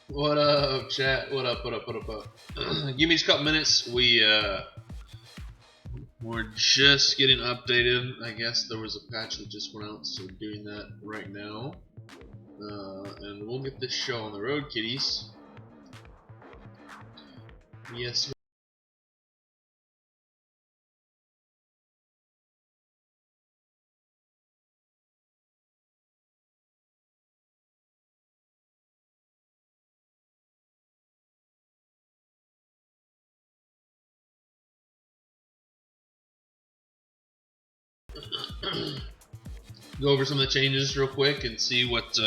What up, chat? What up? Give me just a couple minutes. We're just getting updated. I guess there was a patch that just went out, so we're doing that right now. And we'll get this show on the road, kiddies. Yes. Go over some of the changes real quick and see what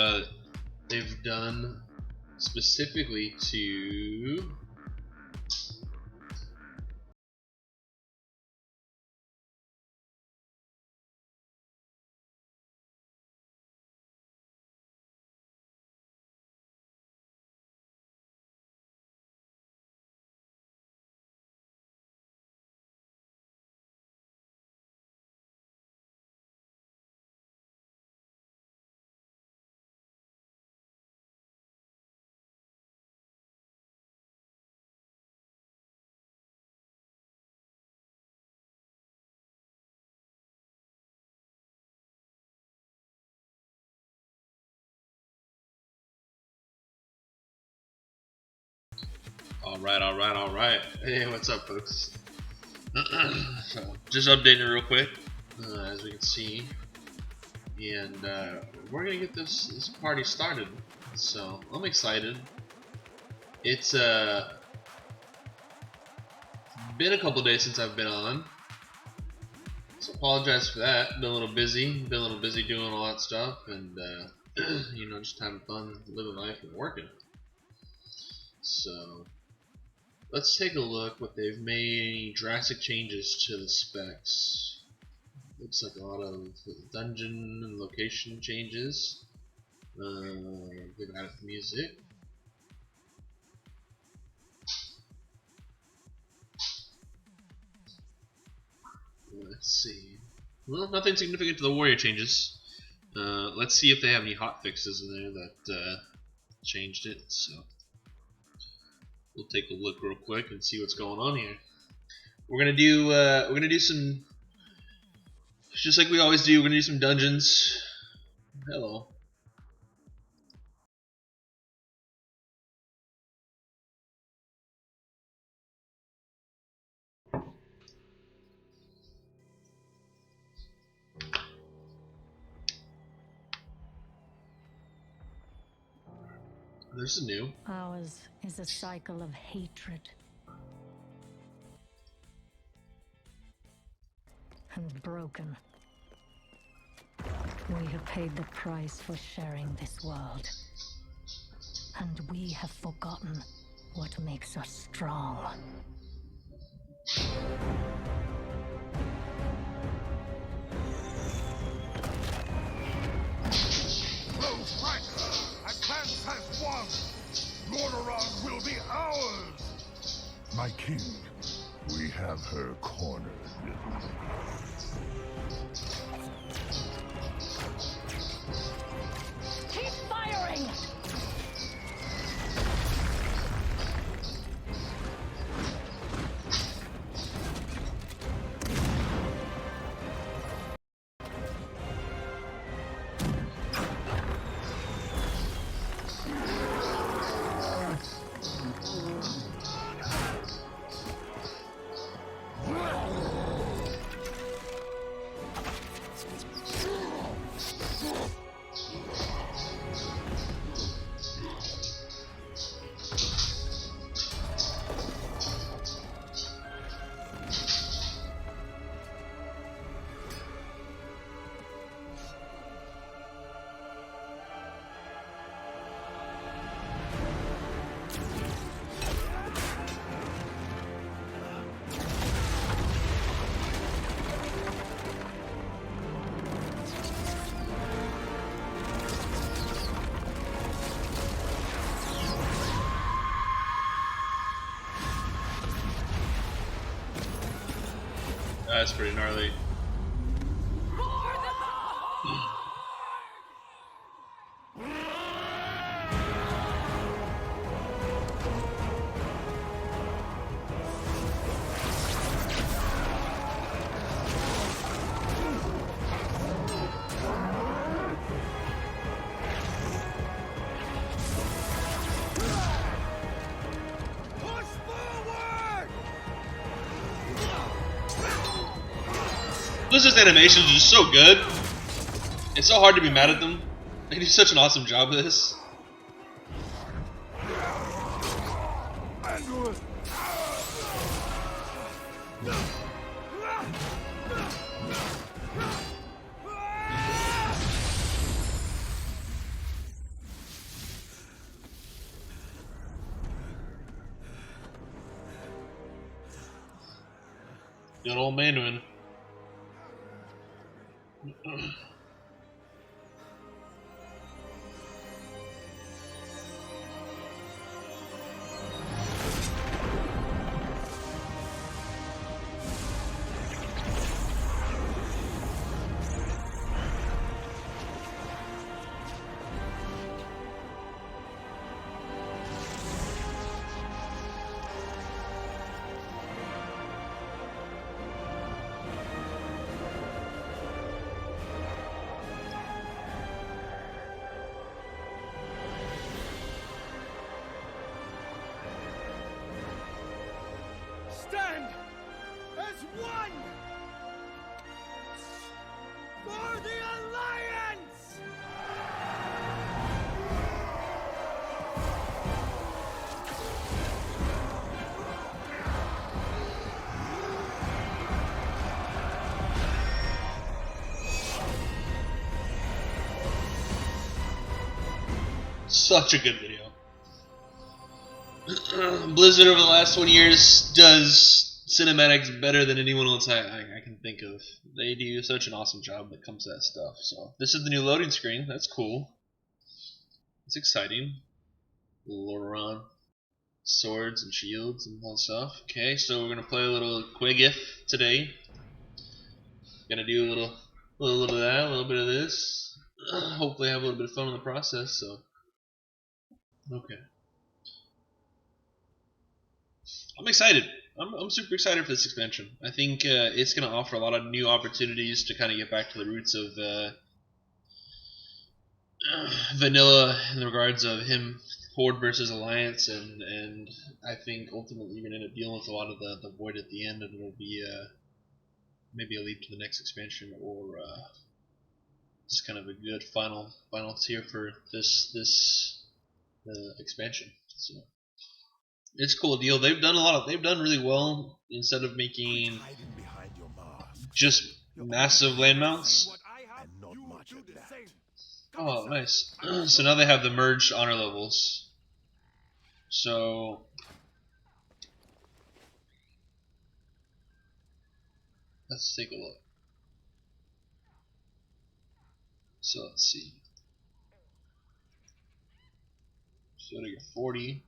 they've done specifically to All right. Hey, what's up, folks? So, just updating real quick, as we can see, and we're gonna get this party started. So I'm excited. It's been a couple days since I've been on, so apologize for that. Been a little busy doing all that stuff, and you know, just having fun, living life, and working. So let's take a look what they've made. Any drastic changes to the specs. Looks like a lot of dungeon and location changes. They've added music. Let's see. Well, nothing significant to the warrior changes. Let's see if they have any hot fixes in there that changed it. So we'll take a look real quick and see what's going on here. We're gonna do some, just like we always do. We're gonna do some dungeons. Hello. There's a new. Ours is a cycle of hatred and broken. We have paid the price for sharing this world, and we have forgotten what makes us strong. Advance has won! Lordaeron will be ours! My king, we have her cornered. Keep firing! That's pretty gnarly. Blizzard's animations are just so good. It's so hard to be mad at them. They do such an awesome job of this. Good old Mandarin. Stand as one for the Alliance! Such a good video. Blizzard over the last 20 years does cinematics better than anyone else I can think of. They do such an awesome job when it comes to that stuff. So this is the new loading screen. That's cool. It's exciting. Loran swords and shields and all that stuff. Okay, so we're gonna play a little Quigif today. Gonna do a little of that, a little bit of this. Hopefully have a little bit of fun in the process. So okay. I'm excited. I'm super excited for this expansion. I think it's going to offer a lot of new opportunities to kind of get back to the roots of vanilla in the regards of him Horde versus Alliance, and I think ultimately you're going to end up dealing with a lot of the void at the end, and it'll be maybe a leap to the next expansion, or just kind of a good final tier for this expansion. So. It's a cool deal. They've done really well instead of making just massive land mounts. Oh, nice. So now they have the merged honor levels. So let's take a look. So let's see. So I get 40.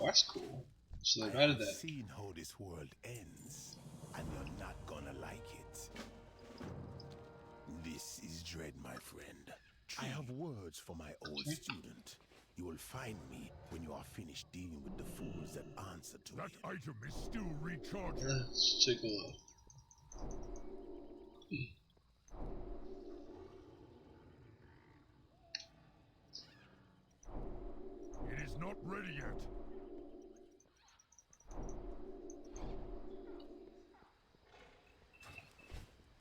Oh, that's cool. So they've added that. Seen how this world ends, and you're not gonna like it. This is dread, my friend. I have words for my old student. You will find me when you are finished dealing with the fools that answer to that item is still recharging. Let's take a look. It is not ready yet.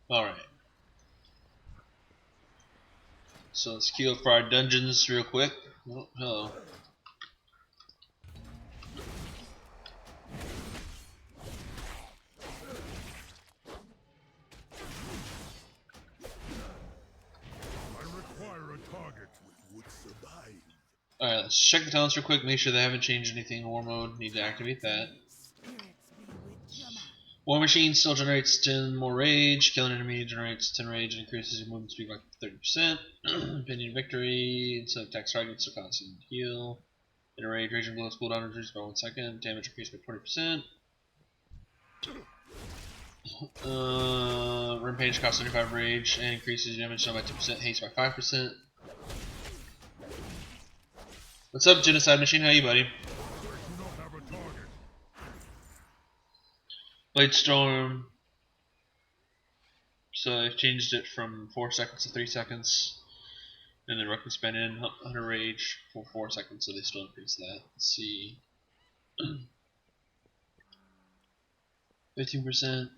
Alright. So let's queue up for our dungeons real quick. Oh, hello. I require a target which would survive. Alright, let's check the talents real quick, make sure they haven't changed anything in War Mode. Need to activate that. War Machine still generates 10 more rage. Killing enemy generates 10 rage and increases your movement speed by 30%. Opinion victory. Instead of attacks targets, so constant heal. In a rage, raging blows cooldown reduced by 1 second. Damage increased by 20%. Rampage costs 35 rage and increases your damage done by 2%. Haste by 5%. What's up, Genocide Machine? How you, buddy? Blade Storm. So they've changed it from 4 seconds to 3 seconds. And then Reckless Spin in, Hunter Rage for 4 seconds, so they still increase that. Let's see. 15%.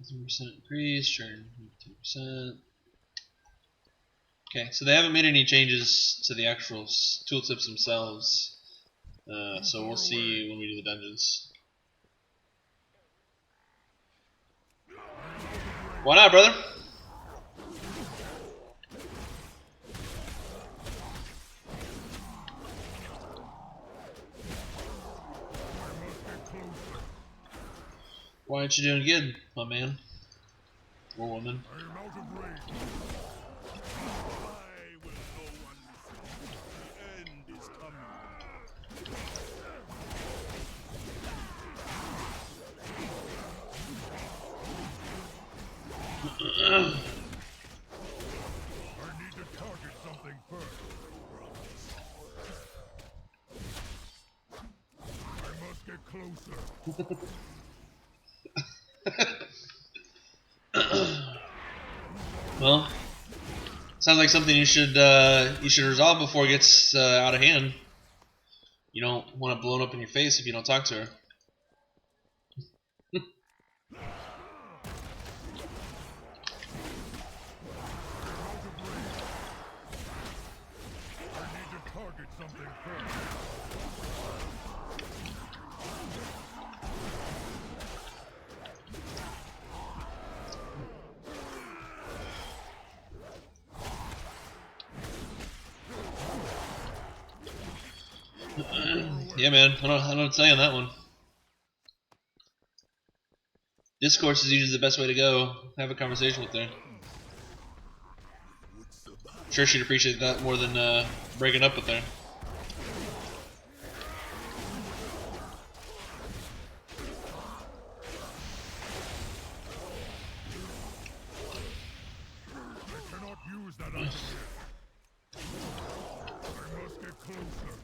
10% increase, turn 10%. Okay, so they haven't made any changes to the actual tooltips themselves. So we'll see when we do the dungeons. Why not, brother? Why aren't you doing good, my man? Or woman? I am out of range. Why will no one listen? The end is coming. I need to target something first. I must get closer. Well, sounds like something you should resolve before it gets out of hand. You don't want it blown up in your face if you don't talk to her. Yeah, man, I don't know what to tell you on that one. Discourse is usually the best way to go. Have a conversation with her. I'm sure she'd appreciate that more than breaking up with her. I cannot use that item yet. I must get closer.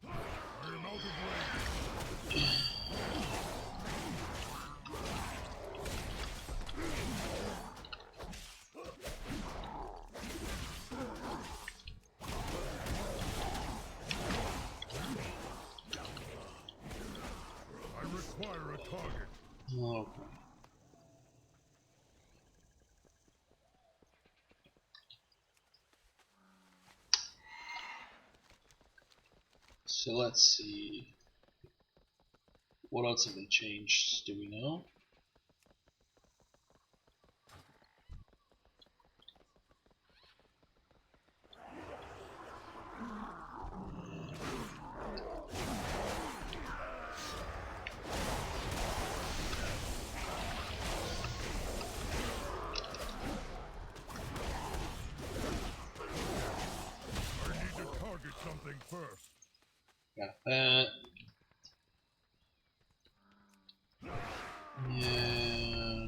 I am out of range. I require a target. Okay. So let's see. What else have they changed? Do we know? I need to target something first. Got that. Yeah.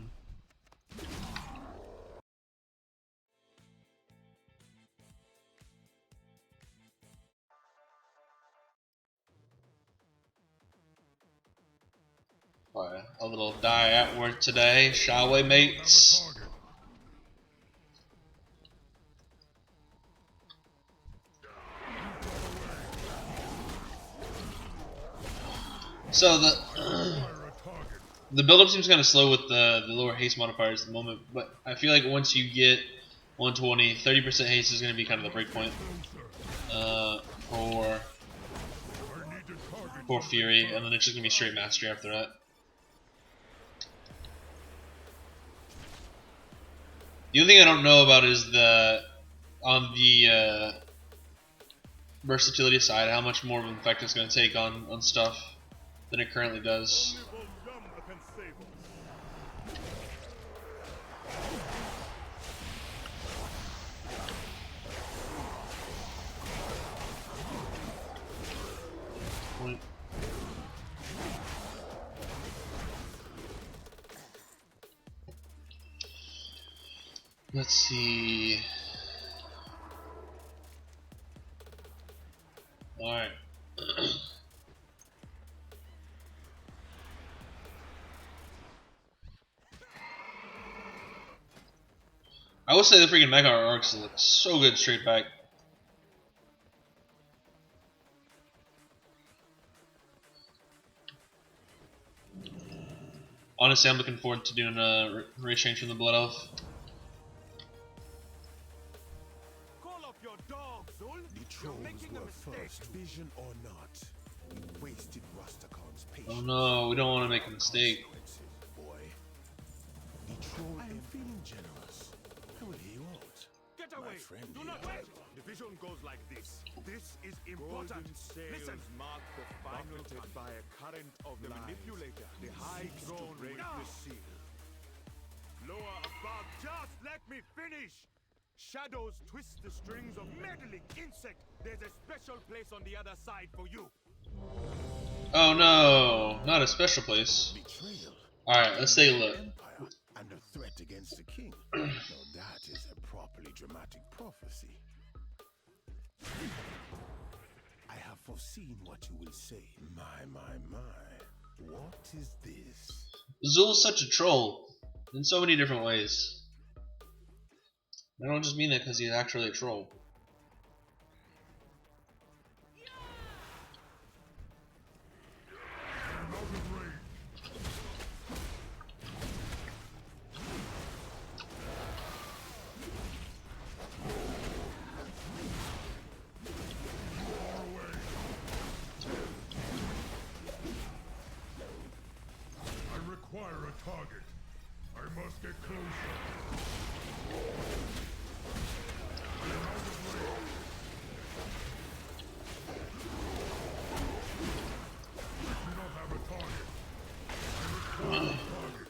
Alright, a little die at work today, shall we, mates? Have a target. So the Fire a target. the build-up seems kind of slow with the lower haste modifiers at the moment, but I feel like once you get 120, 30% haste is going to be kind of the break point for I need to target Fury, and then it's just going to be straight mastery after that. The only thing I don't know about is on the versatility side, how much more of an effect it's going to take on stuff than it currently does. Point. Let's see. Alright. I would say the freaking Mega Arcs look so good straight back. Honestly, I'm looking forward to doing a race change from the Blood Elf. Call up your dog, Zul. The You're trolls making a were mistake. first, vision or not. You wasted Rusticon's patience. Oh no, we don't want to make a mistake. Consequences, boy. The troll, I am feeling generous. I will hear you out. Get My away. friend Do here, not wait. however. The vision goes like this. This is important. Listen. Mark the final touch by a current of the manipulator. The high throne break the seal. Lower above. Just let me finish. Shadows twist the strings of meddling insect. There's a special place on the other side for you. Oh no, not a special place. Betrayal. Alright, let's take a look. Empire and a threat against the king. Now that is a properly dramatic prophecy. I have foreseen what you will say. My. What is this? Zul's such a troll in so many different ways. I don't just mean that because he's actually a troll. I require a target. I must get closer. I am out of range. I do not have a target. I require a target.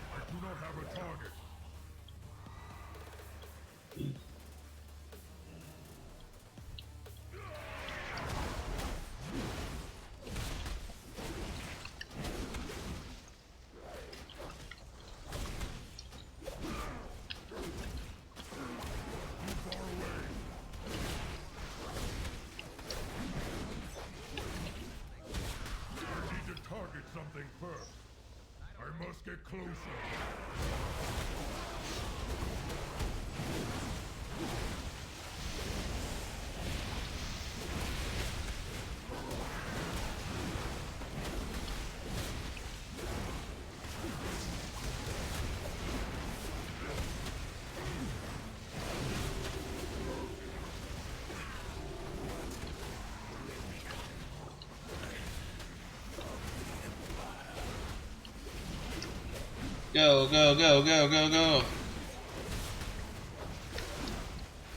I do not have a target. I need to target something first. I must get closer. Go, go, go, go, go, go.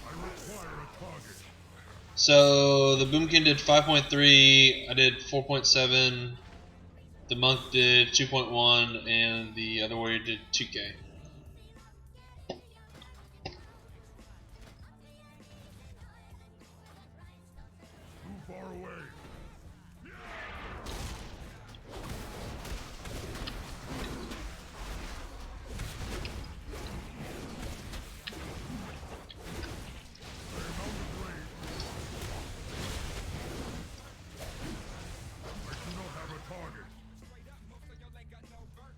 I require a target. So the Boomkin did 5.3, I did 4.7, the Monk did 2.1, and the other warrior did 2K. Too far away. I am out of range. I do not have a target.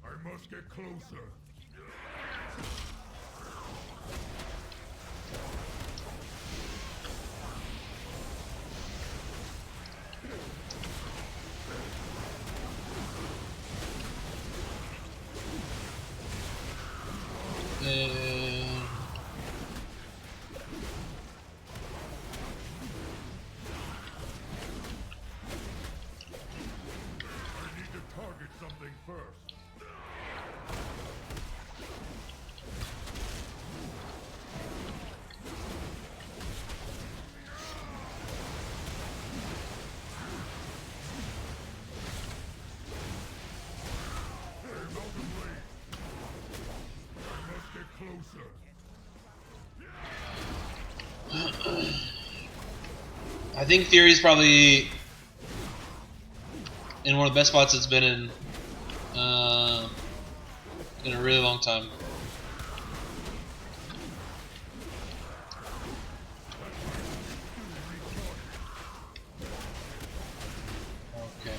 I must get closer. And I need to target something first. I am out of range. I must get closer. I think Theory's probably in one of the best spots it's been in a really long time. Okay.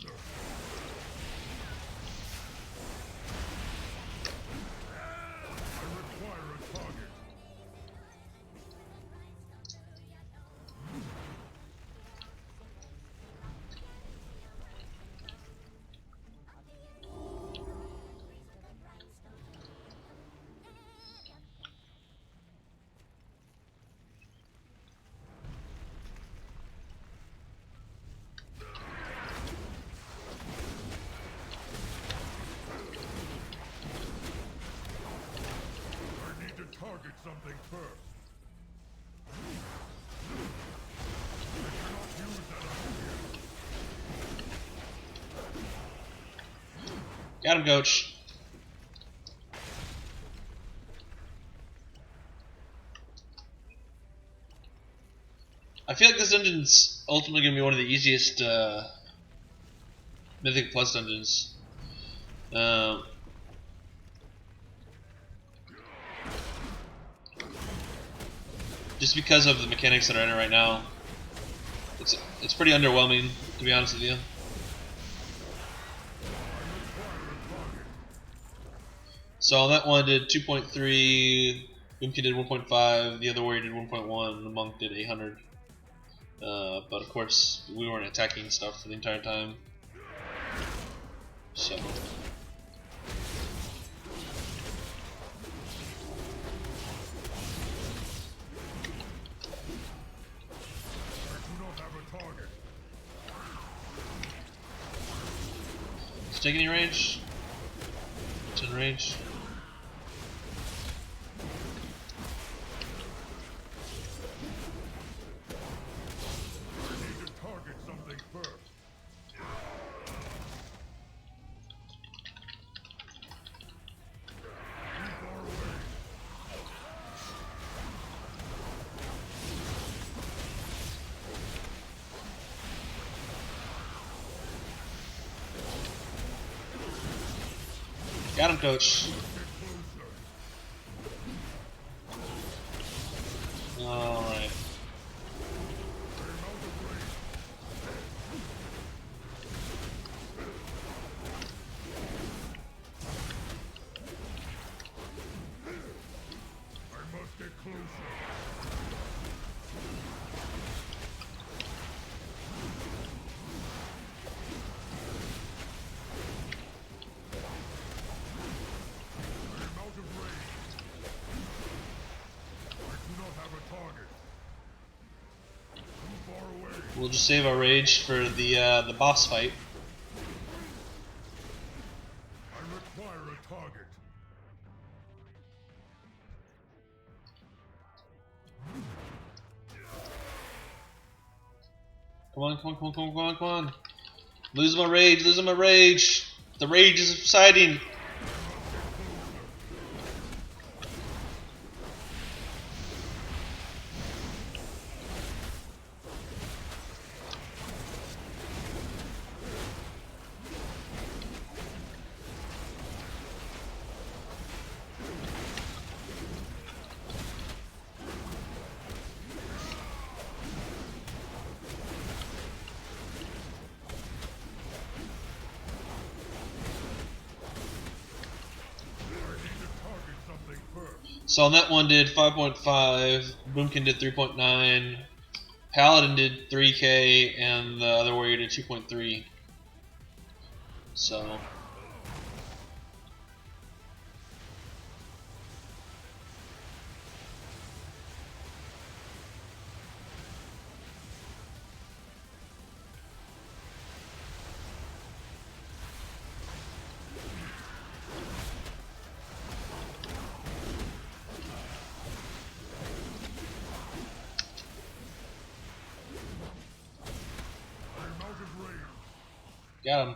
closer. I require a target. Target something first. I cannot use that up here. Got him, coach. I feel like this dungeon's ultimately going to be one of the easiest Mythic Plus dungeons. Just because of the mechanics that are in it right now. It's pretty underwhelming, to be honest with you. So that one did 2.3, Boomkin did 1.5, the other warrior did 1.1, the monk did 800. But of course, we weren't attacking stuff for the entire time. So. Is it taking any range? It's in range. Got him, coach. Alright. I must get closer. We'll just save our rage for the boss fight. I require a target. Come on, come on, come on, come on, come on, come on. Losing my rage, losing my rage. The rage is subsiding. So on that one did 5.5, Boomkin did 3.9, Paladin did 3k, and the other warrior did 2.3. So. Got him.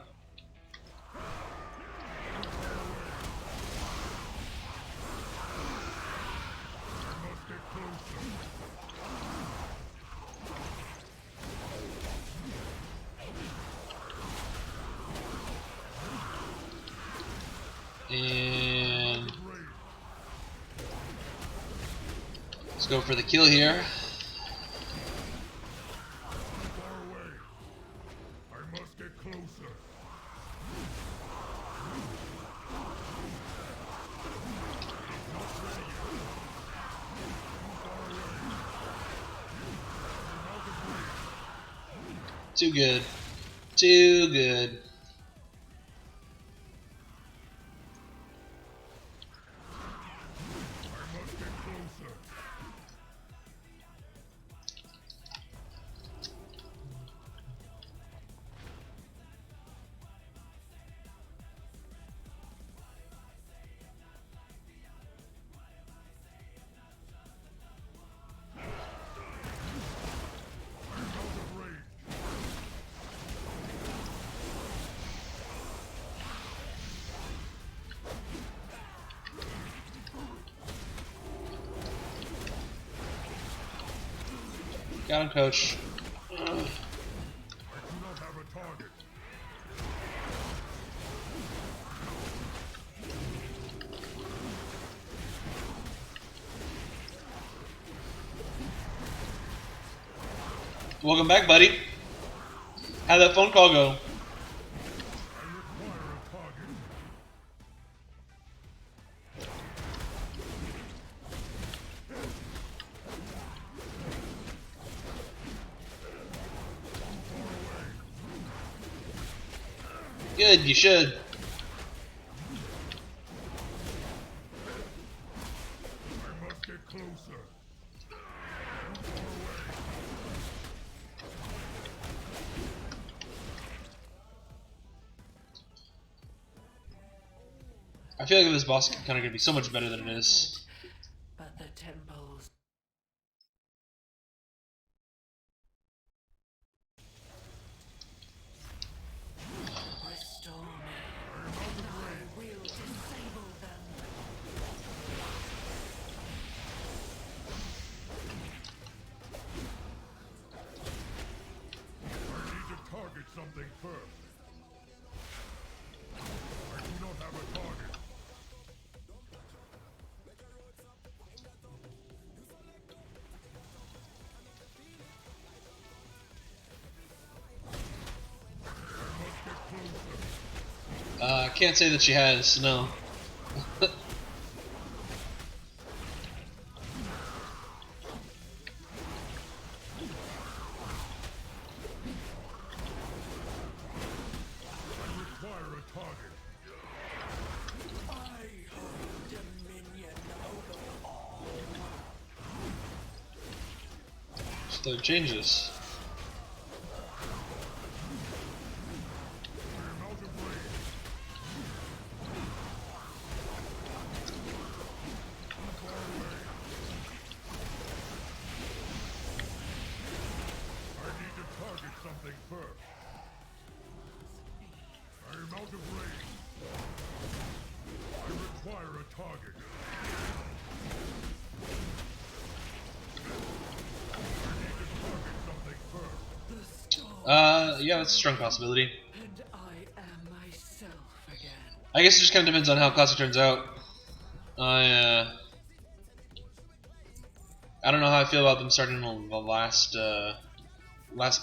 And let's go for the kill here. I must get closer. closer. Too good. Too good. I must get closer. I'm out of range. Got him, coach. I do not have a target. Welcome back, buddy. How'd that phone call go? I require a target. Good, you should. I must get closer. I feel like this boss is kind of gonna be so much better than it is. But the temples. Restore me, and I will disable them. I need to target something first. I do not have a target. I must get closer. I can't say that she has, no. I require a target. I hold dominion over all. So it changes. I am out of range. Too far away. I need to target something first. I am out of range. I require a target. I need to target something first. The storm, Yeah, that's a strong possibility. and I am myself again. I guess it just kind of depends on how Classic turns out. I don't know how I feel about them starting on the last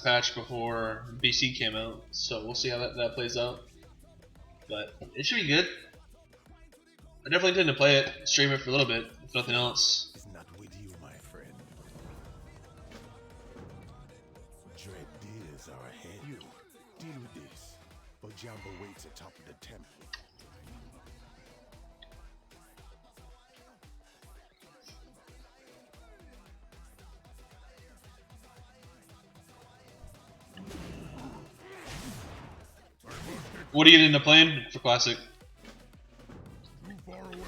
patch before BC came out, so we'll see how that plays out. But it should be good. I definitely intend to play it, stream it for a little bit, if nothing else. Is not with you, my friend. Dread days are ahead. You deal with this. Bojambo waits atop of the temple. What are you getting into playing for Classic? Too far away.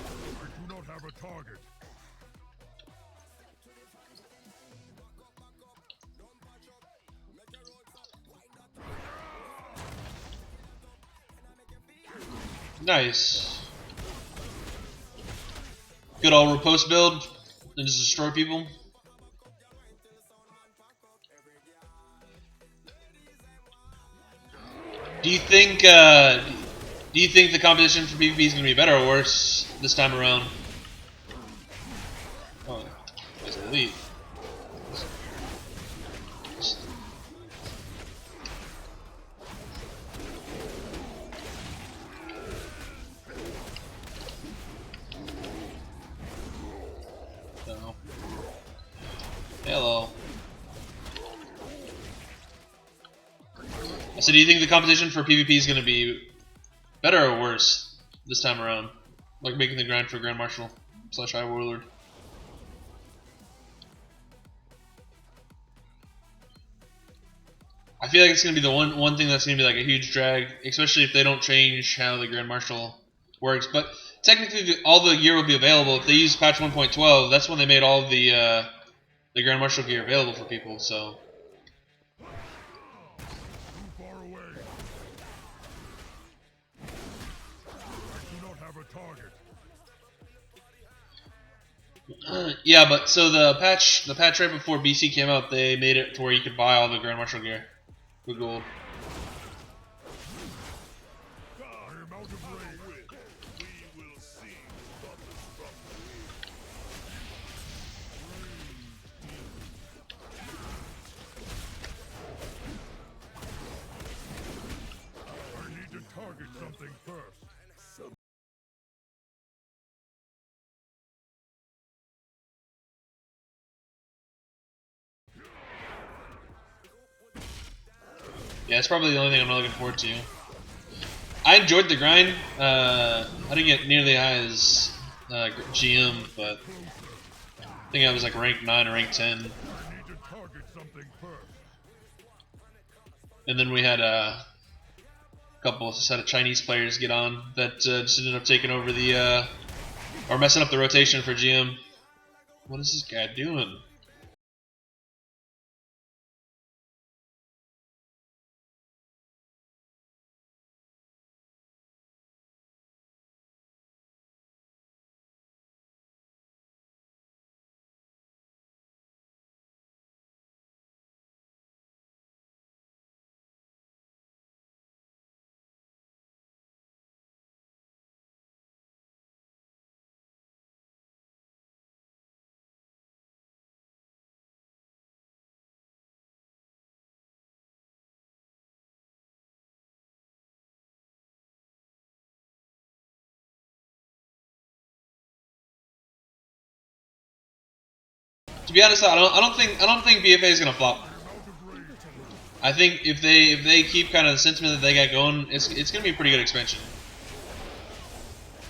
I do not have a target. Nice. Good old riposte build and just destroy people. Do you think the competition for PvP is gonna be better or worse this time around? Oh, it's elite. No. Hello. So do you think the competition for PvP is going to be better or worse this time around? Like making the grind for Grand Marshal / High Warlord? I feel like it's going to be the one thing that's going to be like a huge drag, especially if they don't change how the Grand Marshal works. But technically all the gear will be available. If they use patch 1.12, that's when they made all the Grand Marshal gear available for people, so... Too far away. I do not have a target. Yeah, but so the patch right before BC came out, they made it to where you could buy all the Grand Marshal gear with gold. I am out of range. We will see. I need to target something first. Yeah, it's probably the only thing I'm not looking forward to. I enjoyed the grind. I didn't get nearly high as GM, but I think I was like rank 9 or rank 10. I need to target something first. And then we had a set of Chinese players get on that just ended up taking over the or messing up the rotation for GM. What is this guy doing? To be honest, I don't think BFA is gonna flop. I think if they keep kind of the sentiment that they got going, it's gonna be a pretty good expansion.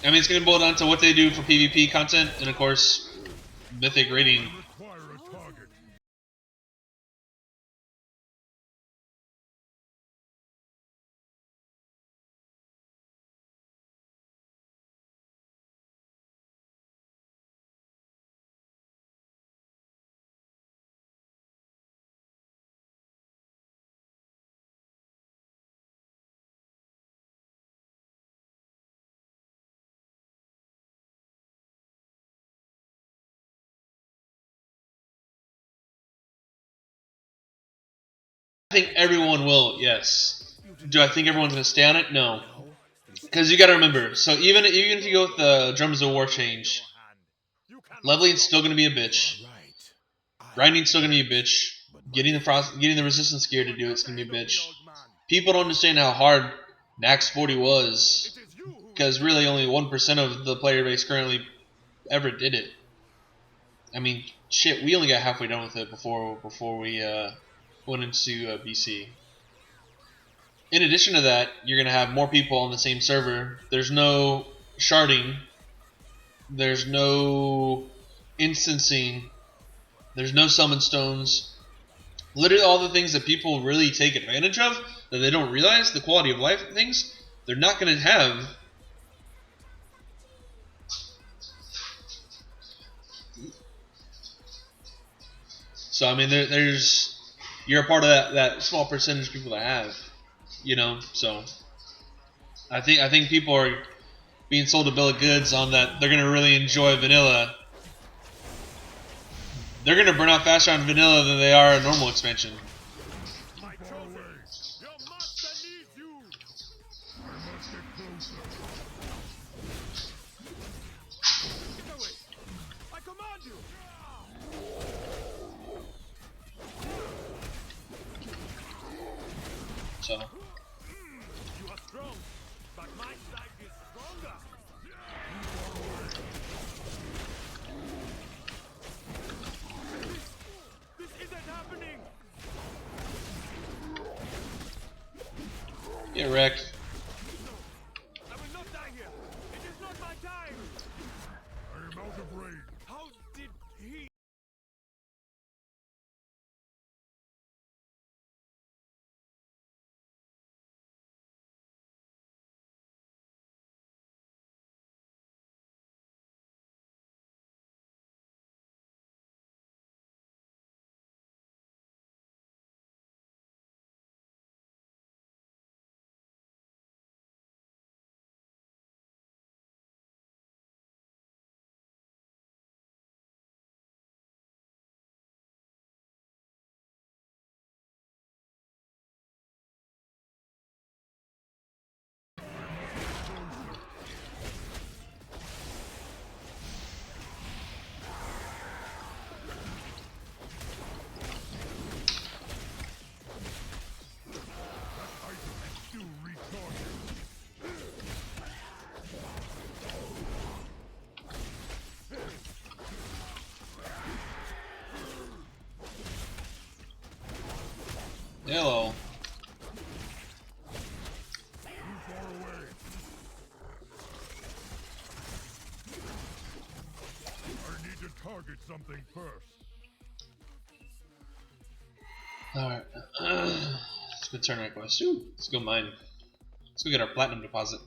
I mean, it's gonna boil down to what they do for PvP content, and of course, mythic rating. Require a target. I think everyone will, yes. Do I think everyone's gonna stay on it? No, because you gotta remember. So even if you go with the Drums of War change, leveling's still gonna be a bitch. Grinding's still gonna be a bitch. Getting the resistance gear to do it's gonna be a bitch. People don't understand how hard Nax 40 was, because really only 1% of the player base currently ever did it. I mean, shit, we only got halfway done with it before we went into BC. In addition to that, you're gonna have more people on the same server. There's no sharding. There's no instancing. There's no summon stones. Literally all the things that people really take advantage of, that they don't realize, the quality of life things, they're not going to have. So, I mean, you're a part of that small percentage of people that have, you know, so I think people are being sold a bill of goods on that they're going to really enjoy vanilla. They're going to burn out faster on vanilla than they are a normal expansion. My chosen, your master needs you. I must get closer. Get away. I command you. So You are strong, but my side is stronger. This isn't happening. get wrecked. I will not die here. It is not my time. I am out of range. How did he? Still recharging. Hello. Too far away. I need to target something first. Alright. Let's go turn right quest. Ooh, let's go mine. Let's go get our platinum deposit.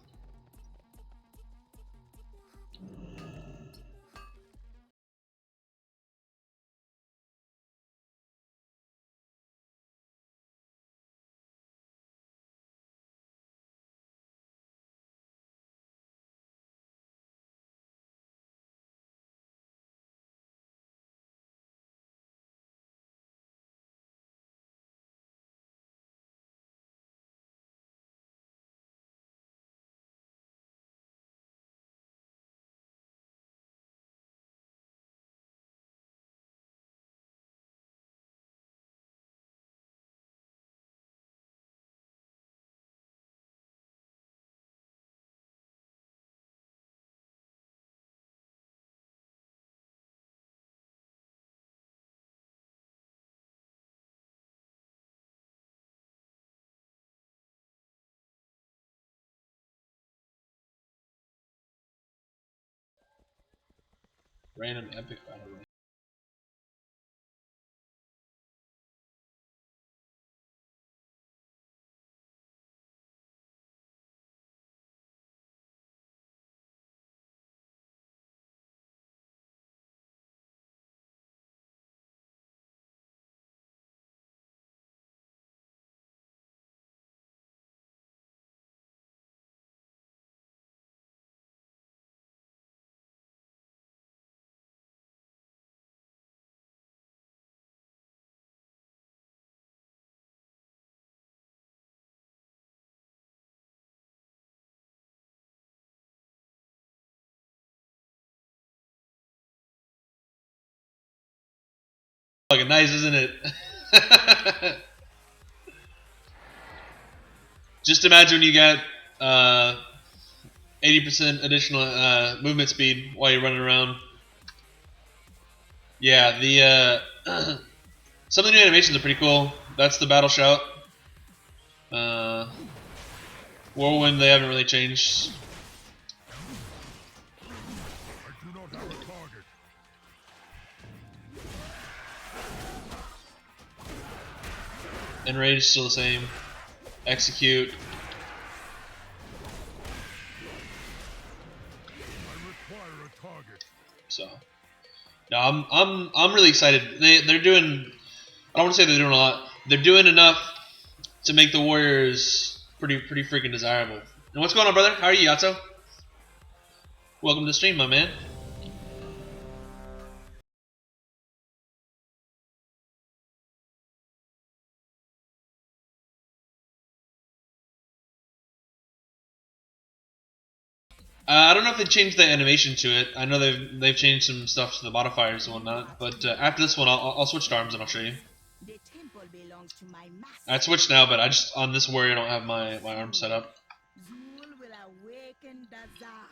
Random epic battle. Fucking nice, isn't it? Just imagine when you get 80% additional movement speed while you're running around. Yeah, the some of the new animations are pretty cool. That's the battle shout. Whirlwind, they haven't really changed. I do not have a target. Enrage still the same. Execute. I require a target. So, no, I'm really excited. They're doing. I don't want to say they're doing a lot. They're doing enough to make the Warriors pretty freaking desirable. And what's going on, brother? How are you, Yato? Welcome to the stream, my man. I don't know if they changed the animation to it. I know they've changed some stuff to the modifiers and whatnot. But after this one, I'll switch to arms and I'll show you. The temple belongs to my master. I switched now, but I just on this warrior I don't have my arms set up. Zul will awaken Dazar.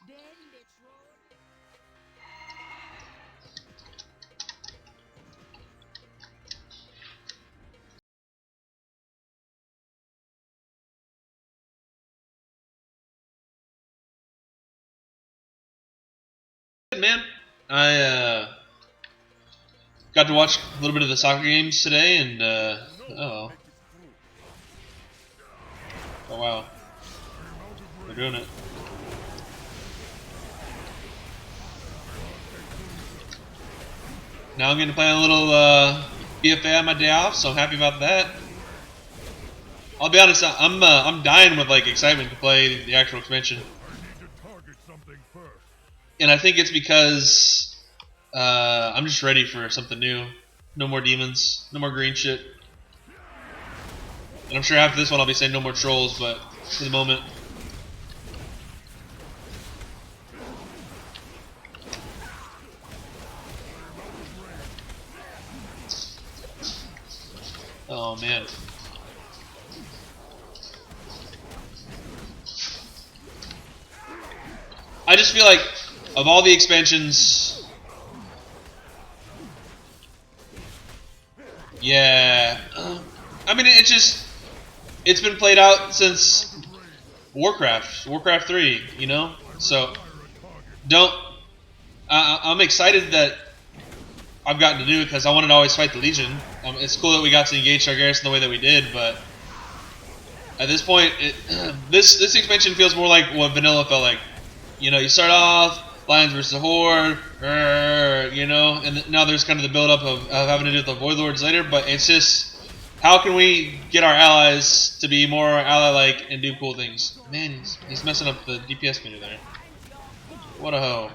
Then the throne. Man, I got to watch a little bit of the soccer games today, and oh wow, they're doing it. Now I'm going to play a little BFA on my day off, so I'm happy about that. I'll be honest, I'm dying with like excitement to play the actual expansion. I need to target something first. And I think it's because I'm just ready for something new. No more demons, no more green shit. And I'm sure after this one I'll be saying no more trolls, but for the moment. Oh man. I just feel like of all the expansions, yeah, I mean it's been played out since Warcraft 3, you know. So I'm excited that I've gotten to do it because I wanted to always fight the Legion. It's cool that we got to engage Targaryen the way that we did, but at this point, this expansion feels more like what vanilla felt like. You know, you start off Lions versus the Horde, you know, and now there's kind of the build-up of having to do with the Void Lords later. But it's just how can we get our allies to be more ally-like and do cool things? Man, he's messing up the DPS meter there. What a hoe.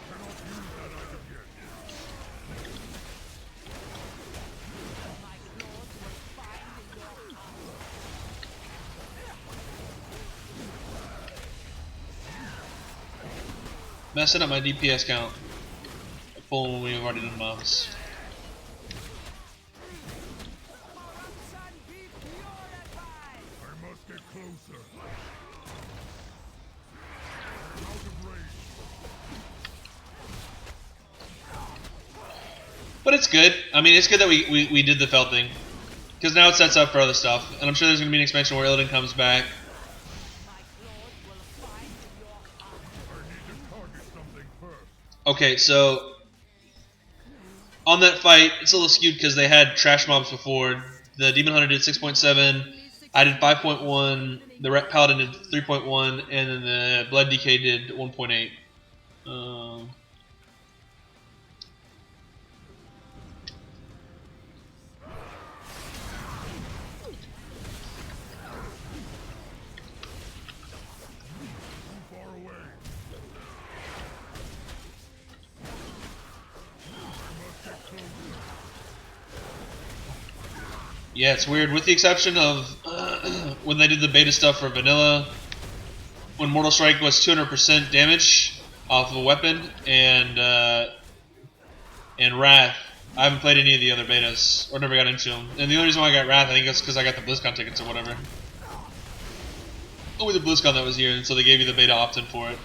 Messing up my DPS count. Full when we've already done mobs. I must get closer. I'm out of range. But it's good. I mean, it's good that we did the Fell thing. Because now it sets up for other stuff. And I'm sure there's going to be an expansion where Illidan comes back. Okay, so on that fight, it's a little skewed because they had trash mobs before. The Demon Hunter did 6.7, I did 5.1, the Ret Paladin did 3.1, and then the Blood DK did 1.8. Far away. Yeah, it's weird. With the exception of when they did the beta stuff for Vanilla, when Mortal Strike was 200% damage off of a weapon, and Wrath, I haven't played any of the other betas, or never got into them. And the only reason why I got Wrath, I think that's because I got the BlizzCon tickets or whatever. Only the BlizzCon that was here, and so they gave you the beta opt-in for it.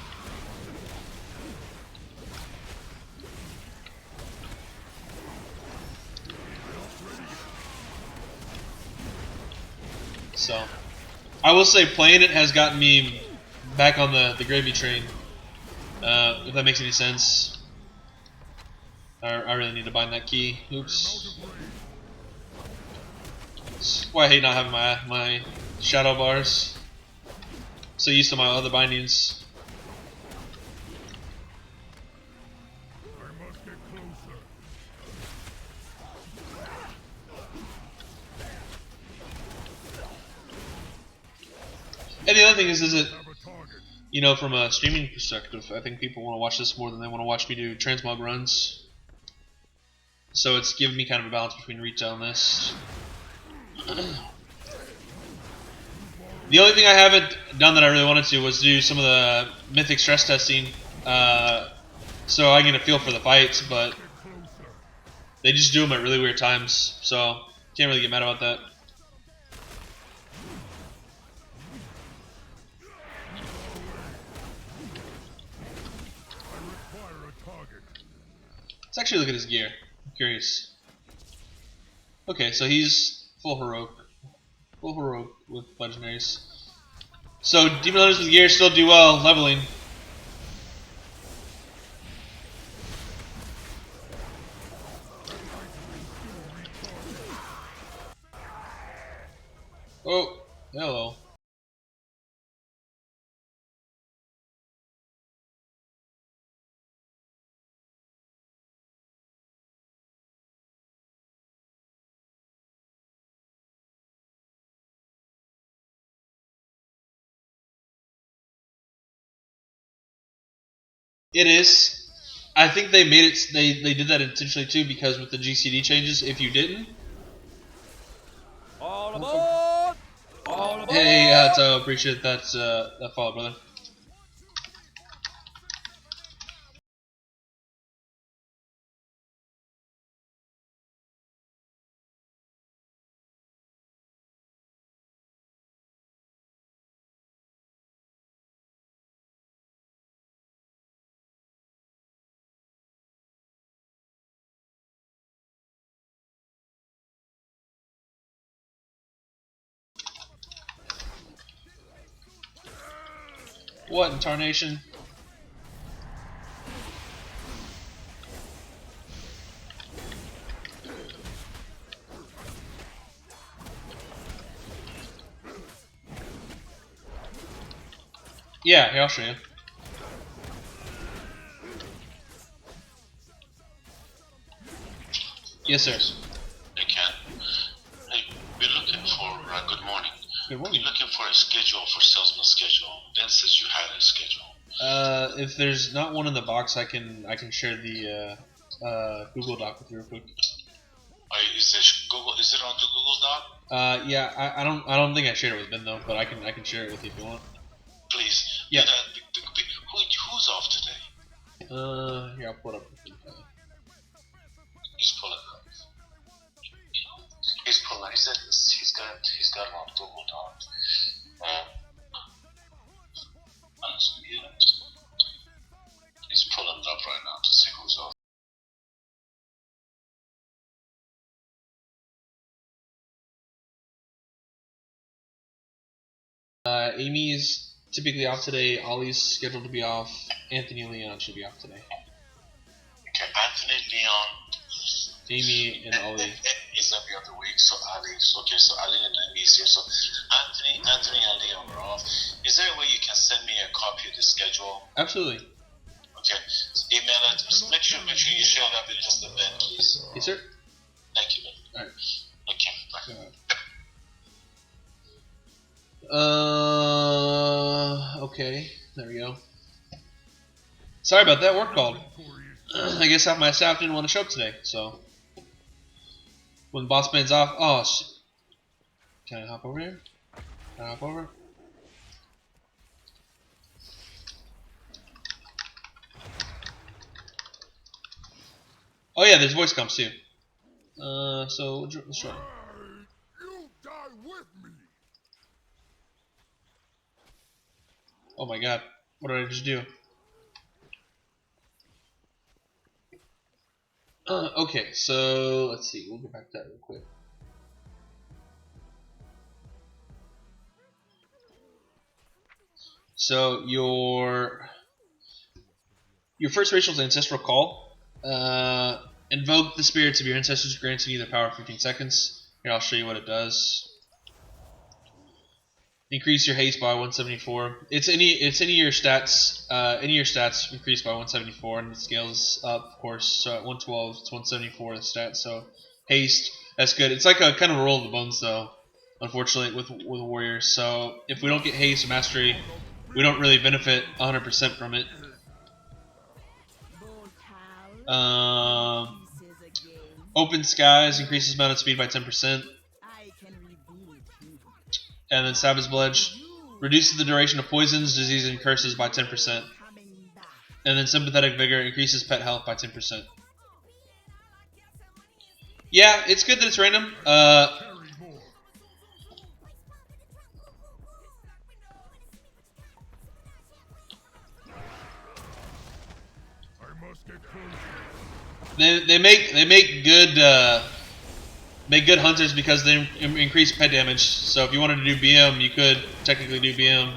So, I will say playing it has gotten me back on the gravy train, if that makes any sense. I really need to bind that key. Oops. That's why I hate not having my shadow bars. So used to my other bindings. I must get closer. And the other thing is it, Have a target. you know, from a streaming perspective, I think people want to watch this more than they want to watch me do transmog runs. So it's given me kind of a balance between retail and this. The only thing I haven't done that I really wanted to was do some of the mythic stress testing, so I can get a feel for the fights, but they just do them at really weird times, so can't really get mad about that. Let's actually look at his gear. I'm curious. Okay, so he's full heroic with legendaries. So demon hunters with gear still do well leveling. Oh, hello. It is. I think they made it. They did that intentionally too, because with the GCD changes, if you didn't. All aboard! All aboard! Hey, so appreciate that that follow, brother. What in tarnation? Yeah, here, I'll show you. Yes, sir. Hey, Ken. Hey, we're looking for, good morning. Good morning. We're looking for a schedule for salesman schedule. Ben says you had a schedule. If there's not one in the box, I can share the Google Doc with you real quick. Is it on the Google Doc? Yeah, I don't think I shared it with Ben though, but I can share it with you if you want. Please. Yeah. Who's off today? Here, I'll pull it up. He's pulling up. He said he's got him on Google Doc. He's pulling it up right now to see who's off. Amy is typically off today. Ollie's scheduled to be off. Anthony and Leon should be off today. Okay, Anthony, Leon, Amy, and Ollie. Is every other week, so Ali. Okay, so Ali and Amy is here. So Anthony, and Leon are off. Is there a way you can send me a copy of the schedule? Absolutely. Okay, email it. Just make sure you share that with just the Ben, please. Yes, sir. Thank you, Ben. All right. Okay, bye. Okay. There we go. Sorry about that. Work called. I guess half my staff didn't want to show up today, so when boss man's off, oh shit. Can I hop over here? Can I hop over? Oh yeah, there's voice comms too. So let's try. You die with me. Oh my god, what did I just do? Okay, so let's see. We'll get back to that real quick. So your first racial is ancestral call. Invoke the spirits of your ancestors, granting you the power for 15 seconds. Here, I'll show you what it does. Increase your haste by 174. It's any of your stats. Any of your stats increased by 174, and it scales up, of course. So at 112, it's 174 the stat. So haste, that's good. It's like a kind of a roll of the bones, though. Unfortunately, with warriors. So if we don't get haste or mastery, we don't really benefit 100% from it. Open skies increases mounted speed by 10%. And then Savage Pledge reduces the duration of poisons, disease, and curses by 10%. And then Sympathetic Vigor increases pet health by 10%. Yeah, it's good that it's random. They make good hunters because they increase pet damage. So if you wanted to do BM, you could technically do BM.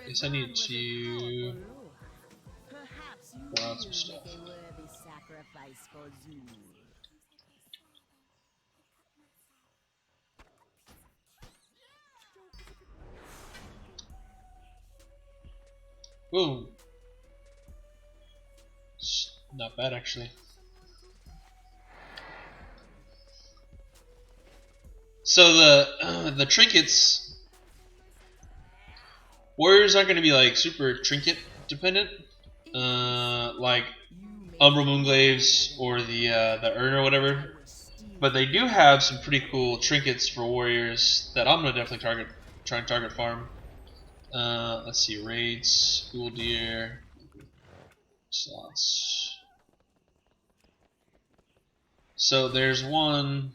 Guess I need to throw out some stuff. Ooh. It's not bad actually. So the trinkets, warriors aren't going to be like super trinket dependent, like Umbral Moonglaves or the urn or whatever. But they do have some pretty cool trinkets for warriors that I'm gonna definitely try and target farm. Let's see, raids, school deer, slots. So there's one.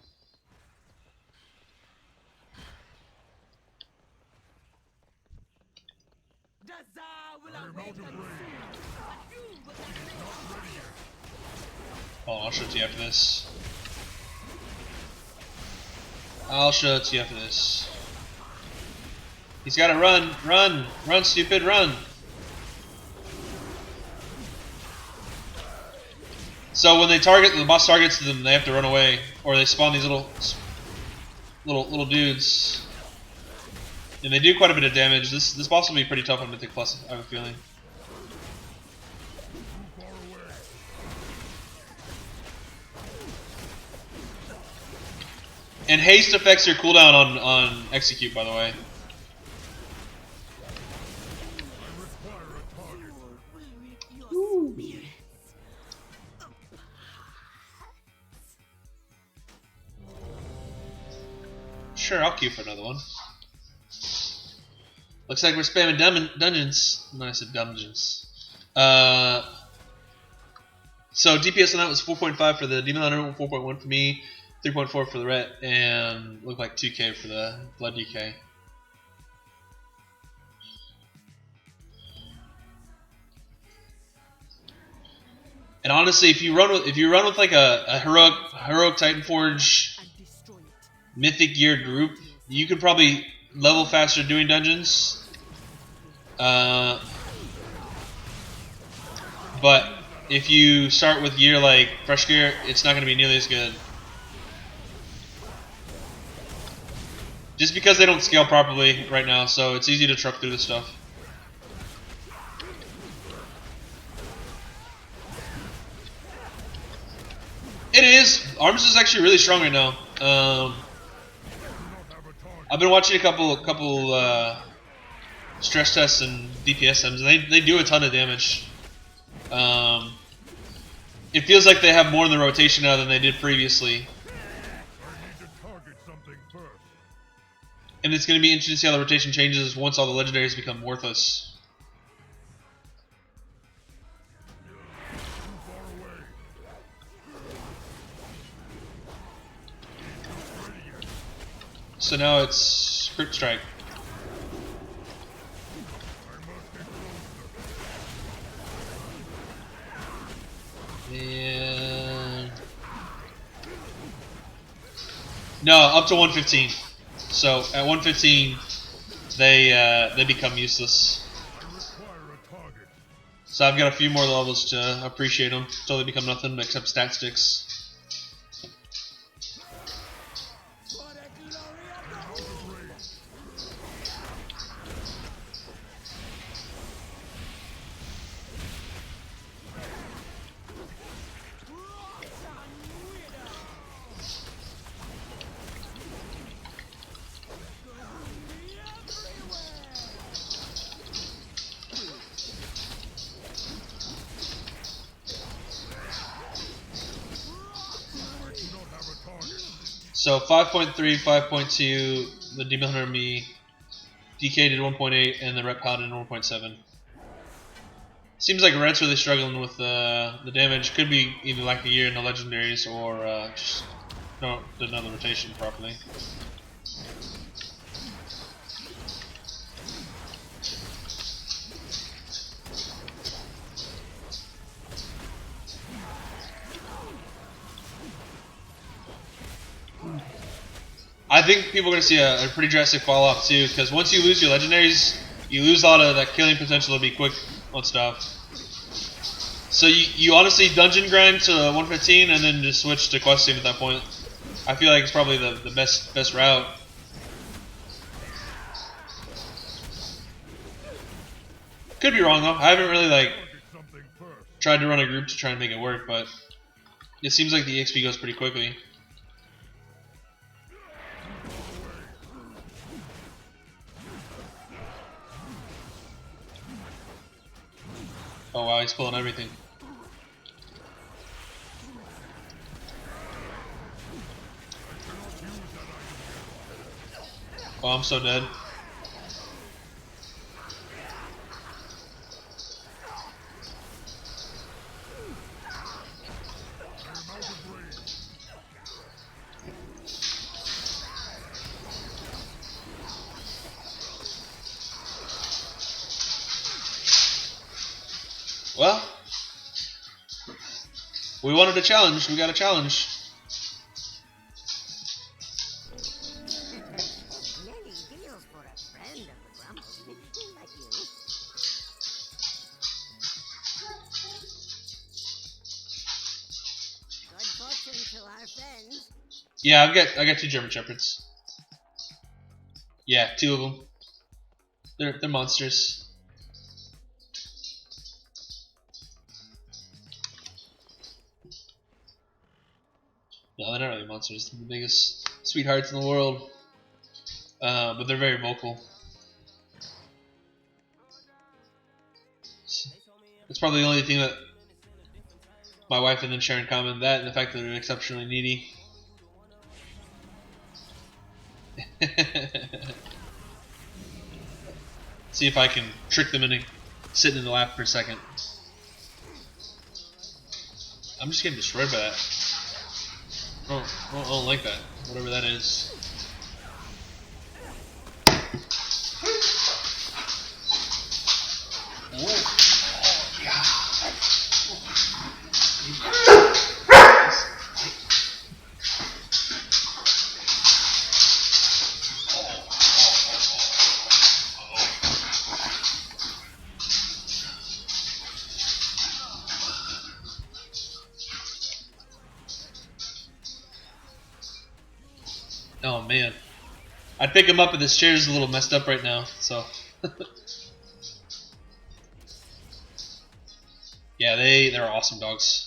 Oh, I'll show it to you after this. I'll show it to you after this. He's gotta run, run, run, stupid, run. So when the boss targets them, they have to run away, or they spawn these little dudes, and they do quite a bit of damage. This boss will be pretty tough on Mythic Plus, I have a feeling. And haste affects your cooldown on execute, by the way. Sure, I'll queue for another one. Looks like we're spamming dungeons. No, I said dungeons. So DPS on that was 4.5 for the Demon Hunter, 4.1 for me, 3.4 for the Ret, and looked like 2k for the Blood DK. And honestly, if you run with like a heroic Titanforge Mythic geared group, you could probably level faster doing dungeons. But if you start with gear like fresh gear, it's not going to be nearly as good. Just because they don't scale properly right now, so it's easy to truck through this stuff. It is. Arms is actually really strong right now. I've been watching a couple stress tests and DPS sims, and they do a ton of damage. It feels like they have more in the rotation now than they did previously. And it's going to be interesting to see how the rotation changes once all the legendaries become worthless. So now it's Crypt Strike. And no, up to 115. So at 115, they become useless. So I've got a few more levels to appreciate them until they become nothing except stat sticks. So 5.3, 5.2, the Demon Hunter and me, DK did 1.8, and the Ret Paladin 1.7. Seems like Ret's really struggling with the damage. Could be either like a year in the legendaries or just no, did another rotation properly. I think people are going to see a pretty drastic fall off too, because once you lose your legendaries, you lose a lot of that killing potential to be quick on stuff. So you honestly dungeon grind to 115 and then just switch to questing at that point. I feel like it's probably the best route. Could be wrong though. I haven't really like tried to run a group to try and make it work, but it seems like the EXP goes pretty quickly. Oh wow, he's pulling everything. Oh, I'm so dead. Well, we wanted a challenge. We got a challenge. Many deals for a friend of the Grumbles, like you. Good fortune to our friends. Yeah, I got 2 German Shepherds. Yeah, 2 of them. They're monsters. No, they're not really monsters. They're the biggest sweethearts in the world. But they're very vocal. That's probably the only thing that my wife and then share in common. That and the fact that they're exceptionally needy. See if I can trick them into sitting in the lap for a second. I'm just getting destroyed by that. I don't like that. Whatever that is. Oh man, I'd pick him up, but this chair's a little messed up right now. So, yeah, they're awesome dogs.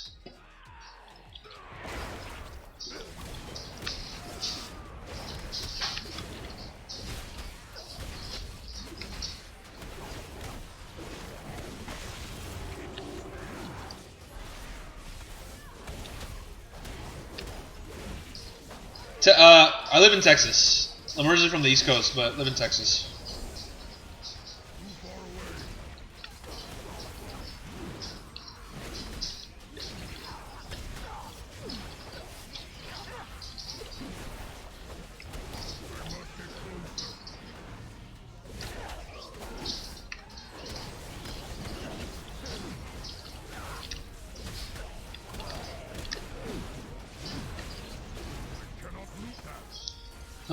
I live in Texas. I'm originally from the East Coast, but live in Texas.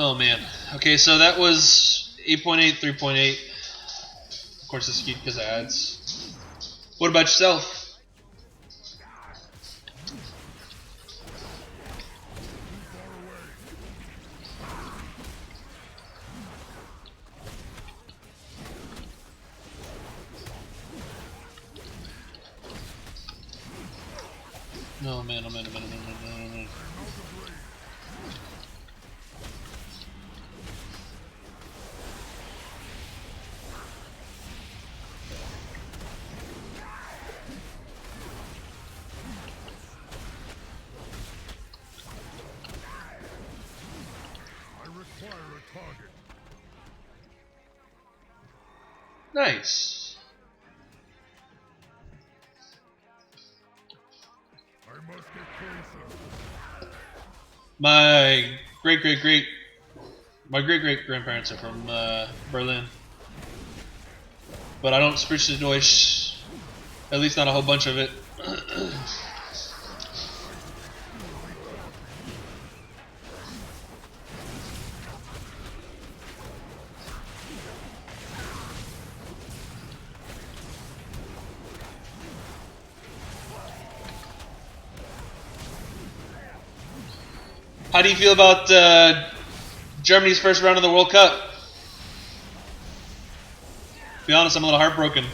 Oh man. Okay, so that was 8.8, 3.8. Of course, it's skewed because of ads. What about yourself? No, man, oh man, oh man, oh man, oh man, oh man. I require a target. Nice. I must get closer. My great grandparents are from Berlin, but I don't speak Deutsch. At least not a whole bunch of it. How do you feel about Germany's first round of the World Cup? To be honest, I'm a little heartbroken. I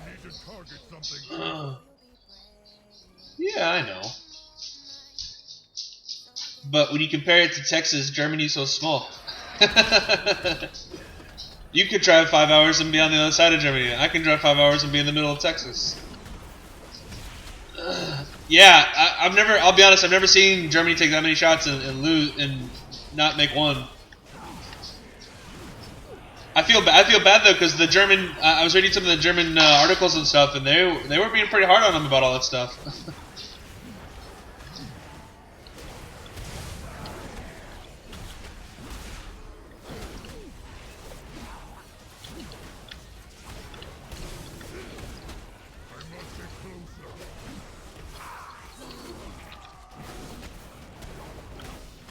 need to target something. Yeah, I know. But when you compare it to Texas, Germany's so small. You could drive 5 hours and be on the other side of Germany. I can drive 5 hours and be in the middle of Texas. Yeah, I'll be honest, I've never seen Germany take that many shots and lose and not make one. I feel bad though, because the German, I was reading some of the German articles and stuff, and they were being pretty hard on them about all that stuff.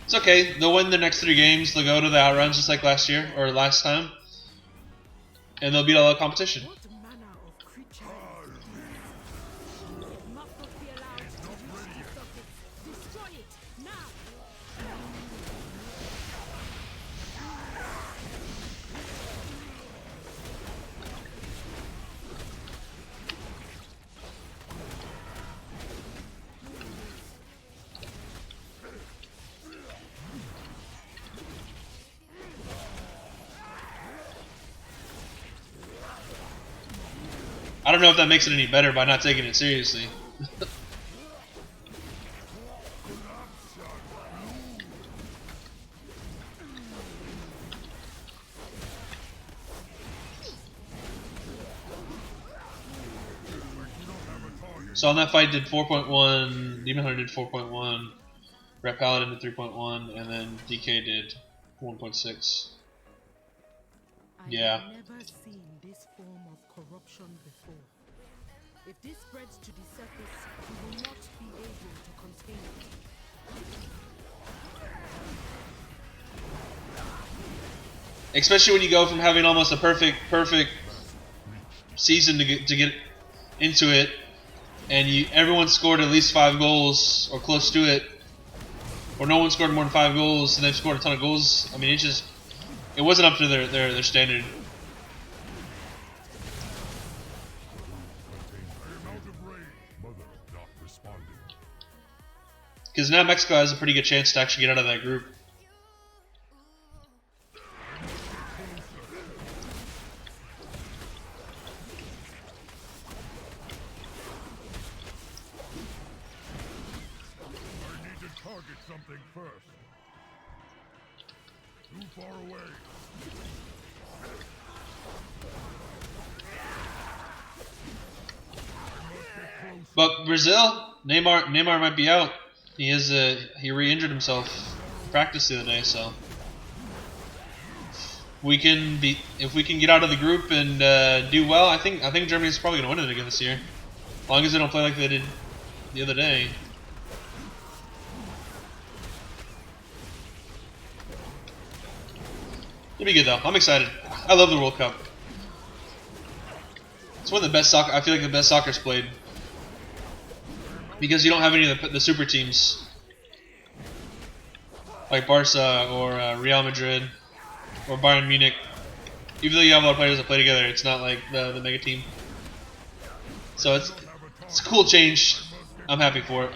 It's okay. They'll win the next 3 games. They'll go to the outruns just like last year or last time, and they'll beat all the competition. What manner of creature must not be allowed to use the sockets. Destroy it now. I don't know if that makes it any better by not taking it seriously. So on that fight did 4.1, Demon Hunter did 4.1, Red Paladin did 3.1, and then DK did 1.6. Yeah. I have never seen this form of corruption before. If this spreads to the surface, we will not be able to contain it. Especially when you go from having almost a perfect season to get into it, and everyone scored at least 5 goals or close to it, or no one scored more than 5 goals, and they've scored a ton of goals. I mean, it wasn't up to their standard. Because now Mexico has a pretty good chance to actually get out of that group. I need to target something first. Too far away. But Brazil, Neymar might be out. He re-injured himself in practice the other day, so if we can get out of the group and do well, I think Germany's probably gonna win it again this year, as long as they don't play like they did the other day. It'll be good though. I'm excited. I love the World Cup. It's one of the best soccer. I feel like the best soccer's played because you don't have any of the super teams like Barca or Real Madrid or Bayern Munich. Even though you have a lot of players that play together, it's not like the mega team. So it's a cool change. I'm happy for it.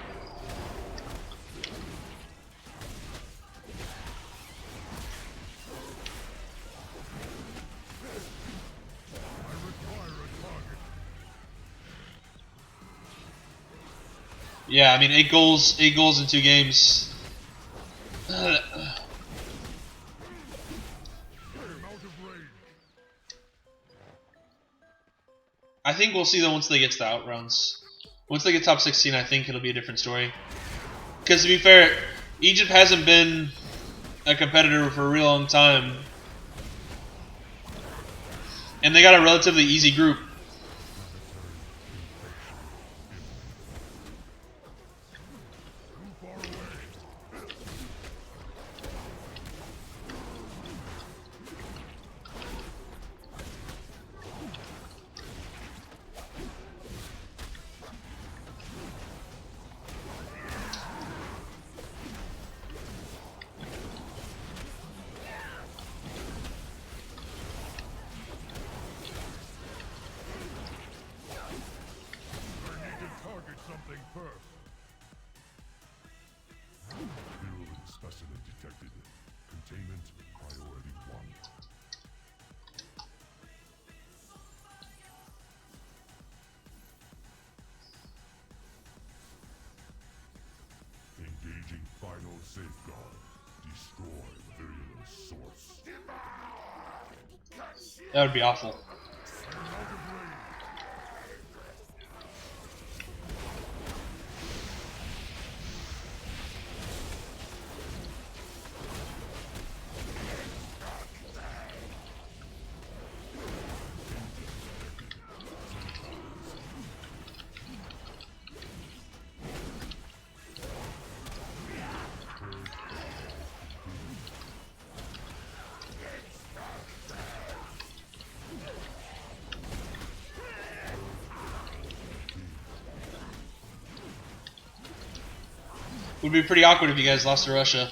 Yeah, I mean 8 goals in 2 games. I think we'll see them once they get to the out rounds. Once they get top 16, I think it'll be a different story. Because to be fair, Egypt hasn't been a competitor for a real long time. And they got a relatively easy group. Final safeguard. Destroy virulent source. That would be awful. Would be pretty awkward if you guys lost to Russia.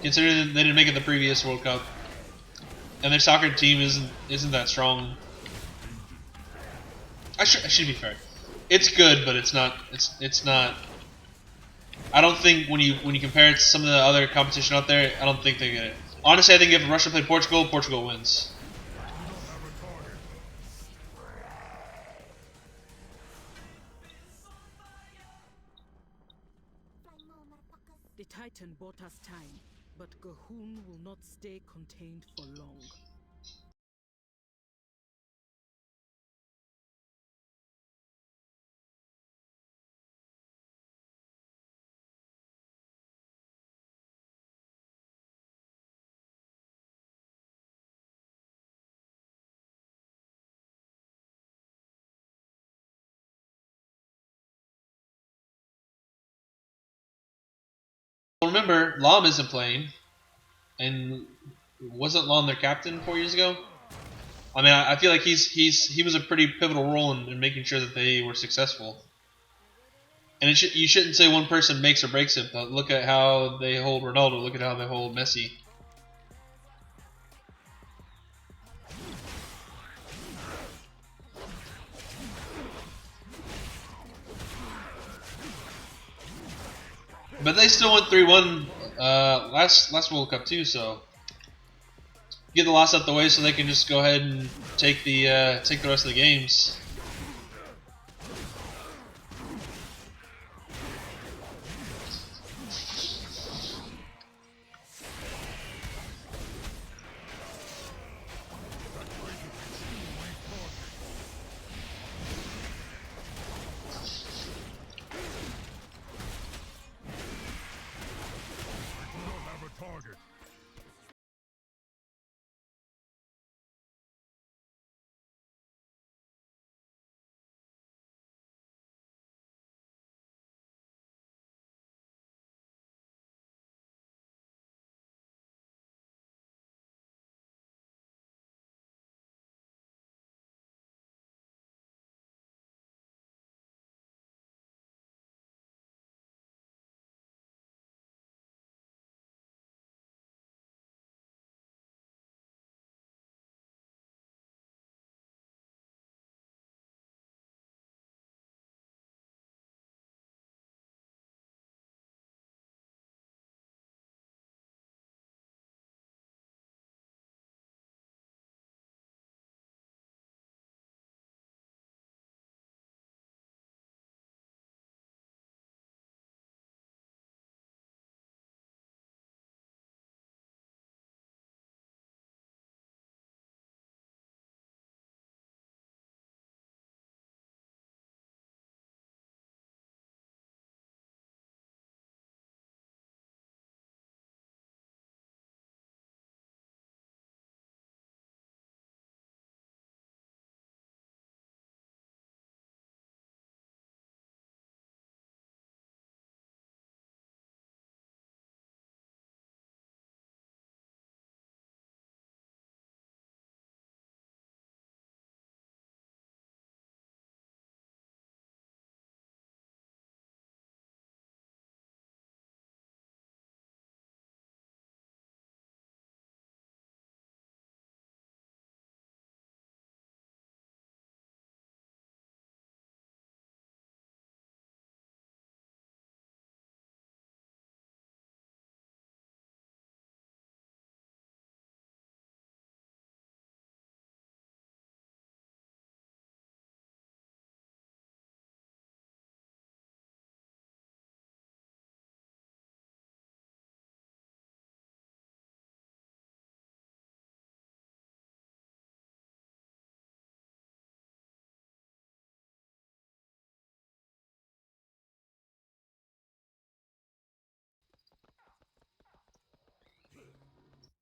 Considering they didn't make it the previous World Cup, and their soccer team isn't that strong. I should be fair. It's good, but it's not. It's not. I don't think when you compare it to some of the other competition out there, I don't think they get it. Honestly, I think if Russia played Portugal, Portugal wins. The Titan bought us time, but Gahun will not stay contained for long. Remember, Lam isn't playing, and wasn't Lam their captain 4 years ago? I mean, I feel like he was a pretty pivotal role in making sure that they were successful. And you shouldn't say one person makes or breaks it, but look at how they hold Ronaldo. Look at how they hold Messi. But they still went 3-1 last World Cup too, so get the loss out the way so they can just go ahead and take the rest of the games.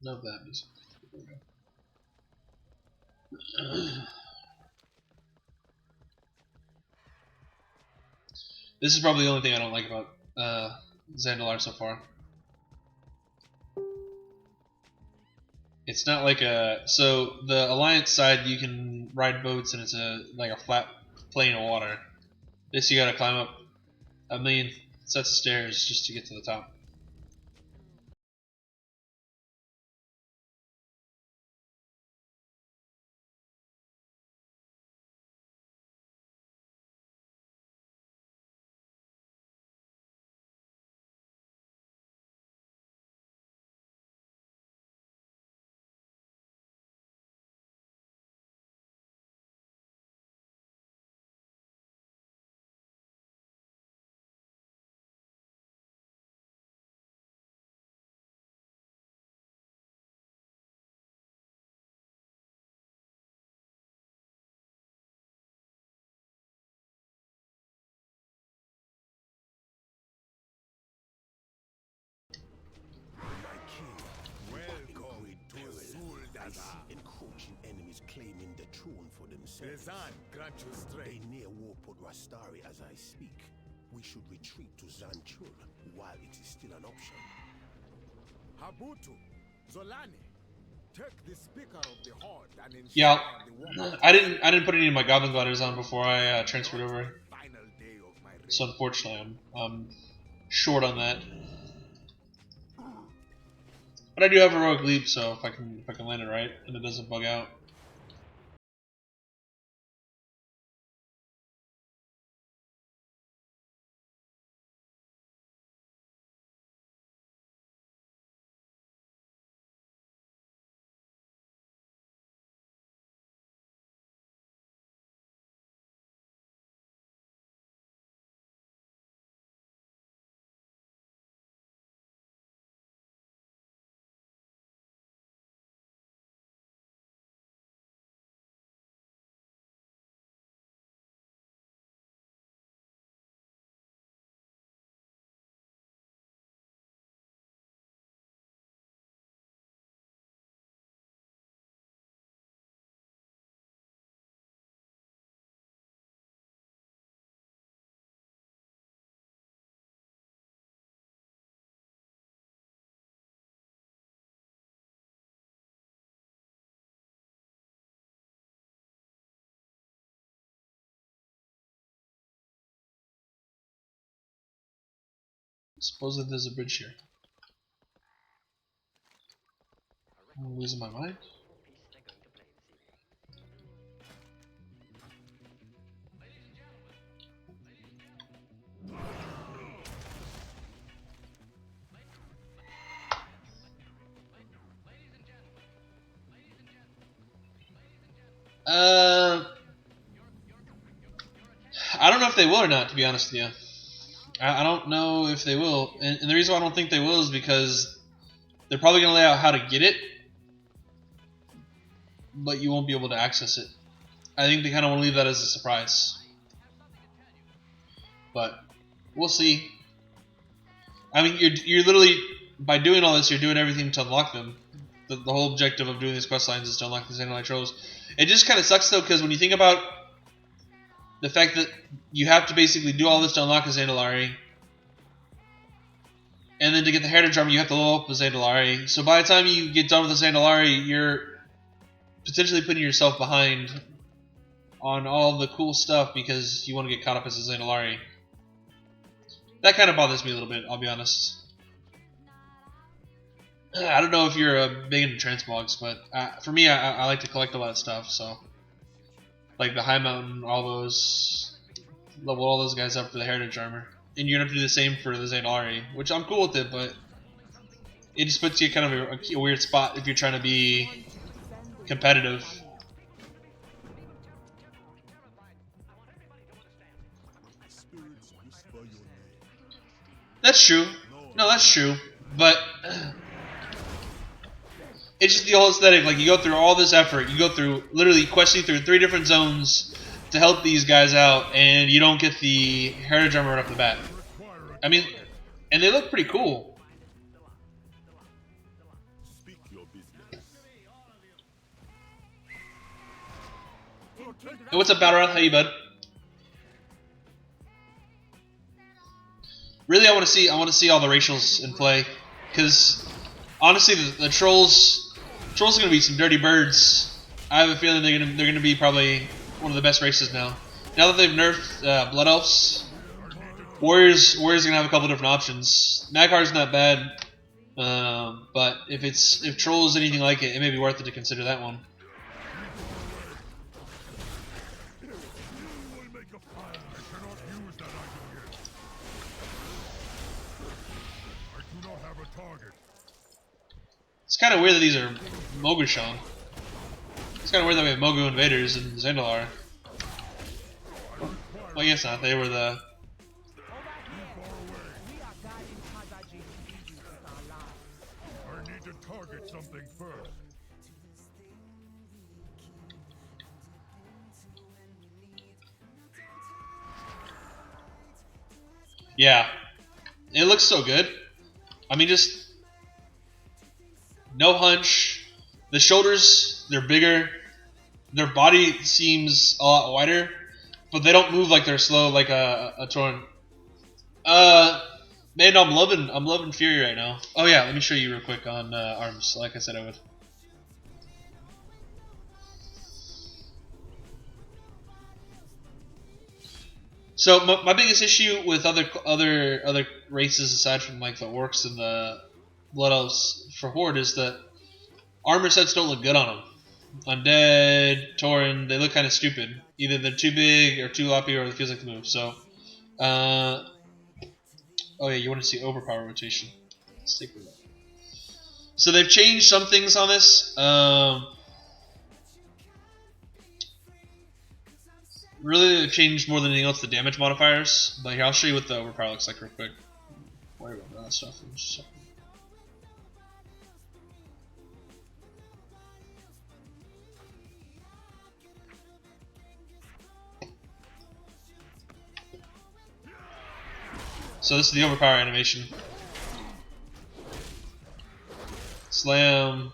No bad music. There we go. This is probably the only thing I don't like about Zandalar so far. It's not like a the Alliance side you can ride boats and it's like a flat plane of water. This you gotta climb up a million sets of stairs just to get to the top. Encroaching enemies claiming the throne for themselves. They near Warport Rastari as I speak. We should retreat to Zanchul while it is still an option. Habutu, Zolani, take the speaker of the horde and ensure Yeah, the war. I didn't put any of my Goblin Gliders on before I transferred over. Final day of my So unfortunately, I'm short on that. But I do have Heroic Leap, so if I can land it right and it doesn't bug out. Supposedly there's a bridge here. I'm losing my mind. I don't know if they will or not, to be honest with you. I don't know if they will, and the reason why I don't think they will is because they're probably going to lay out how to get it, but you won't be able to access it. I think they kind of want to leave that as a surprise. But we'll see. I mean, you're literally, by doing all this, you're doing everything to unlock them. The whole objective of doing these quest lines is to unlock these Zandalar trolls. It just kind of sucks though, because when you think about the fact that you have to basically do all this to unlock a Zandalari, and then to get the Heritage Armor, you have to level up a Zandalari. So by the time you get done with the Zandalari, you're potentially putting yourself behind on all the cool stuff because you want to get caught up as a Zandalari. That kind of bothers me a little bit, I'll be honest. I don't know if you're big into transmogs, but for me, I like to collect a lot of stuff, so. Like the High Mountain, all those, level all those guys up for the Heritage Armor. And you're going to have to do the same for the Zandalari, which I'm cool with it, but it just puts you kind of a weird spot if you're trying to be competitive. That's true. No, that's true. But it's just the whole aesthetic. Like, you go through all this effort. You go through literally questing through 3 different zones to help these guys out, and you don't get the Heritage Armor right off the bat. I mean, and they look pretty cool. Hey, what's up, Balrog? How you, bud? Really, I want to see all the racials in play, because honestly, the trolls are gonna be some dirty birds. I have a feeling they're gonna be probably one of the best races now. Now that they've nerfed Blood Elves, Warriors gonna have a couple different options. Maghar's not bad, but if Troll is anything like it, it may be worth it to consider that one. It's kind of weird that these are Mogushan. It's kind of weird that we have Mogu Invaders and Zandalar. Well, I guess not. They were the... I need to target something first. Yeah. It looks so good. I mean, just... no hunch. The shoulders, they're bigger. Their body seems a lot wider, but they don't move like they're slow like a Torrent. Man, I'm loving Fury right now. Oh yeah, let me show you real quick on arms, like I said I would. So my biggest issue with other races aside from like the orcs and the Blood Elves for Horde is that armor sets don't look good on them. Undead, Tauren, they look kind of stupid. Either they're too big or too loppy, or it feels like the move. So, oh yeah, you want to see overpower rotation? Let's take a look. So they've changed some things on this. Really, they've changed more than anything else the damage modifiers. But here, I'll show you what the overpower looks like real quick. Worry about that stuff in just a second. So this is the overpower animation. Slam.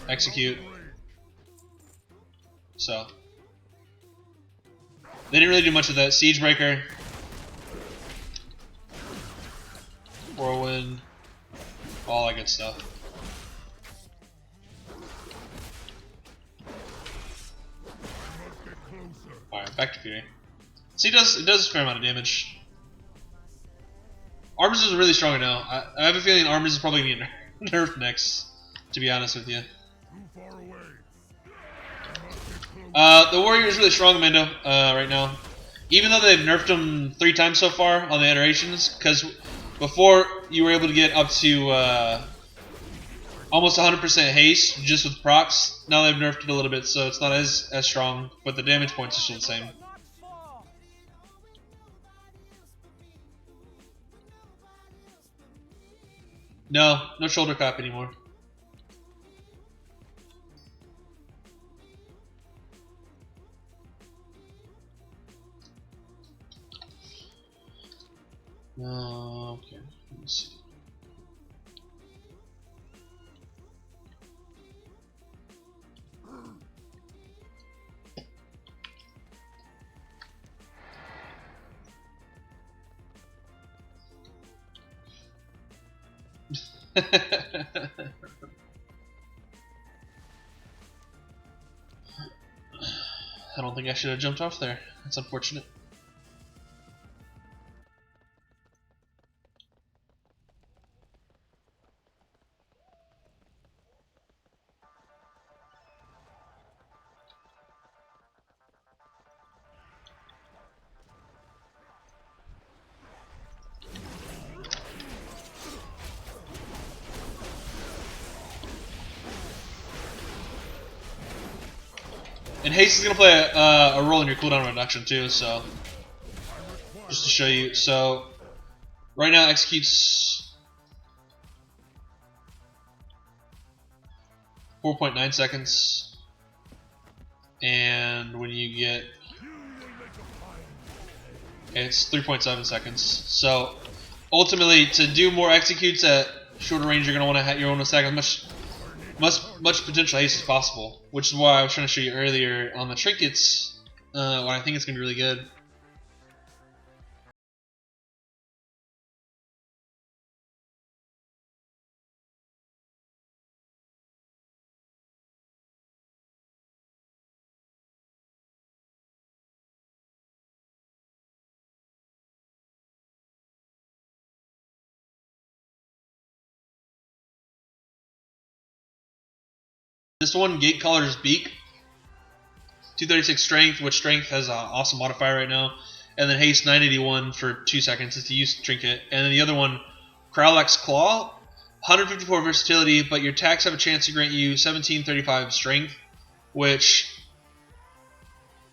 Execute. So. They didn't really do much of that. Siege Breaker. Whirlwind. All that good stuff. Alright, back to Fury. So it does a fair amount of damage. Arms is really strong now. I have a feeling Arms is probably going to get nerfed next, to be honest with you. The Warrior is really strong, Mando, right now. Even though they've nerfed him 3 times so far on the iterations, because before you were able to get up to almost 100% haste just with procs. Now they've nerfed it a little bit, so it's not as strong, but the damage points are still the same. No shoulder cap anymore. Okay, let's see. I don't think I should have jumped off there. That's unfortunate. And haste is going to play a role in your cooldown reduction too, so just to show you. So right now executes 4.9 seconds, and when you get it's 3.7 seconds. So ultimately, to do more executes at shorter range, you're going to want to stack as much much potential haste as possible, which is why I was trying to show you earlier on the trinkets. When I think it's gonna be really good. This one, Gate Caller's Beak, 236 strength, which strength has an awesome modifier right now, and then haste 981 for 2 seconds is to use trinket, and then the other one, Krowlax Claw, 154 versatility, but your attacks have a chance to grant you 1735 strength, which,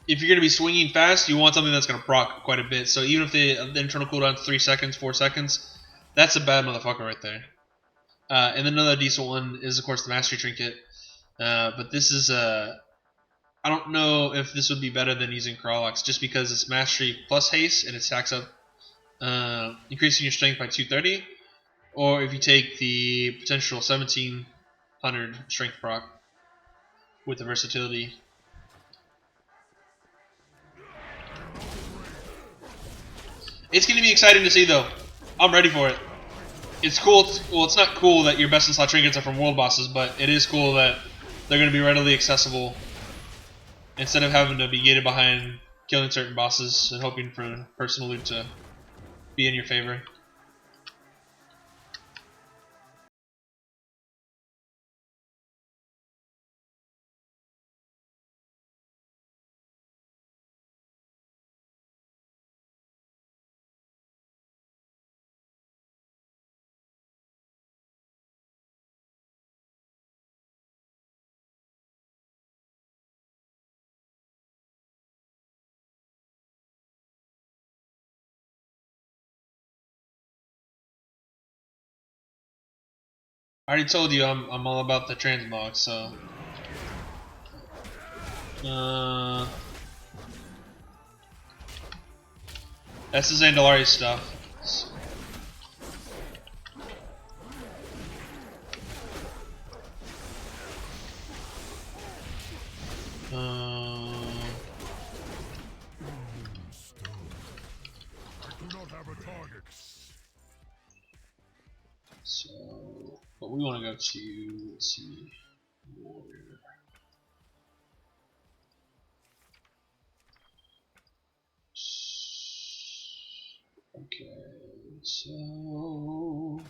if you're going to be swinging fast, you want something that's going to proc quite a bit. So even if the internal cooldown is 3 seconds, 4 seconds, that's a bad motherfucker right there. And then another decent one is, of course, the Mastery Trinket. But this is I don't know if this would be better than using Krowlax, just because it's Mastery plus Haste and it stacks up, increasing your strength by 230, or if you take the potential 1700 strength proc with the versatility. It's going to be exciting to see, though. I'm ready for it. It's cool. Well, it's not cool that your best in slot trinkets are from world bosses, but it is cool that they're going to be readily accessible instead of having to be gated behind killing certain bosses and hoping for personal loot to be in your favor. I already told you I'm all about the transmog, so that's the Zandalari stuff. So, but we want to go to, let's see, warrior. Okay, so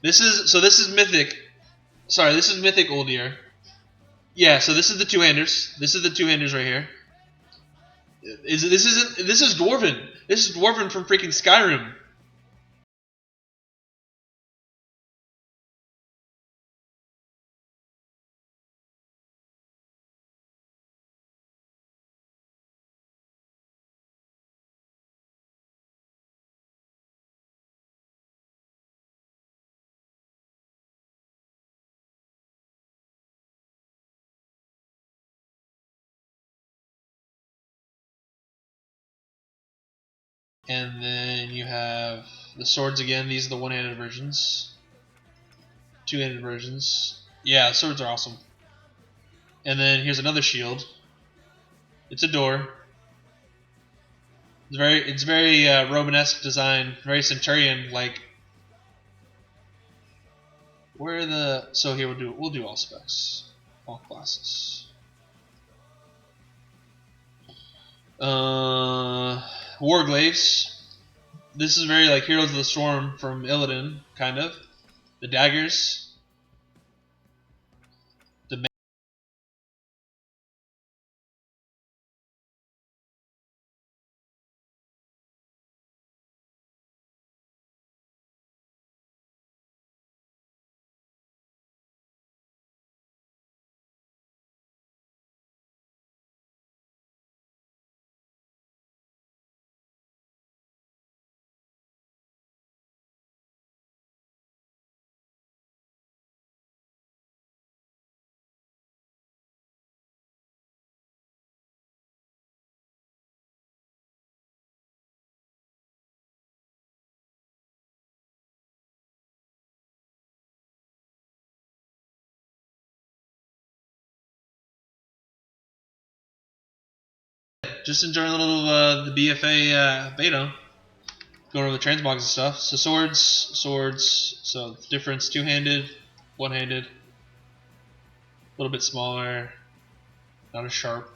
this is mythic. Sorry, this is mythic Uldir. Yeah, so this is the two-handers. This is the two-handers right here. This is Dwarven. This is Dwarven from freaking Skyrim. And then you have the swords again. These are the one-handed versions. Two-handed versions. Yeah, swords are awesome. And then here's another shield. It's a door. It's very Romanesque design, very Centurion-like. Where are the? So here we'll do all specs, all classes. Warglaves. This is very like Heroes of the Storm from Illidan, kind of. The daggers. The just enjoying a little the BFA beta. Going over the transmogs and stuff. So swords. So the difference: two-handed, one-handed, a little bit smaller, not as sharp.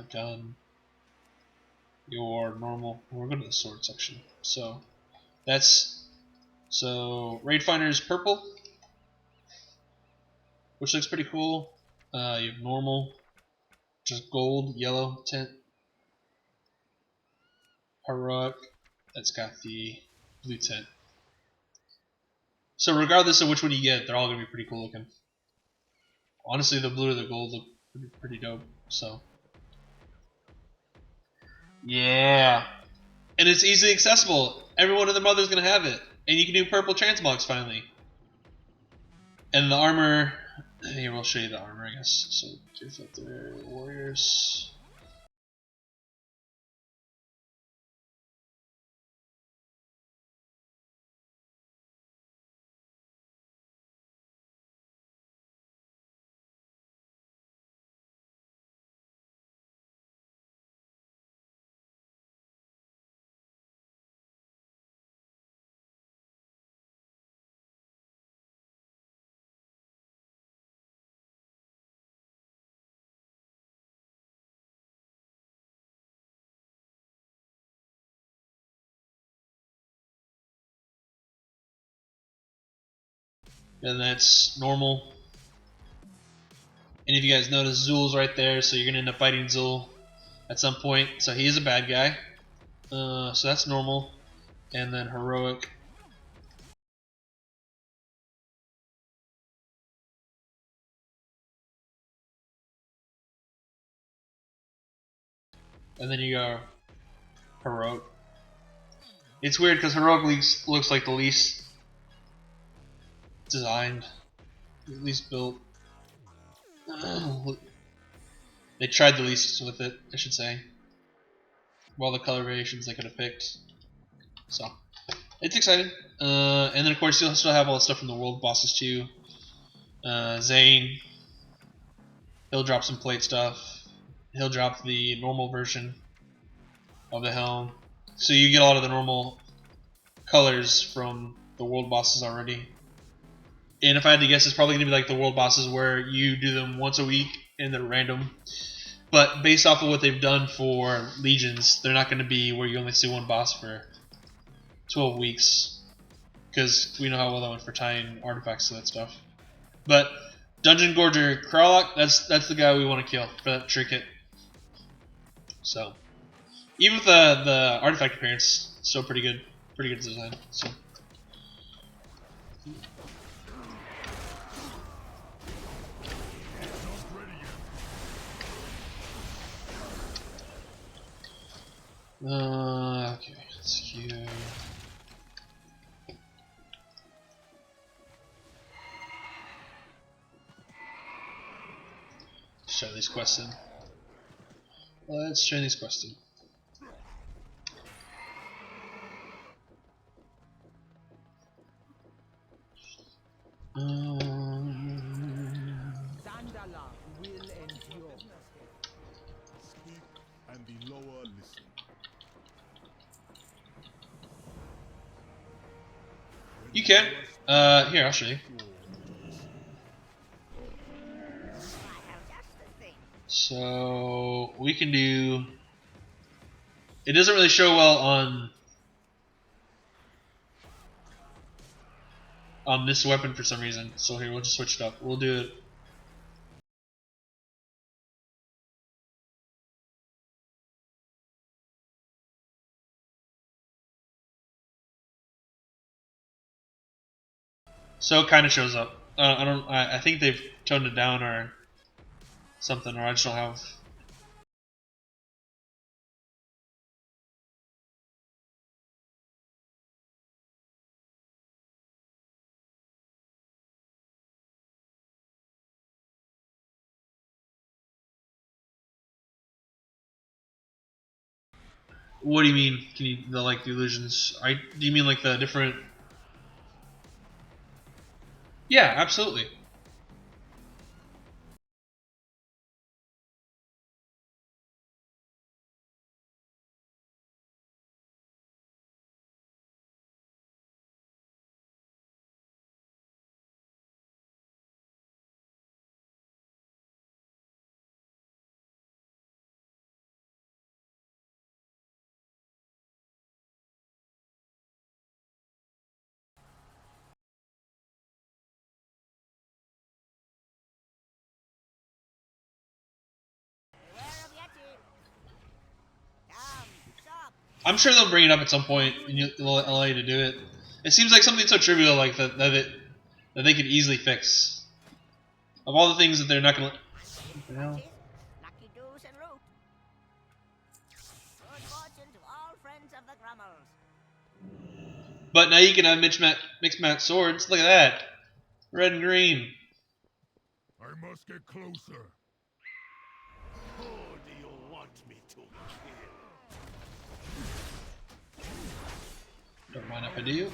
Done. Your normal. We're going to the sword section. So Raid Finder is purple, which looks pretty cool. You have normal, just gold, yellow tint. Heroic, that's got the blue tint. So regardless of which one you get, they're all gonna be pretty cool looking. Honestly, the blue or the gold look pretty dope. So yeah, and it's easily accessible. Everyone and their mother's gonna have it, and you can do purple transmogs finally. And the armor, here we'll show you the armor, I guess. So Filter Warriors. And that's normal. And if you guys notice, Zul's right there, so you're gonna end up fighting Zul at some point. So he is a bad guy. So that's normal. And then heroic. And then you go heroic. It's weird because heroic looks like the least designed, at least built. They tried the least with it, I should say. All the color variations they could have picked. So it's exciting. And then of course you'll still have all the stuff from the world bosses too. Zane, he'll drop some plate stuff. He'll drop the normal version of the helm. So you get a lot of the normal colors from the world bosses already. And if I had to guess, it's probably going to be like the world bosses where you do them once a week and they're random. But based off of what they've done for Legions, they're not going to be where you only see one boss for 12 weeks. Because we know how well that went for tying artifacts to that stuff. But Dungeon Gorger Kralok, that's the guy we want to kill for that trinket. So even with the artifact appearance, still pretty good design. So. Okay, let's queue. Let's try these quests in. Let's try these quests in. Zandala will endure. Speak and the lower listen. You can. Here, I'll show you. So we can do. It doesn't really show well on this weapon for some reason. So here, we'll just switch it up. We'll do it. So it kind of shows up. I think they've toned it down or something, or I just don't have. What do you mean? Can you the illusions? Do you mean like the different? Yeah, absolutely. I'm sure they'll bring it up at some point and they'll allow you to do it. It seems like something so trivial like that they could easily fix. Of all the things that they're not gonna. What the hell? But now you can have mixed match swords. Look at that, red and green. I must get closer. Who do you want me to kill? Don't mind if I do.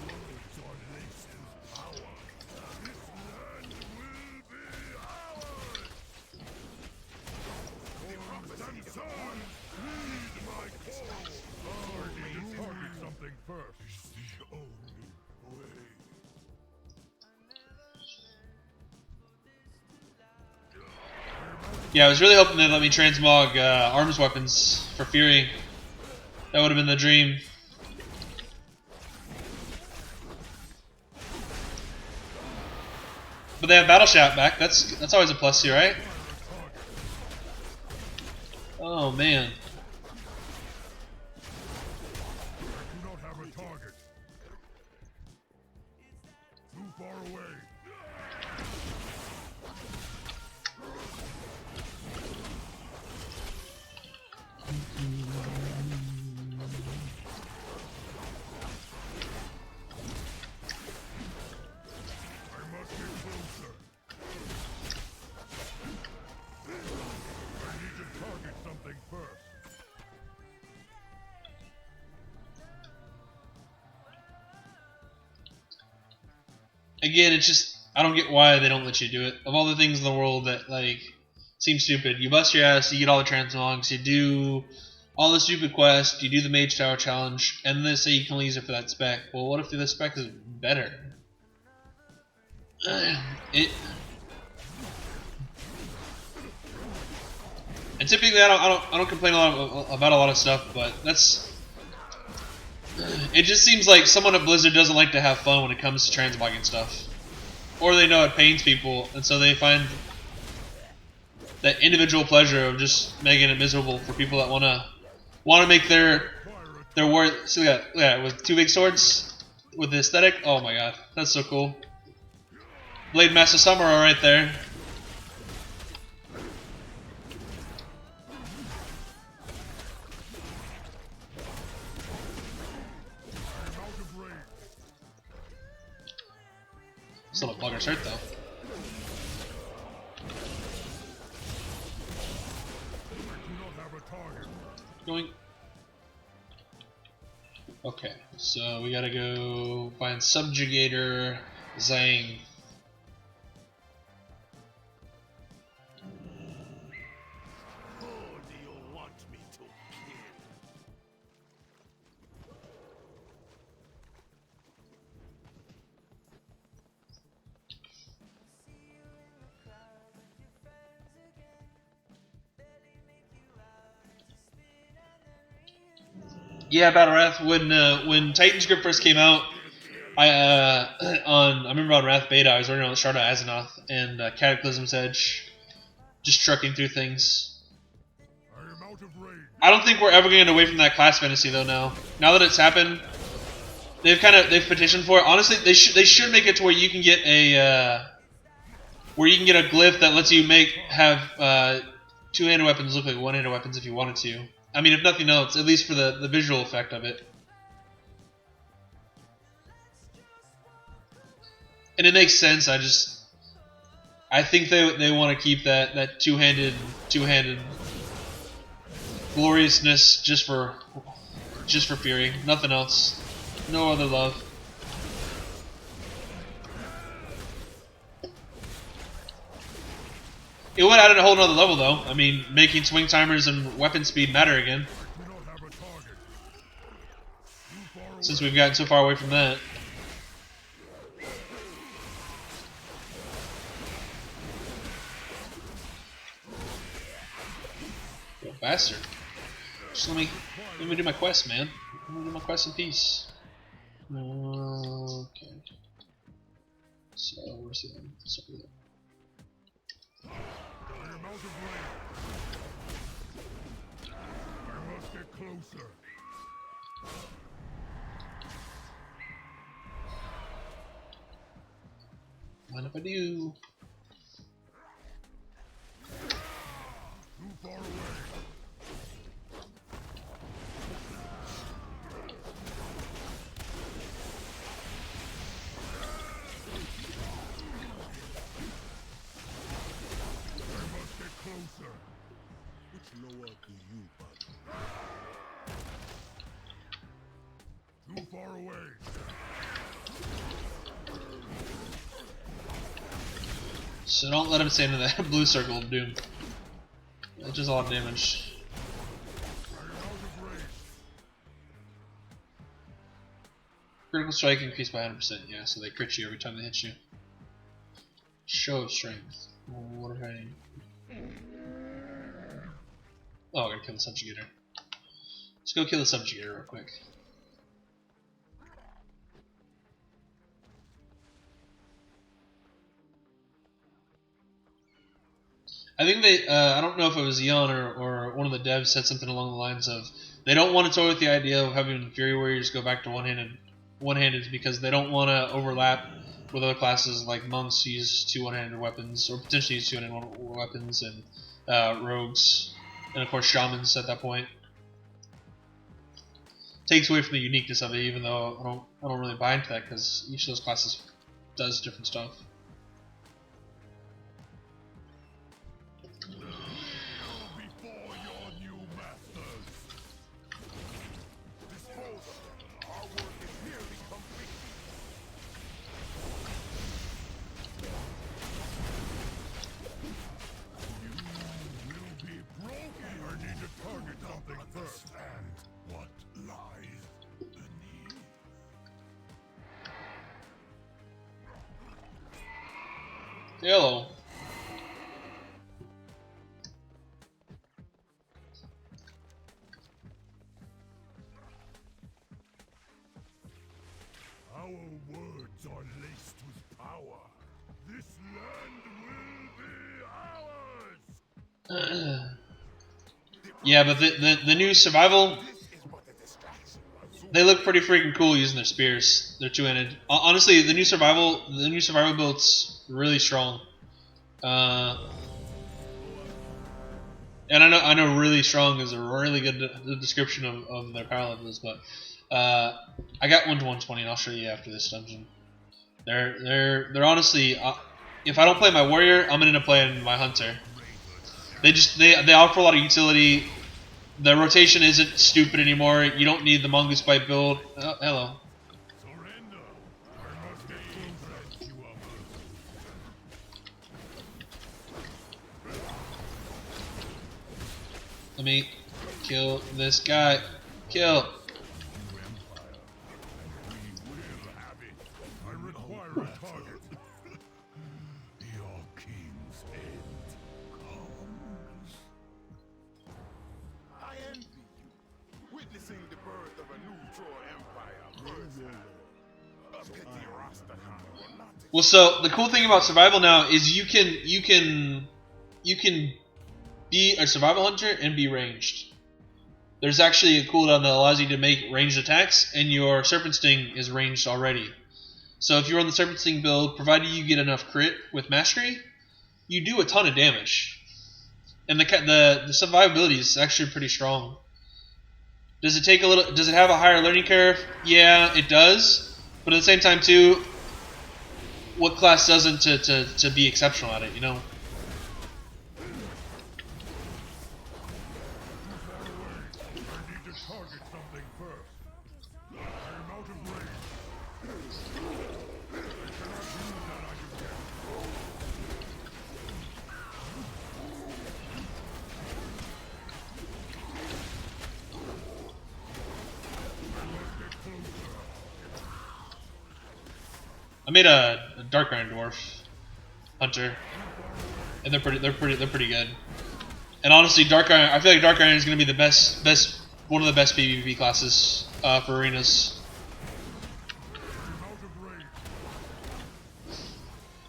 Yeah, I was really hoping they'd let me transmog arms weapons for Fury. That would have been the dream. But they have Battle Shout back. That's always a plus here, right? Oh man. Do not have a target. Too far away. Again, it's just I don't get why they don't let you do it. Of all the things in the world that seem stupid, you bust your ass, you get all the transmogs, you do all the stupid quests, you do the Mage Tower challenge, and then they say you can only use it for that spec. Well, what if the spec is better? And typically I don't complain about a lot of stuff, but it just seems like someone at Blizzard doesn't like to have fun when it comes to transmogging stuff. Or they know it pains people, and so they find that individual pleasure of just making it miserable for people that want to want to make their war. So yeah, with 2 big swords with the aesthetic. Oh my god, that's so cool. Blade Master Samurai right there. Still a bugger's hurt though. Going. Okay, so we gotta go find Subjugator Zhang. Yeah, Battle Wrath. When Titan's Grip first came out, I remember on Wrath Beta, I was running on the Shard of Azeroth and Cataclysm's Edge, just trucking through things. I don't think we're ever going to get away from that class fantasy though. Now that it's happened, they've petitioned for it. Honestly, they should make it to where you can get a glyph that lets you have 2-handed weapons look like 1-handed weapons if you wanted to. I mean, if nothing else, at least for the visual effect of it. And it makes sense. I think they want to keep that two-handed gloriousness just for Fury, nothing else, no other love. It would add a whole nother level though. I mean, making swing timers and weapon speed matter again. Since we've gotten so far away from that. Yo, bastard. Just let me do my quest, man. Let me do my quest in peace. Okay. So, where's the one? It's over there. I must get closer. Mind if I do? Too far away. Closer. Which lower do you, bud? Too far away. So don't let him stay into that blue circle of doom. That's just a lot of damage. Critical strike increased by 100%, yeah, so they crit you every time they hit you. Show of strength. What if I... Oh, I gotta kill the Subjugator. Let's go kill the Subjugator real quick. I think they, I don't know if it was Eon or one of the devs said something along the lines of they don't want to toy with the idea of having Fury Warriors go back to one-handed because they don't want to overlap with other classes like monks who use 2 one-handed weapons or potentially use 2 one-handed weapons and rogues and of course shamans at that point. Takes away from the uniqueness of it, even though I don't really buy into that because each of those classes does different stuff. Hello. Our words are laced with power. This land will be ours. Yeah, but the new survival, they look pretty freaking cool using their spears. They're two-handed. Honestly, the new survival build's really strong. And I know really strong is a really good description of their power levels, but I got 1 to 120, and I'll show you after this dungeon. They're honestly, if I don't play my warrior, I'm gonna end up playing my hunter. They offer a lot of utility. The rotation isn't stupid anymore. You don't need the mongoose bite build. Oh, hello. Let me kill this guy. Kill. I require a target. Your king's end comes. I envy you, witnessing the birth of a new Troy Empire firsthand. A petty Rastahan will not. Well, so the cool thing about survival now is you can be a survival hunter and be ranged. There's actually a cooldown that allows you to make ranged attacks, and your Serpent Sting is ranged already. So if you're on the Serpent Sting build, provided you get enough crit with Mastery, you do a ton of damage. And the survivability is actually pretty strong. Does it take a little? Does it have a higher learning curve? Yeah, it does. But at the same time, too, what class doesn't to be exceptional at it? You know. Target something first. I am out of range. I cannot use that item yet. I made a Dark Iron Dwarf hunter, and they're pretty good. And honestly, Dark Iron, I feel like Dark Iron is going to be the best one of the best PvP classes for arenas.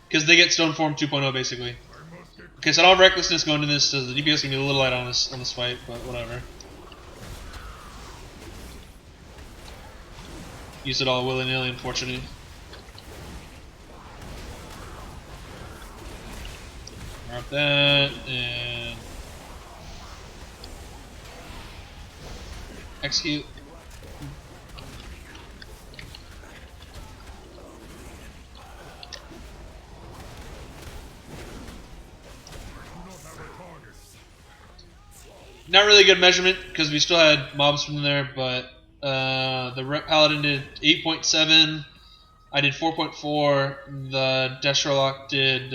Because they get Stone Form 2.0 basically. Okay, so I don't have Recklessness going into this, so the DPS can be a little light on this fight, but whatever. Use it all willy-nilly, unfortunately. Drop that, and execute. Not really good measurement because we still had mobs from there, but the Rep Paladin did 8.7. I did 4.4. The Destrolock did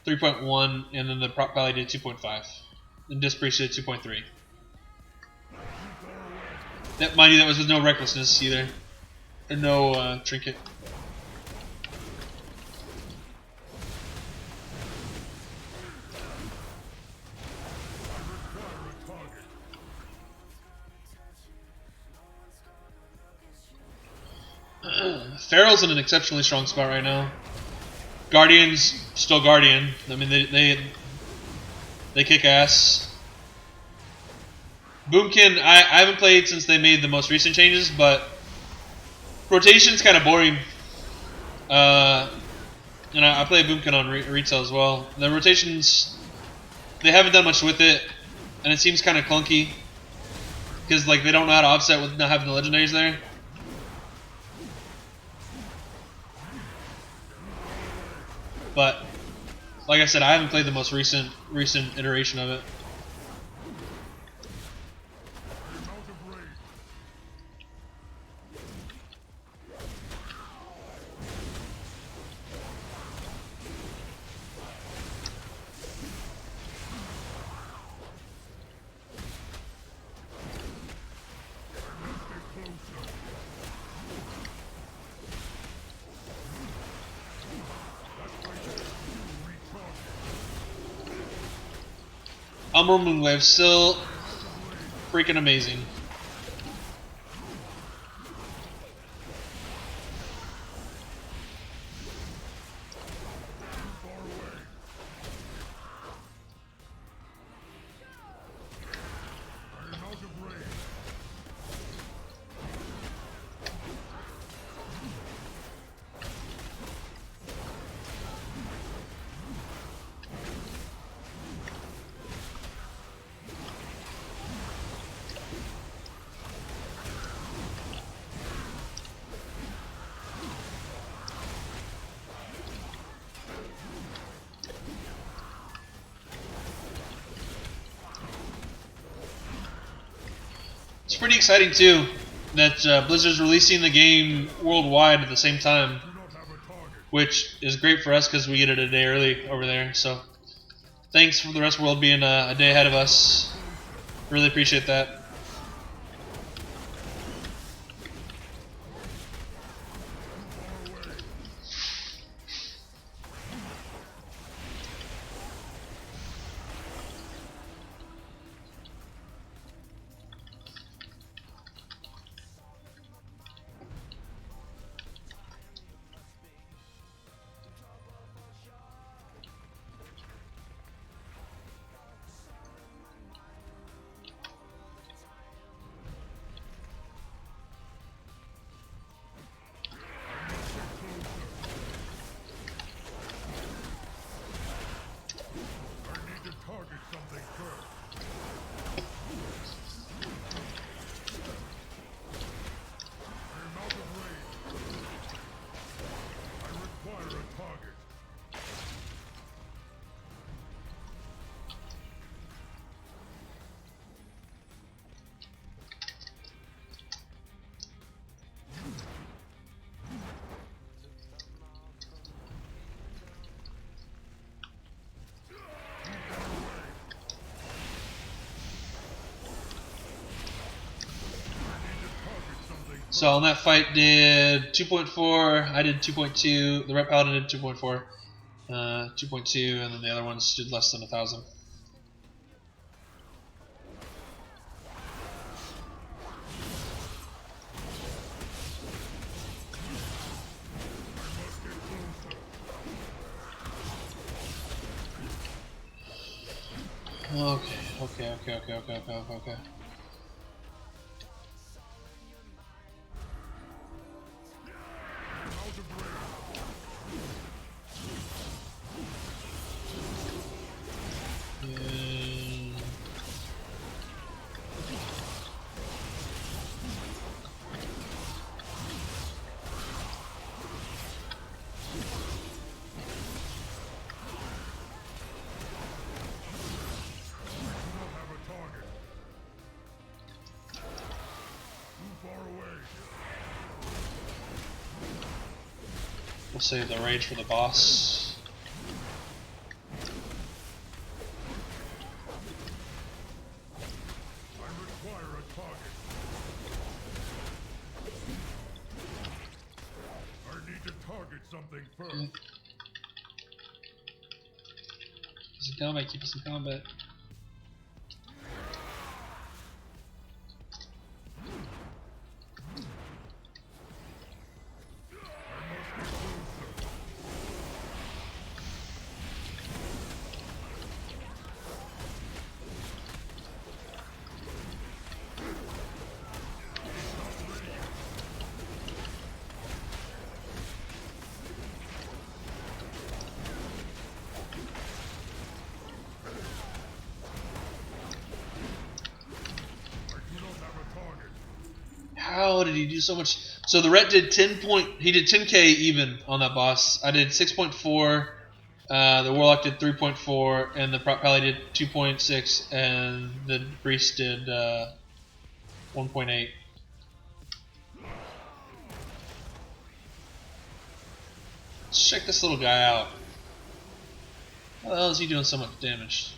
3.1, and then the Prop Pally did 2.5. And Disc Priest did 2.3. That, mind you, that was with no recklessness either. Or no trinket. Feral's in an exceptionally strong spot right now. Guardian's still Guardian. I mean, they kick ass. Boomkin, I haven't played since they made the most recent changes, but rotation's kind of boring. And I play Boomkin on retail as well. The rotations, they haven't done much with it, and it seems kind of clunky because like they don't know how to offset with not having the legendaries there. But like I said, I haven't played the most recent iteration of it. Umbral Moonwave still freaking amazing. It's pretty exciting too that Blizzard's releasing the game worldwide at the same time, which is great for us because we get it a day early over there. So thanks for the rest of the world being a day ahead of us. Really appreciate that. So on that fight did 2.4, I did 2.2, the Red Paladin did 2.4, 2.2, and then the other ones did less than 1,000. Okay. We'll save the rage for the boss. I require a target. I need to target something first. Keep us in combat, keep us in combat. How did he do so much? So the Ret did 10K even on that boss. I did 6.4. The Warlock did 3.4, and the Pally did 2.6, and the Priest did 1.8. Let's check this little guy out. How the hell is he doing so much damage?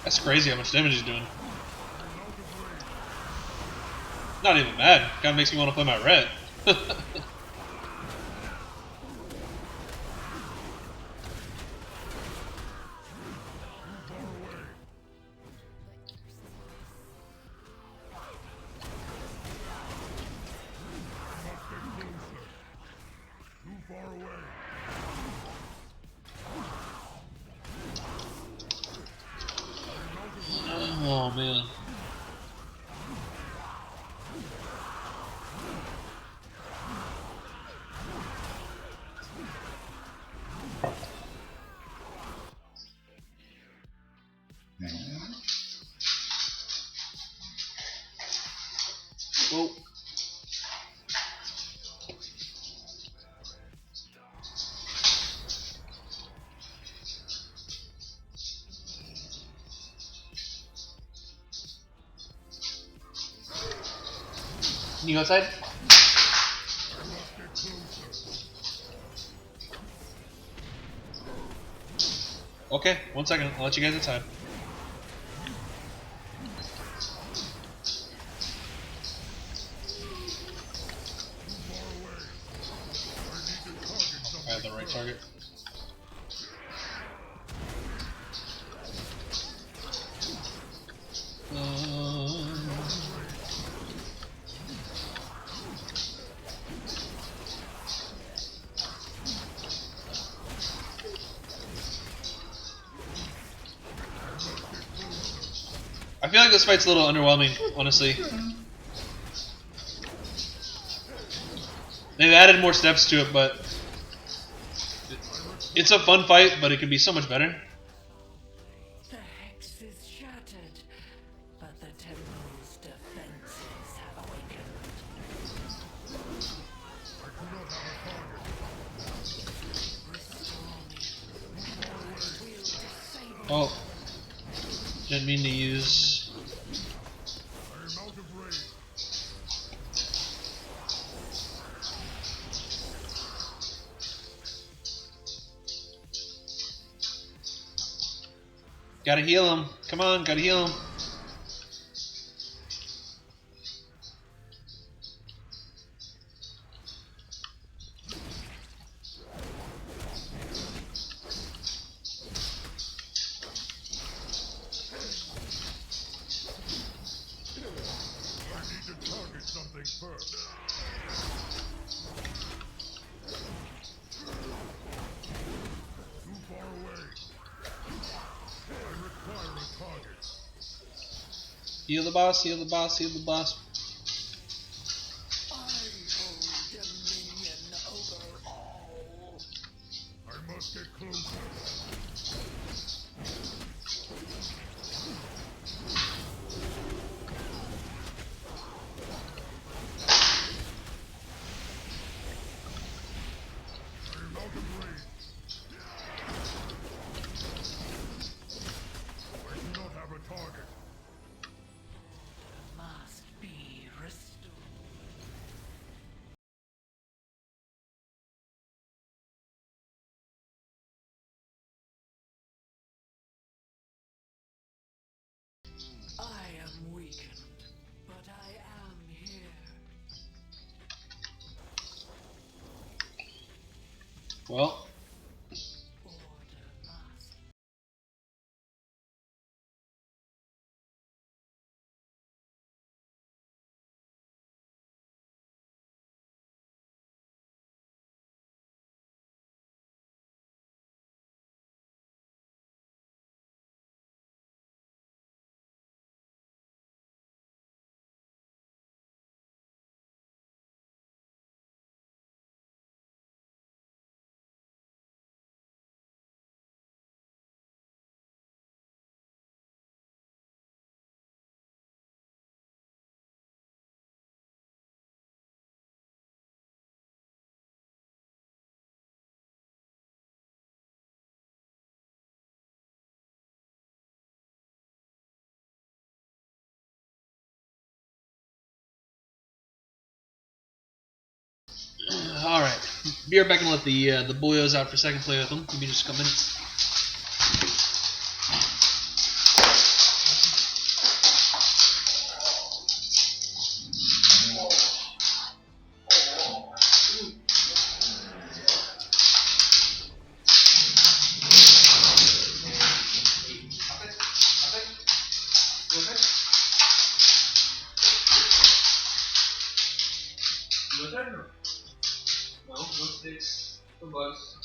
That's crazy how much damage he's doing. Not even mad. Kinda makes me want to play my Ret. Oh man. Whoa. Can you go outside? Okay, 1 second. I'll let you guys inside. I have the right target. I feel like this fight's a little underwhelming, honestly. They've added more steps to it, but it's a fun fight, but it can be so much better. The hex is shattered, but the temple's defenses have awakened. Oh, didn't mean to use. Gotta heal him. Come on, gotta heal him. Heal the boss, heal the boss, heal the boss. I hold dominion over all. I must get closer. I'm out of range. I do not have a target. Must be restored. I am weakened, but I am here. Well. Order must. Alright. Be right back and let the boyos out for a second, play with them. Give me just a couple minutes. No sticks, no bugs.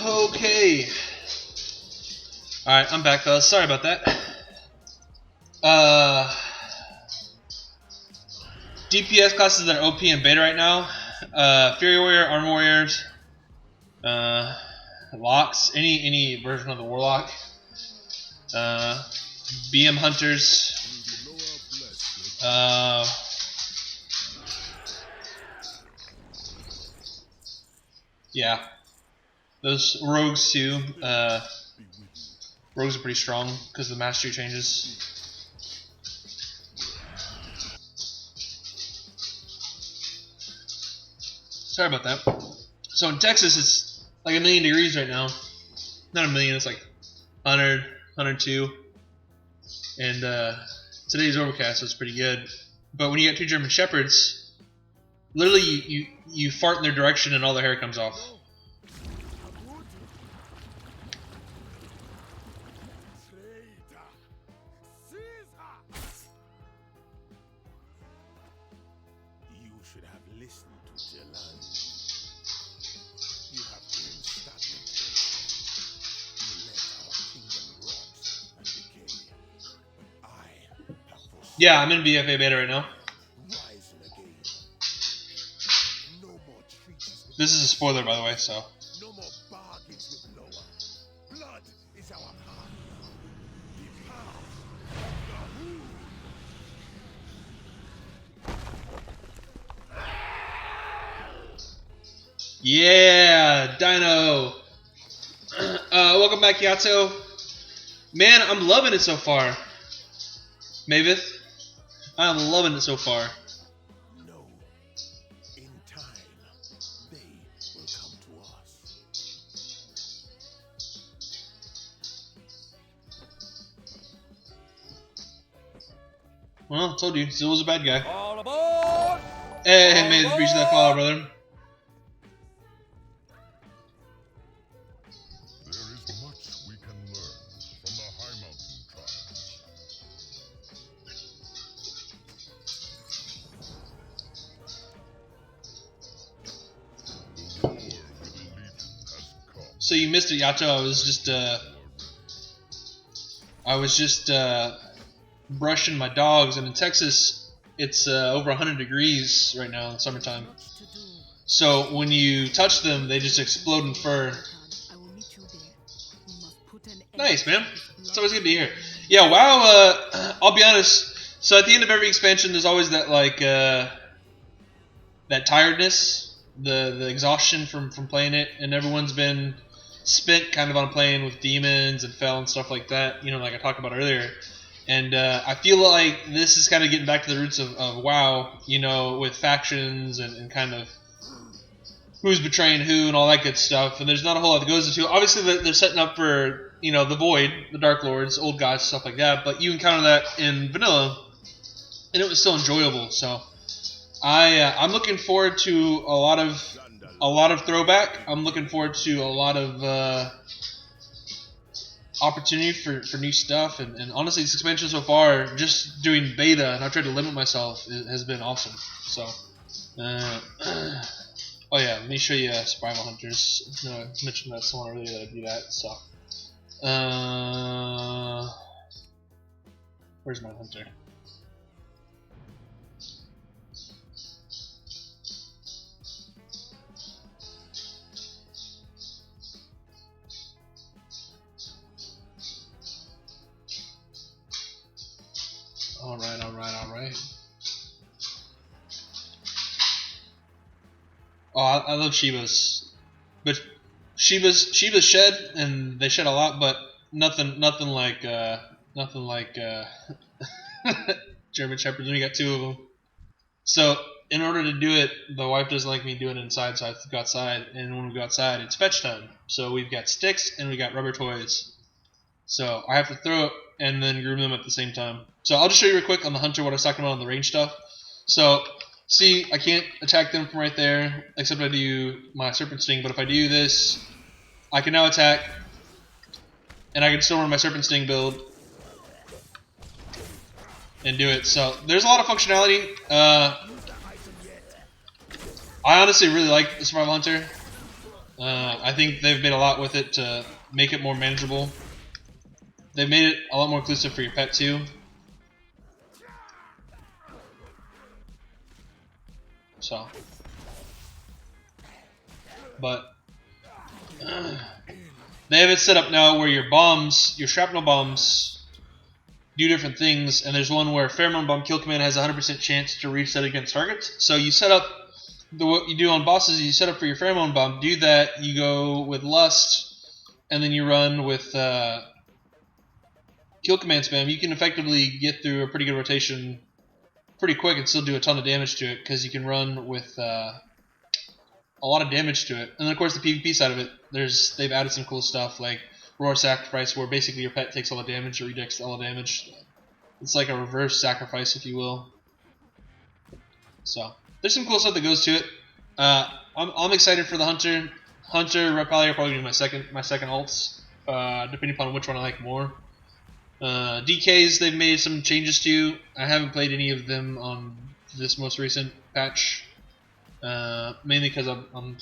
Okay. Alright, I'm back, fellas. Sorry about that. DPS classes that are OP and beta right now. Fury Warrior, Armor Warriors, Locks, any version of the Warlock. BM Hunters. Yeah. Those Rogues too. Rogues are pretty strong because of the mastery changes. Sorry about that. So in Texas, it's like 1,000,000 degrees right now. Not 1,000,000, it's like 100, 102. And today's overcast, so it's pretty good. But when you got 2 German Shepherds, literally you fart in their direction and all their hair comes off. You should have listened to Jelan. You have been stagnant. You let our kingdom rot and decay. But I have foreseen Yeah, I'm in BFA beta right now. rising again. No more treaties with This is a spoiler, by the way, so. no more bargains with Loa. Blood is our partner. Depart. Yeah, Dino. Welcome back, Yato. Man, I'm loving it so far. Mavith, I'm loving it so far. No. In time, they will come to us. Well, I told you, Zil was a bad guy. All aboard! Hey, Mavith, appreciate that follow, brother. There is much we can learn from the High Mountain tribes. The war with the Legion has come. So you missed it, Yato. I was just brushing my dogs, and in Texas, it's over 100 degrees right now in summertime. Much to do. So when you touch them, they just explode in fur. I will meet you there. We must put an end Nice, man. to this It's always good to be here. Yeah, WoW, I'll be honest. So at the end of every expansion, there's always that, like, that tiredness, the exhaustion from playing it, and everyone's been spent kind of on playing with demons and Fel and stuff like that, like I talked about earlier. And I feel like this is kind of getting back to the roots of WoW, with factions and kind of who's betraying who and all that good stuff. And there's not a whole lot that goes into it. Obviously, they're setting up for, the Void, the Dark Lords, Old Gods, stuff like that. But you encounter that in Vanilla, and it was still enjoyable. So I'm looking forward to a lot of throwback. I'm looking forward to a lot of opportunity for new stuff. And honestly, this expansion so far, just doing beta, and I've tried to limit myself, has been awesome. So, oh yeah, let me show you Survival Hunters. I mentioned that someone earlier that I do that. So, where's my hunter? Alright. Oh, I love Shivas. But Shivas shed, and they shed a lot, but nothing like German Shepherds when you got 2 of them. So in order to do it, the wife doesn't like me doing it inside, so I have to go outside. And when we go outside, it's fetch time. So we've got sticks and we got rubber toys. So I have to throw it and then groom them at the same time. So I'll just show you real quick on the hunter what I was talking about on the range stuff. So see, I can't attack them from right there, except I do my Serpent Sting. But if I do this, I can now attack, and I can still run my Serpent Sting build and do it. So there's a lot of functionality. I honestly really like the Survival Hunter. I think they've made a lot with it to make it more manageable. They've made it a lot more inclusive for your pet too. So, but they have it set up now where your bombs, your shrapnel bombs, do different things. And there's one where Pheromone Bomb Kill Command has a 100% chance to reset against targets. So you set up what you do on bosses. You set up for your Pheromone Bomb. Do that. You go with Lust, and then you run with Kill Command spam. You can effectively get through a pretty good rotation pretty quick and still do a ton of damage to it because you can run with a lot of damage to it. And then of course the PvP side of it, they've added some cool stuff like Roar Sacrifice, where basically your pet takes all the damage or rejects all the damage. It's like a reverse sacrifice, if you will. So there's some cool stuff that goes to it. I'm excited for the Hunter. Red Pally are probably gonna be my second alts, depending upon which one I like more. DKs they've made some changes to. I haven't played any of them on this most recent patch, mainly because I'm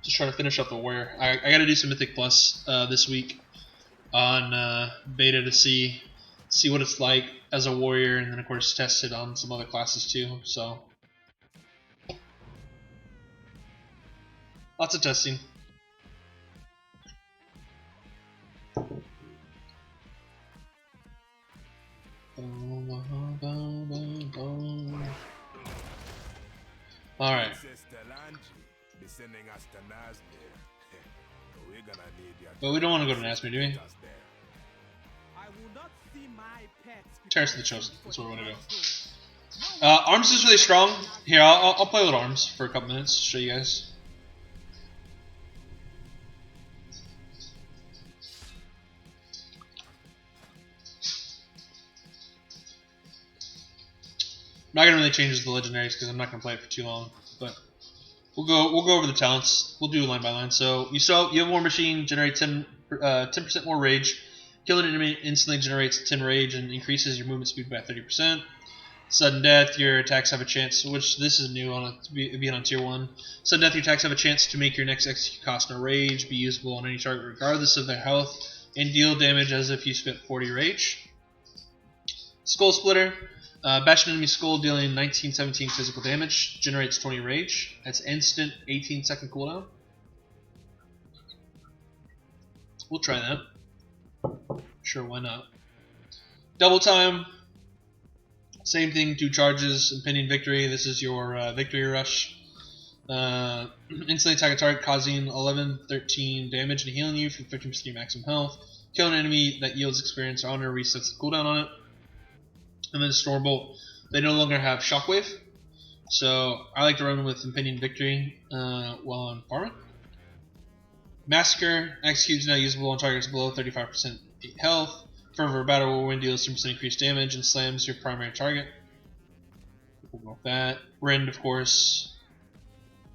just trying to finish up the Warrior. I got to do some Mythic Plus this week on beta to see what it's like as a Warrior, and then of course test it on some other classes too. So lots of testing. Alright. But we don't want to go to Nazmir, do we? Terrace of the Chosen. That's where we want to go. Arms is really strong. Here, I'll play with Arms for a couple minutes to show you guys. I'm not gonna really change the legendaries because I'm not gonna play it for too long, but we'll go over the talents. We'll do line by line. So you have War Machine, generates 10% more rage. Killing an enemy instantly generates 10 rage and increases your movement speed by 30%. Sudden Death, your attacks have a chance, which this is new being on tier 1. Sudden Death, your attacks have a chance to make your next execute cost no rage, be usable on any target regardless of their health, and deal damage as if you spent 40 rage. Skull Splitter. Bash an enemy skull, dealing 19-17 physical damage, generates 20 rage. That's instant 18-second cooldown. We'll try that. Sure, why not? Double Time. Same thing, 2 charges, Impending Victory. This is your Victory Rush. Instantly attack a target, causing 11-13 damage and healing you for 15% of your maximum health. Kill an enemy that yields experience or honor, resets the cooldown on it. And then Stormbolt, they no longer have Shockwave, so I like to run with Impending Victory while I'm farming. Massacre, executes now usable on targets below 35% health. Fervor Battle Whirlwind deals 10% increased damage and slams your primary target. We'll go with that. Rend, of course,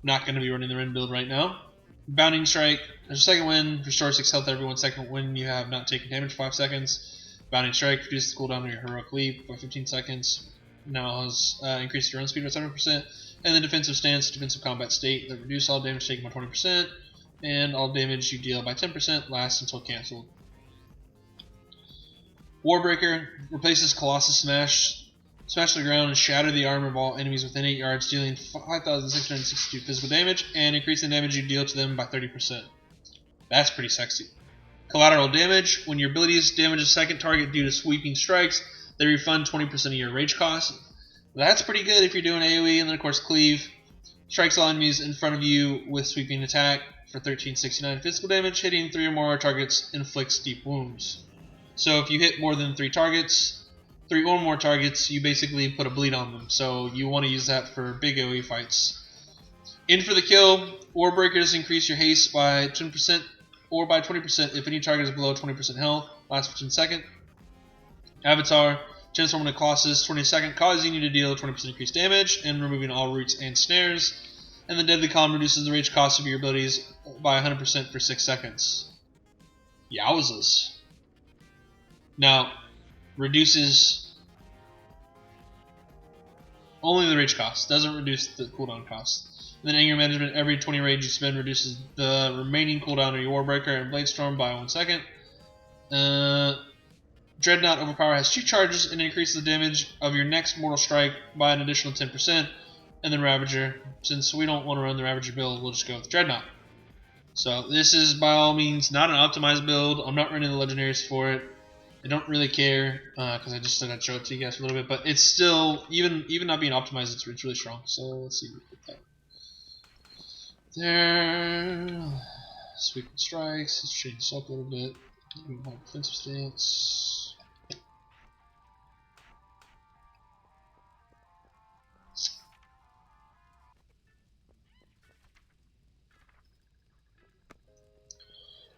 not going to be running the Rend build right now. Bounding Strike, there's a second wind, restores 6 health every 1 second when you have not taken damage for 5 seconds. Bounding Strike reduces the cooldown of your Heroic Leap by 15 seconds. Now has increased your run speed by 7%. And then Defensive Stance, Defensive Combat State, that reduce all damage taken by 20%. And all damage you deal by 10% lasts until cancelled. Warbreaker replaces Colossus Smash. Smash to the ground and shatter the armor of all enemies within 8 yards, dealing 5,662 physical damage and increasing the damage you deal to them by 30%. That's pretty sexy. Collateral damage. When your abilities damage a second target due to sweeping strikes, they refund 20% of your rage cost. That's pretty good if you're doing AoE. And then of course Cleave. Strikes all enemies in front of you with sweeping attack for 1369 physical damage. Hitting 3 or more targets inflicts deep wounds. So if you hit more than 3 targets, 3 or more targets, you basically put a bleed on them. So you want to use that for big AoE fights. In for the kill. Warbreakers increase your haste by 10%. Or by 20% if any target is below 20% health, lasts for 10 seconds. Avatar, transform into Colossus, 20 seconds, causing you to deal 20% increased damage and removing all roots and snares. And the Deadly Calm reduces the rage cost of your abilities by 100% for 6 seconds. Yowzas. Now, reduces only the rage cost, doesn't reduce the cooldown cost. then anger management, every 20 rage you spend reduces the remaining cooldown of your Warbreaker and Blade Storm by 1 second. Dreadnought Overpower has 2 charges and increases the damage of your next Mortal Strike by an additional 10%. And then Ravager. Since we don't want to run the Ravager build, we'll just go with Dreadnought. So this is by all means not an optimized build. I'm not running the legendaries for it. I don't really care because I just said I'd show it to you guys for a little bit. But it's still, even not being optimized, it's really strong. So let's see. There. Sweep and strikes. Let's change this up a little bit. Move my defensive stance.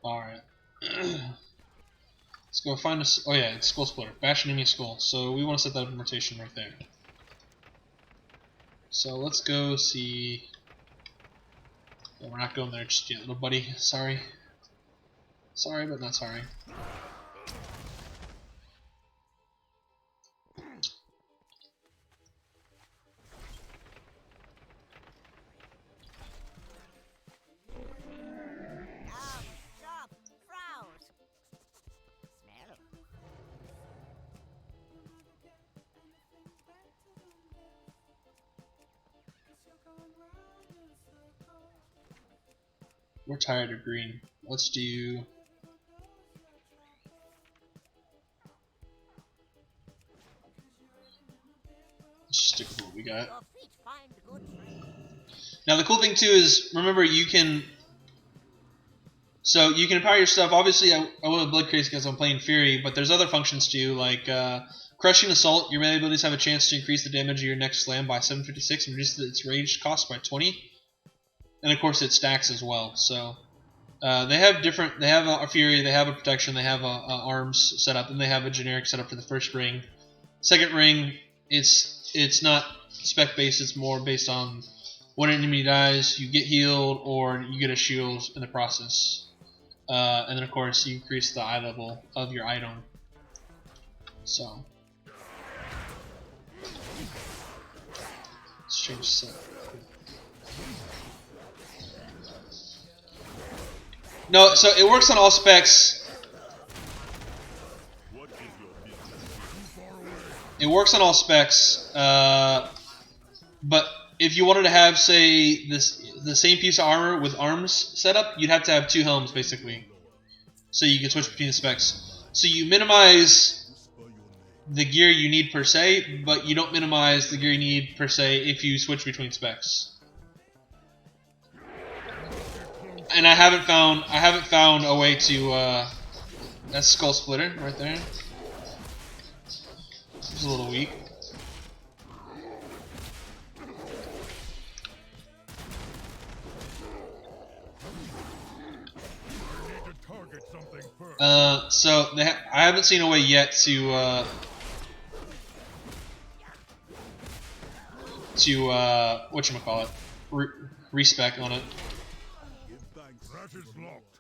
Alright. Let's go find a. Oh, yeah, it's Skull Splitter. Bash enemy skull. So we want to set that up in rotation right there. So let's go see. Yeah, we're not going there just yet, little buddy. Sorry. Sorry, but not sorry. We're tired of green. Let's do. Let's just stick with what we got. Now the cool thing too is, remember you can. So you can empower your stuff. Obviously, I went with Blood Craze because I'm playing Fury, but there's other functions too, like Crushing Assault. Your melee abilities have a chance to increase the damage of your next slam by 756 and reduce its rage cost by 20. And of course, it stacks as well. So. They have different. They have a Fury. They have a Protection. They have a Arms setup, and they have a generic setup for the first ring. Second ring, it's not spec based. It's more based on when an enemy dies, you get healed or you get a shield in the process. And then of course you increase the eye level of your item. So let's change this up. No, so it works on all specs. It works on all specs, but if you wanted to have, say, the same piece of armor with arms set up, you'd have to have 2 helms, basically. So you can switch between the specs. So you minimize the gear you need per se, but you don't minimize the gear you need per se if you switch between specs. And I haven't found a way to that's Skull Splitter right there. It's a little weak. So I haven't seen a way yet to whatchamacallit, respec on it. That is locked.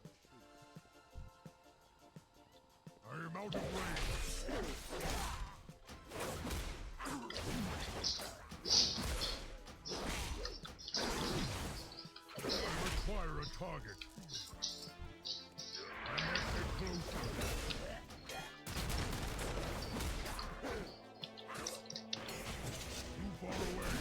I am out of range. I require a target. I must get closer. Too far away.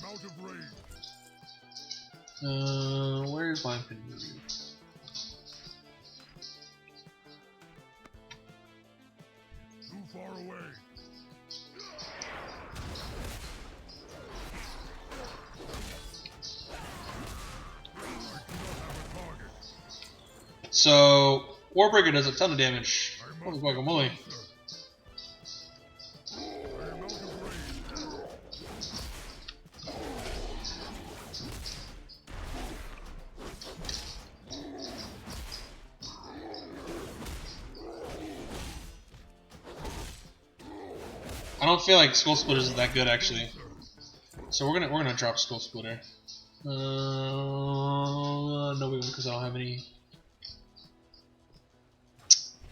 Out of range. Where's my opinion? Too far away. So Warbreaker does a ton of damage. Holy guacamole. I don't feel like Skull Splitter is that good actually. So we're gonna drop Skull Splitter. No, we won't because I don't have any.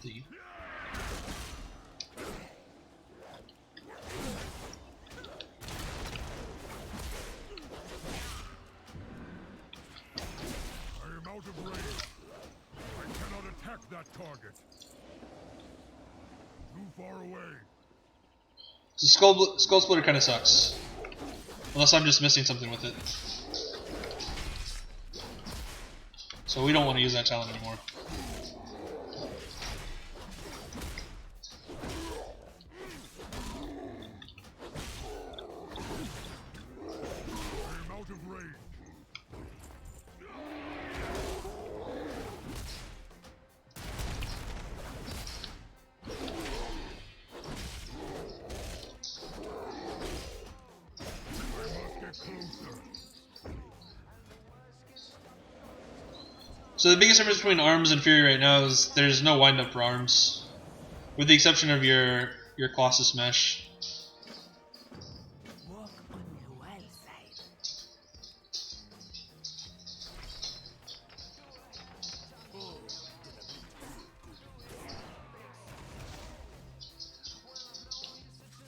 Thingy. I am out of range. I cannot attack that target. Too far away. So Skull Splitter kind of sucks. Unless I'm just missing something with it. So we don't want to use that talent anymore. I am out of range. So the biggest difference between Arms and Fury right now is there's no wind up for Arms, with the exception of your Colossus Mesh. Walk on the wild side.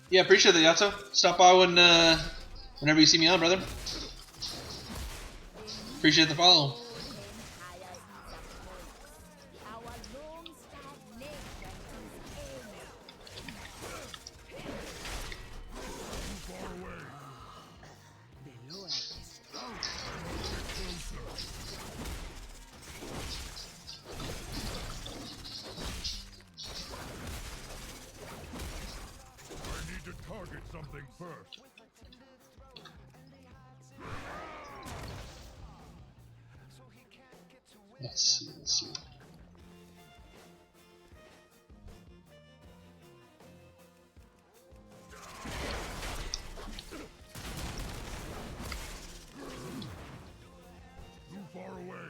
Yeah, appreciate that, Yato. Stop by whenever you see me on, brother. Appreciate the follow. Target something first. Let's see. Too far away.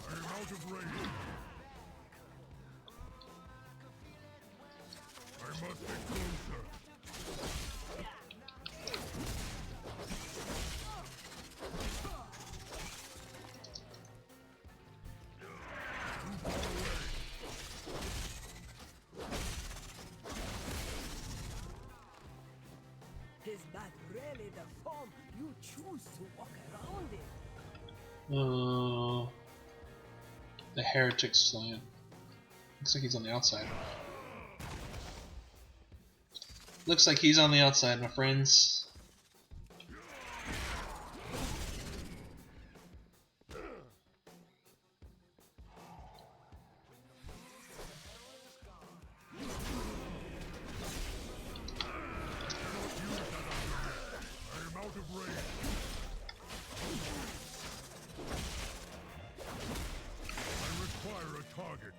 I am out of range. I must get closer. Is that really the form you choose to walk around in? The Heretic Slant. Looks like he's on the outside. Looks like he's on the outside, my friends. Target.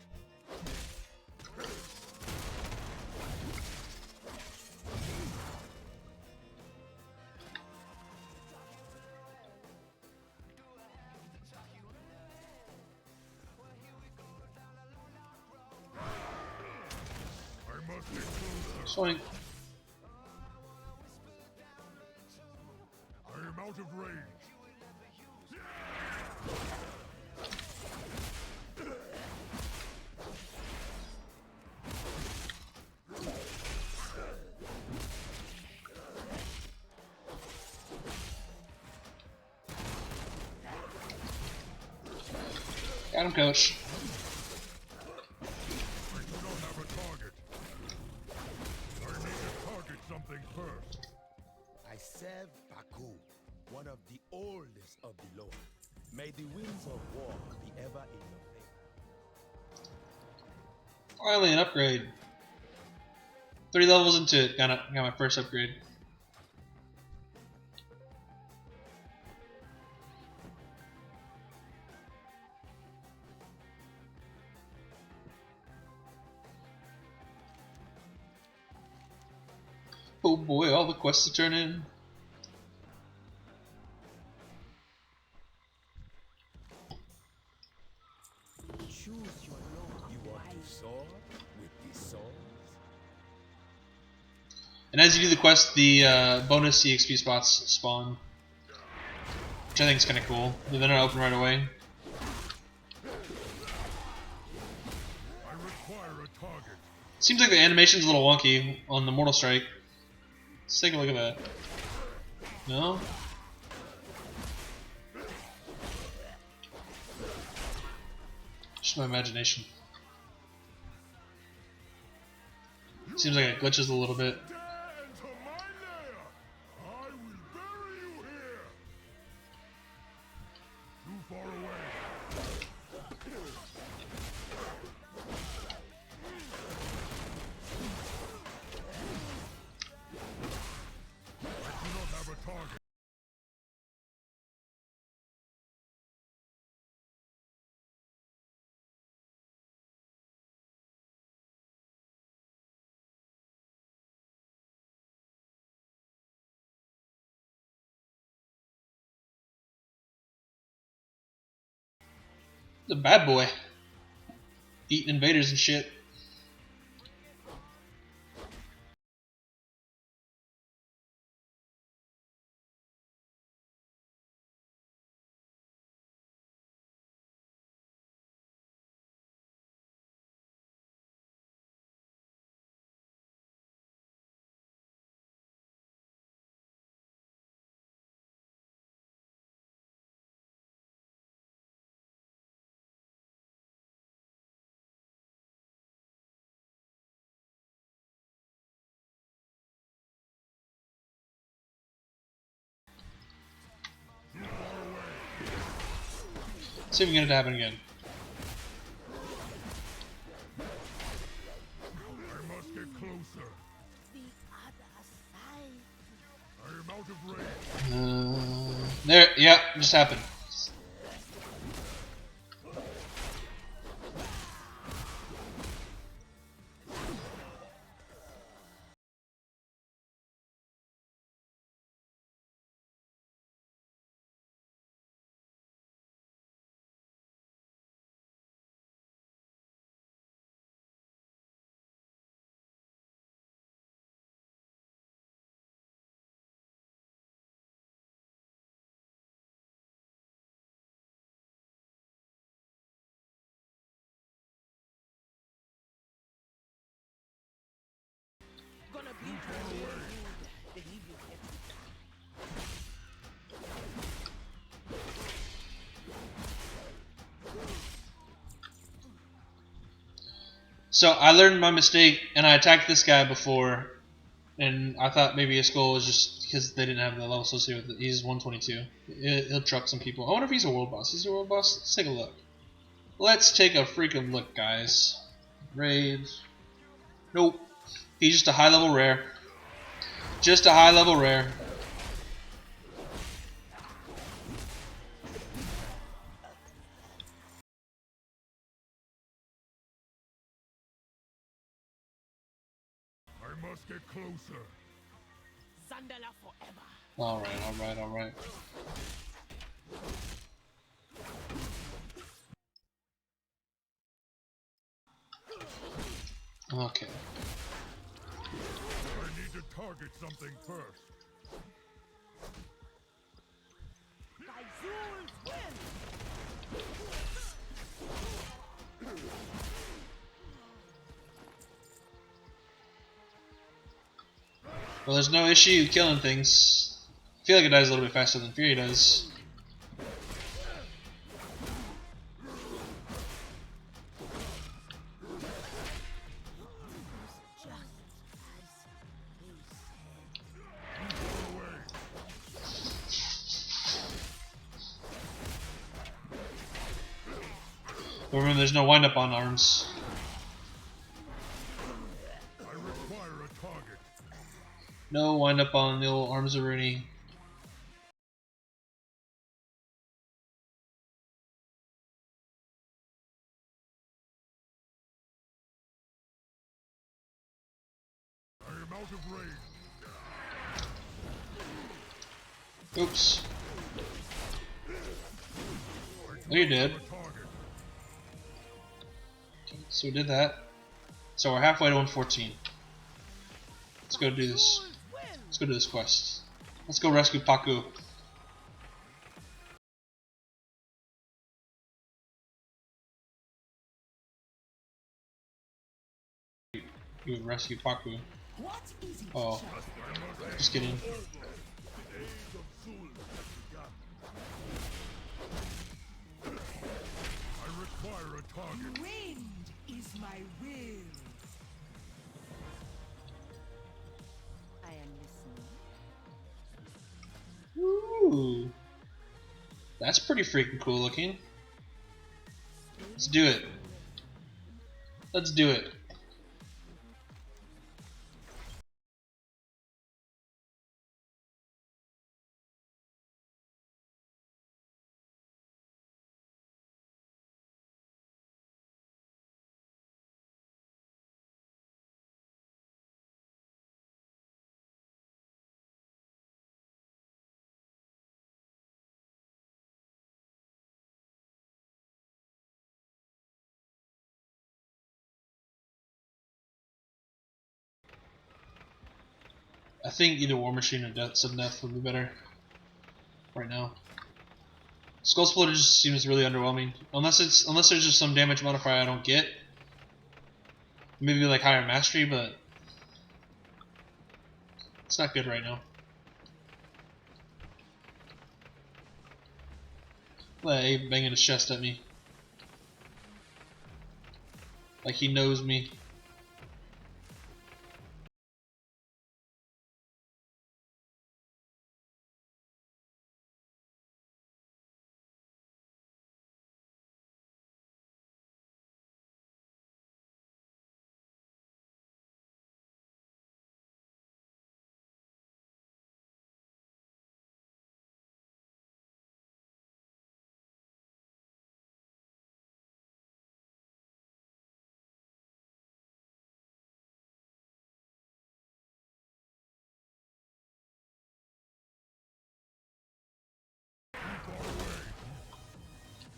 I must get closer. Swing. I am out of range. Got him, coach. I do not have a target. I need to target something first. I serve Baku, one of the oldest of the Lord. May the winds of war be ever in your favor. Finally, an upgrade. 3 levels into it, got my first upgrade. Oh boy, all the quests to turn in. Choose your Lord. You want to soar with the swords? And as you do the quest, the bonus EXP spots spawn, which I think is kind of cool. They're not open right away. Seems like the animation's a little wonky on the Mortal Strike. Let's take a look at that. No? Just my imagination. Seems like it glitches a little bit. The bad boy. Eating invaders and shit. See if we can get it to happen again. I must get closer. The other side. I am out of range. There, yeah, it just happened. Gonna be the leave you here. So I learned my mistake and I attacked this guy before, and I thought maybe his goal was just because they didn't have the level associated with it. He's 122. He'll truck some people. I wonder if he's a world boss. Is he a world boss? Let's take a look. Let's take a freaking look, guys. Raid. Nope. He's just a high level rare. Just a high level rare. I must get closer. Zandala forever. Alright, alright, alright. Okay. I need to target something first. Gaizul's win. Well, there's no issue killing things. I feel like it dies a little bit faster than Fury does. But remember, there's no wind up on arms. I require a target. No wind up on the old arms of Rooney. I am out of range. Oops. Oh, you're dead. So we did that. So we're halfway to 114. Let's go do this. Let's go do this quest. Let's go rescue Paku. You would rescue Paku. Oh, just kidding. I require a target. Wind is my will. I am listening. Ooh, that's pretty freaking cool looking. Let's do it. Let's do it. I think either War Machine or Sudden Death would be better right now. Skull Splitter just seems really underwhelming. Unless there's just some damage modifier I don't get. Maybe like higher mastery, but it's not good right now. Like Abe banging his chest at me. Like he knows me.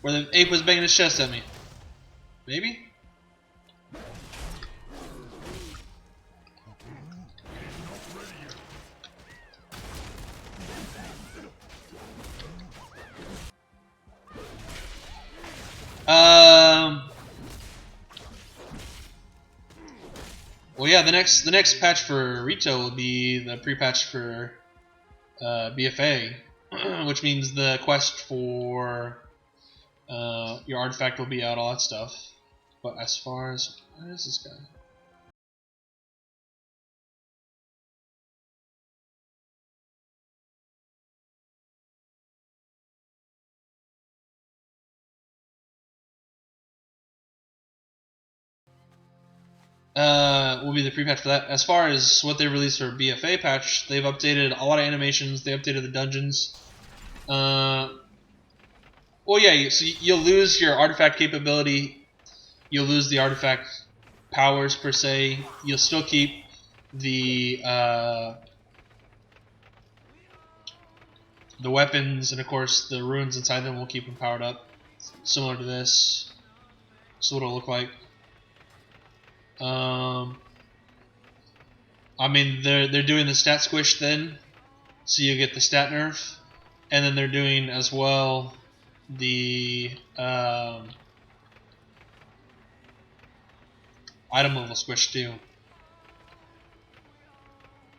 Where the ape was banging his chest at me. Maybe? Well, yeah, the next patch for Rito will be the pre-patch for BFA, which means the quest for your artifact will be out, all that stuff. But as far as where is this guy? Will be the pre-patch for that. As far as what they released for BFA patch, they've updated a lot of animations. They updated the dungeons. Well, yeah. So you'll lose your artifact capability. You'll lose the artifact powers per se. You'll still keep the weapons, and of course the runes inside them will keep them powered up, similar to this. So what it'll look like. I mean, they're doing the stat squish then, so you get the stat nerf, and then they're doing as well the item level squish too.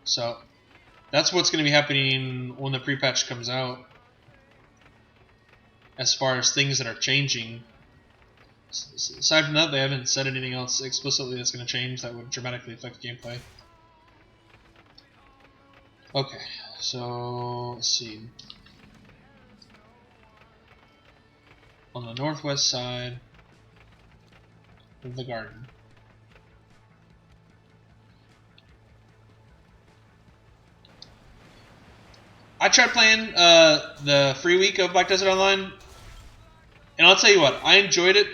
So that's what's going to be happening when the pre-patch comes out. As far as things that are changing. Aside from that, they haven't said anything else explicitly that's going to change that would dramatically affect gameplay. Okay, so let's see. On the northwest side of the garden. I tried playing the free week of Black Desert Online, and I'll tell you what, I enjoyed it.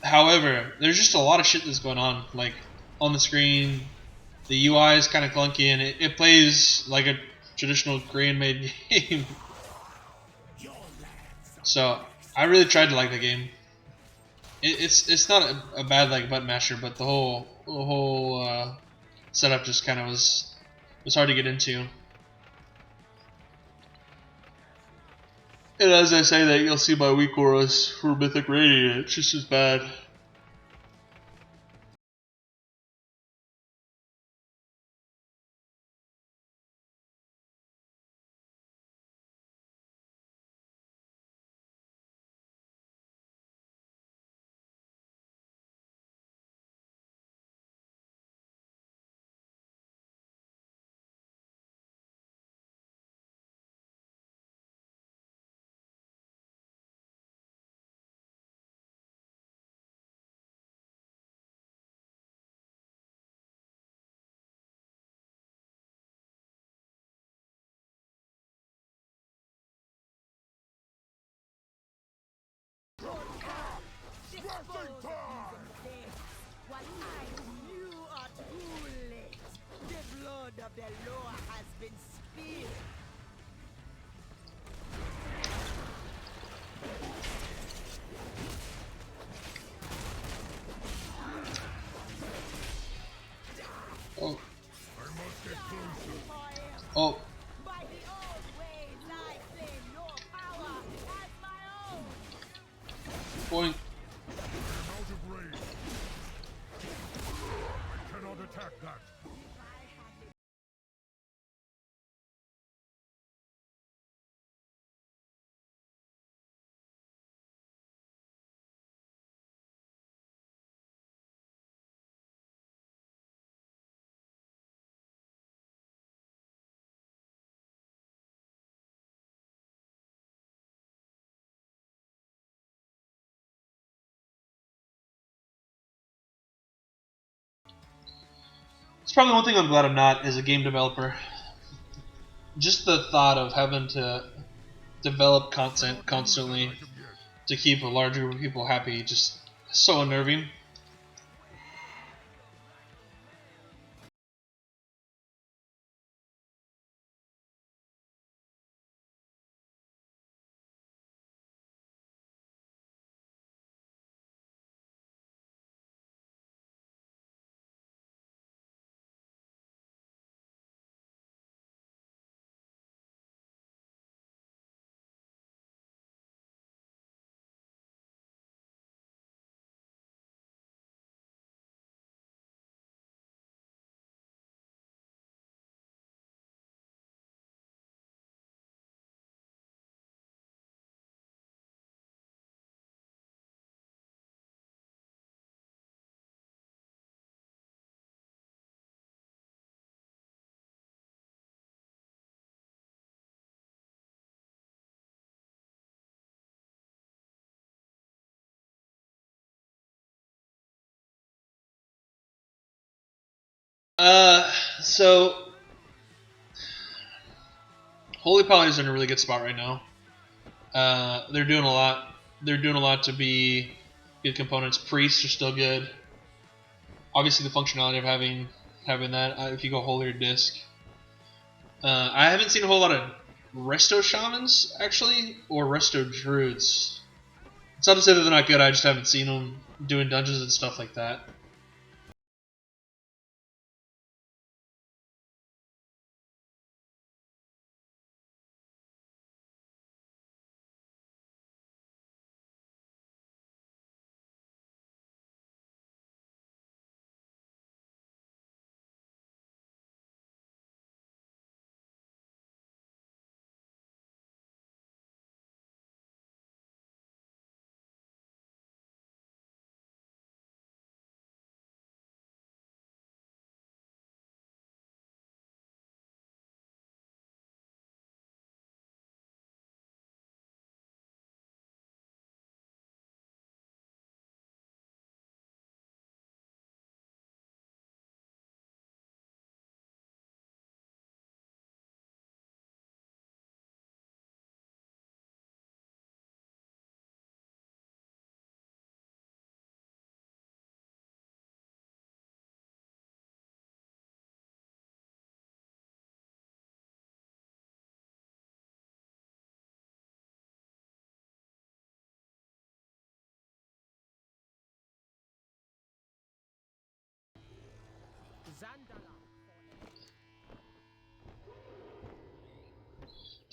However, there's just a lot of shit that's going on, like on the screen. The UI is kind of clunky, and it plays like a traditional Korean-made game. So I really tried to like the game. It's not a bad like button masher, but the whole whole setup just kind of was hard to get into. And as I say that, you'll see my weak auras for Mythic Radiant. It's just as bad. What I knew are too late. The blood of the law has been spilled. Oh. I must get closer. Oh. By the old ways, I claim no power as my own. Point. I am out of range. I cannot attack that. It's probably one thing I'm glad I'm not as a game developer. Just the thought of having to develop content constantly to keep a large group of people happy, just so unnerving. So Holy Poly is in a really good spot right now. They're doing a lot. They're doing a lot to be good components. Priests are still good. Obviously, the functionality of having that. If you go Holy or Disc, I haven't seen a whole lot of Resto Shamans actually, or Resto Druids. It's not to say that they're not good. I just haven't seen them doing dungeons and stuff like that.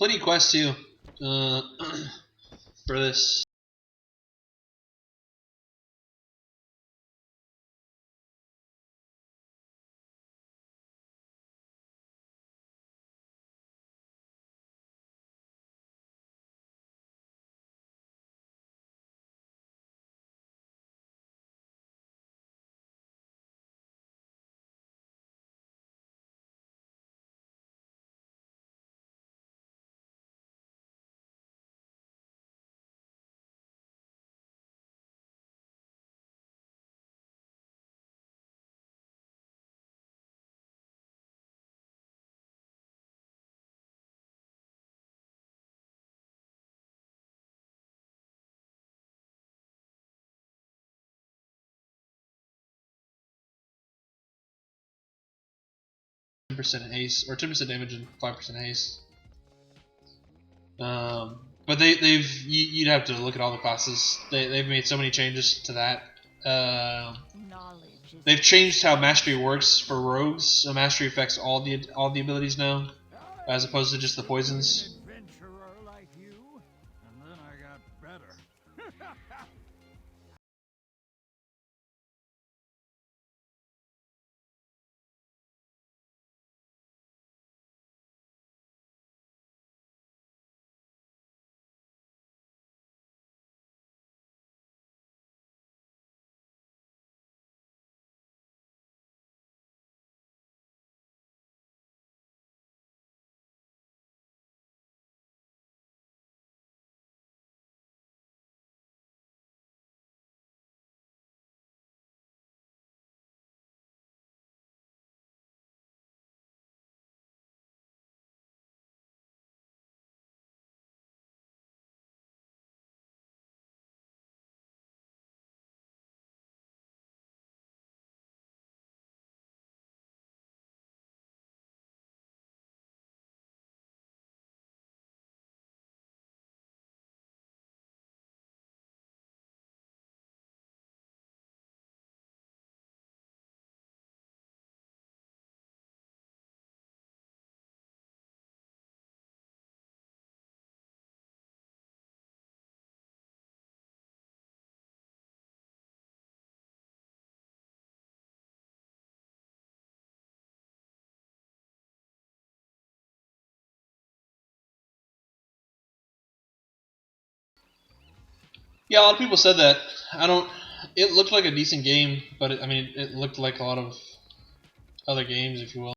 plenty of quests too for this. Percent haste or 10% damage and 5% haste. But you'd have to look at all the classes. They've made so many changes to that. They've changed how mastery works for rogues. So mastery affects all the abilities now, as opposed to just the poisons. Adventurer like you, and then I got better. Yeah, a lot of people said that. I don't. It looked like a decent game, but I mean, it looked like a lot of other games, if you will.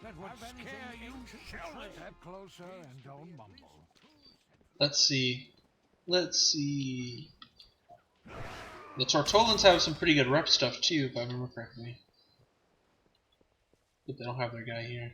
That would scare you. Show a step closer and don't mumble. Let's see. Let's see. The Tortolans have some pretty good rep stuff too, if I remember correctly. But they don't have their guy here.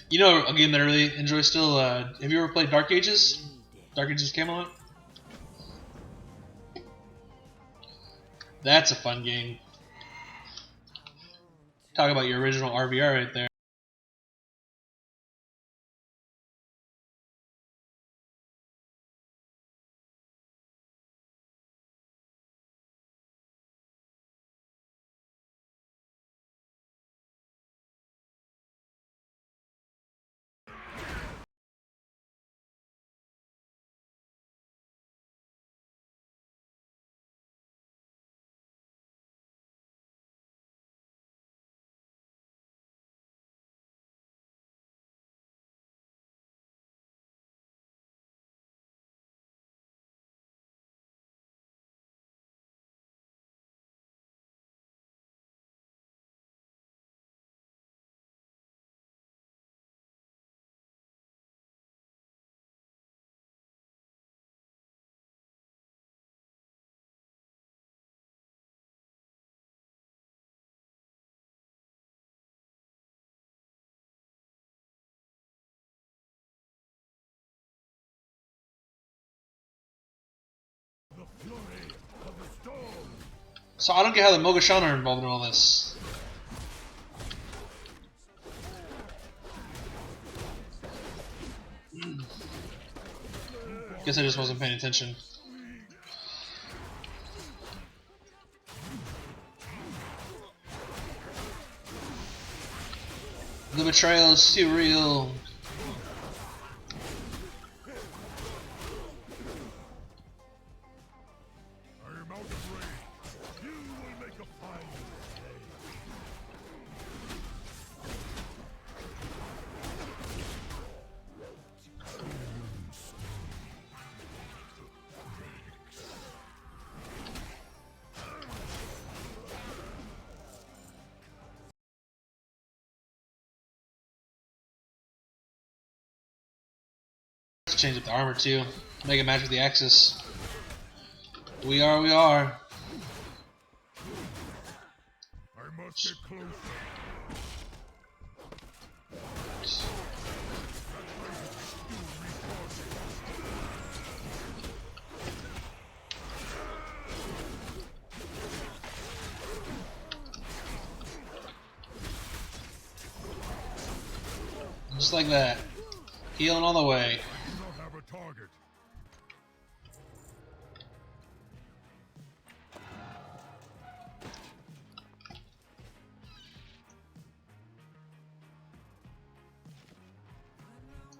You know, a game that I really enjoy still. Have you ever played Dark Ages? Dark Ages Camelot. That's a fun game. Talk about your original RVR right there. So I don't get how the Mogashan are involved in all this. Guess I just wasn't paying attention. The betrayal is too real. Change up the armor too. Make it match with the Axis. We are. I must get closer. Just like that. Healing all the way. Target.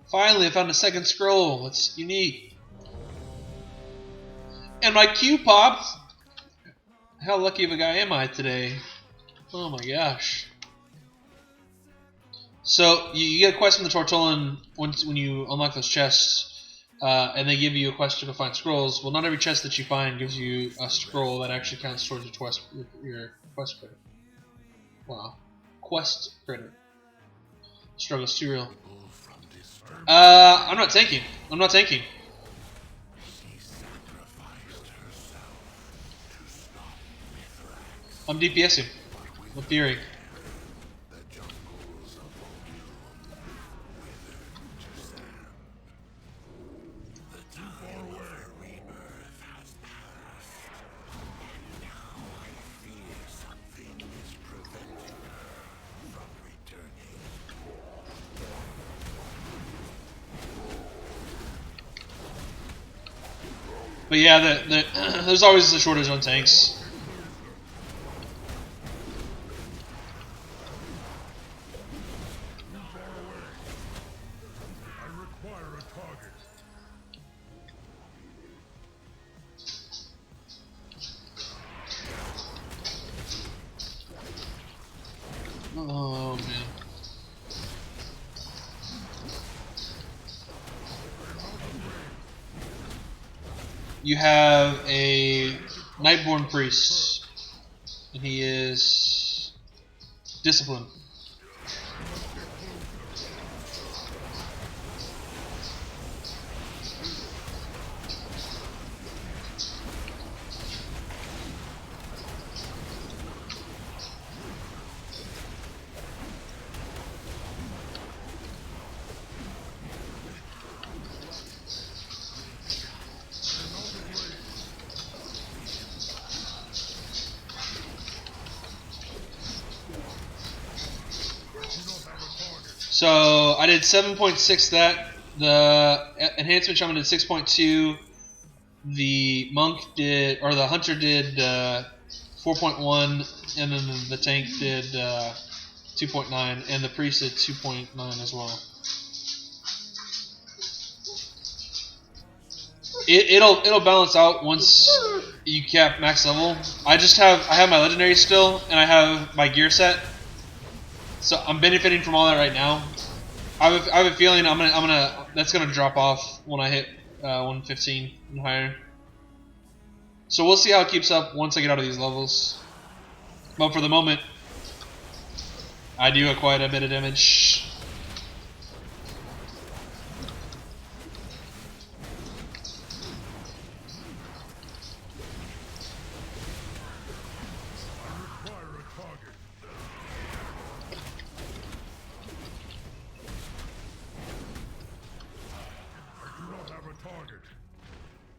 Finally, I found a second scroll. It's unique. And my Q popped. How lucky of a guy am I today? Oh my gosh. So you get a quest from the Tortollan when you unlock those chests. And they give you a quest to go find scrolls. Well, not every chest that you find gives you a scroll that actually counts towards your quest credit. Wow. Quest credit. Struggle's too real. I'm not tanking. I'm DPSing with Fury. But yeah, there's always a shortage on tanks. I require a target. Oh man. You have a Nightborn priest, and he is disciplined. So I did 7.6 that. The enhancement shaman did 6.2. The monk did, or the hunter did 4.1, and then the tank did 2.9, and the priest did 2.9 as well. It'll balance out once you cap max level. I have my legendary still, and I have my gear set, so I'm benefiting from all that right now. I have a feeling that's gonna drop off when I hit 115 and higher. So we'll see how it keeps up once I get out of these levels. But for the moment, I do quite a bit of damage.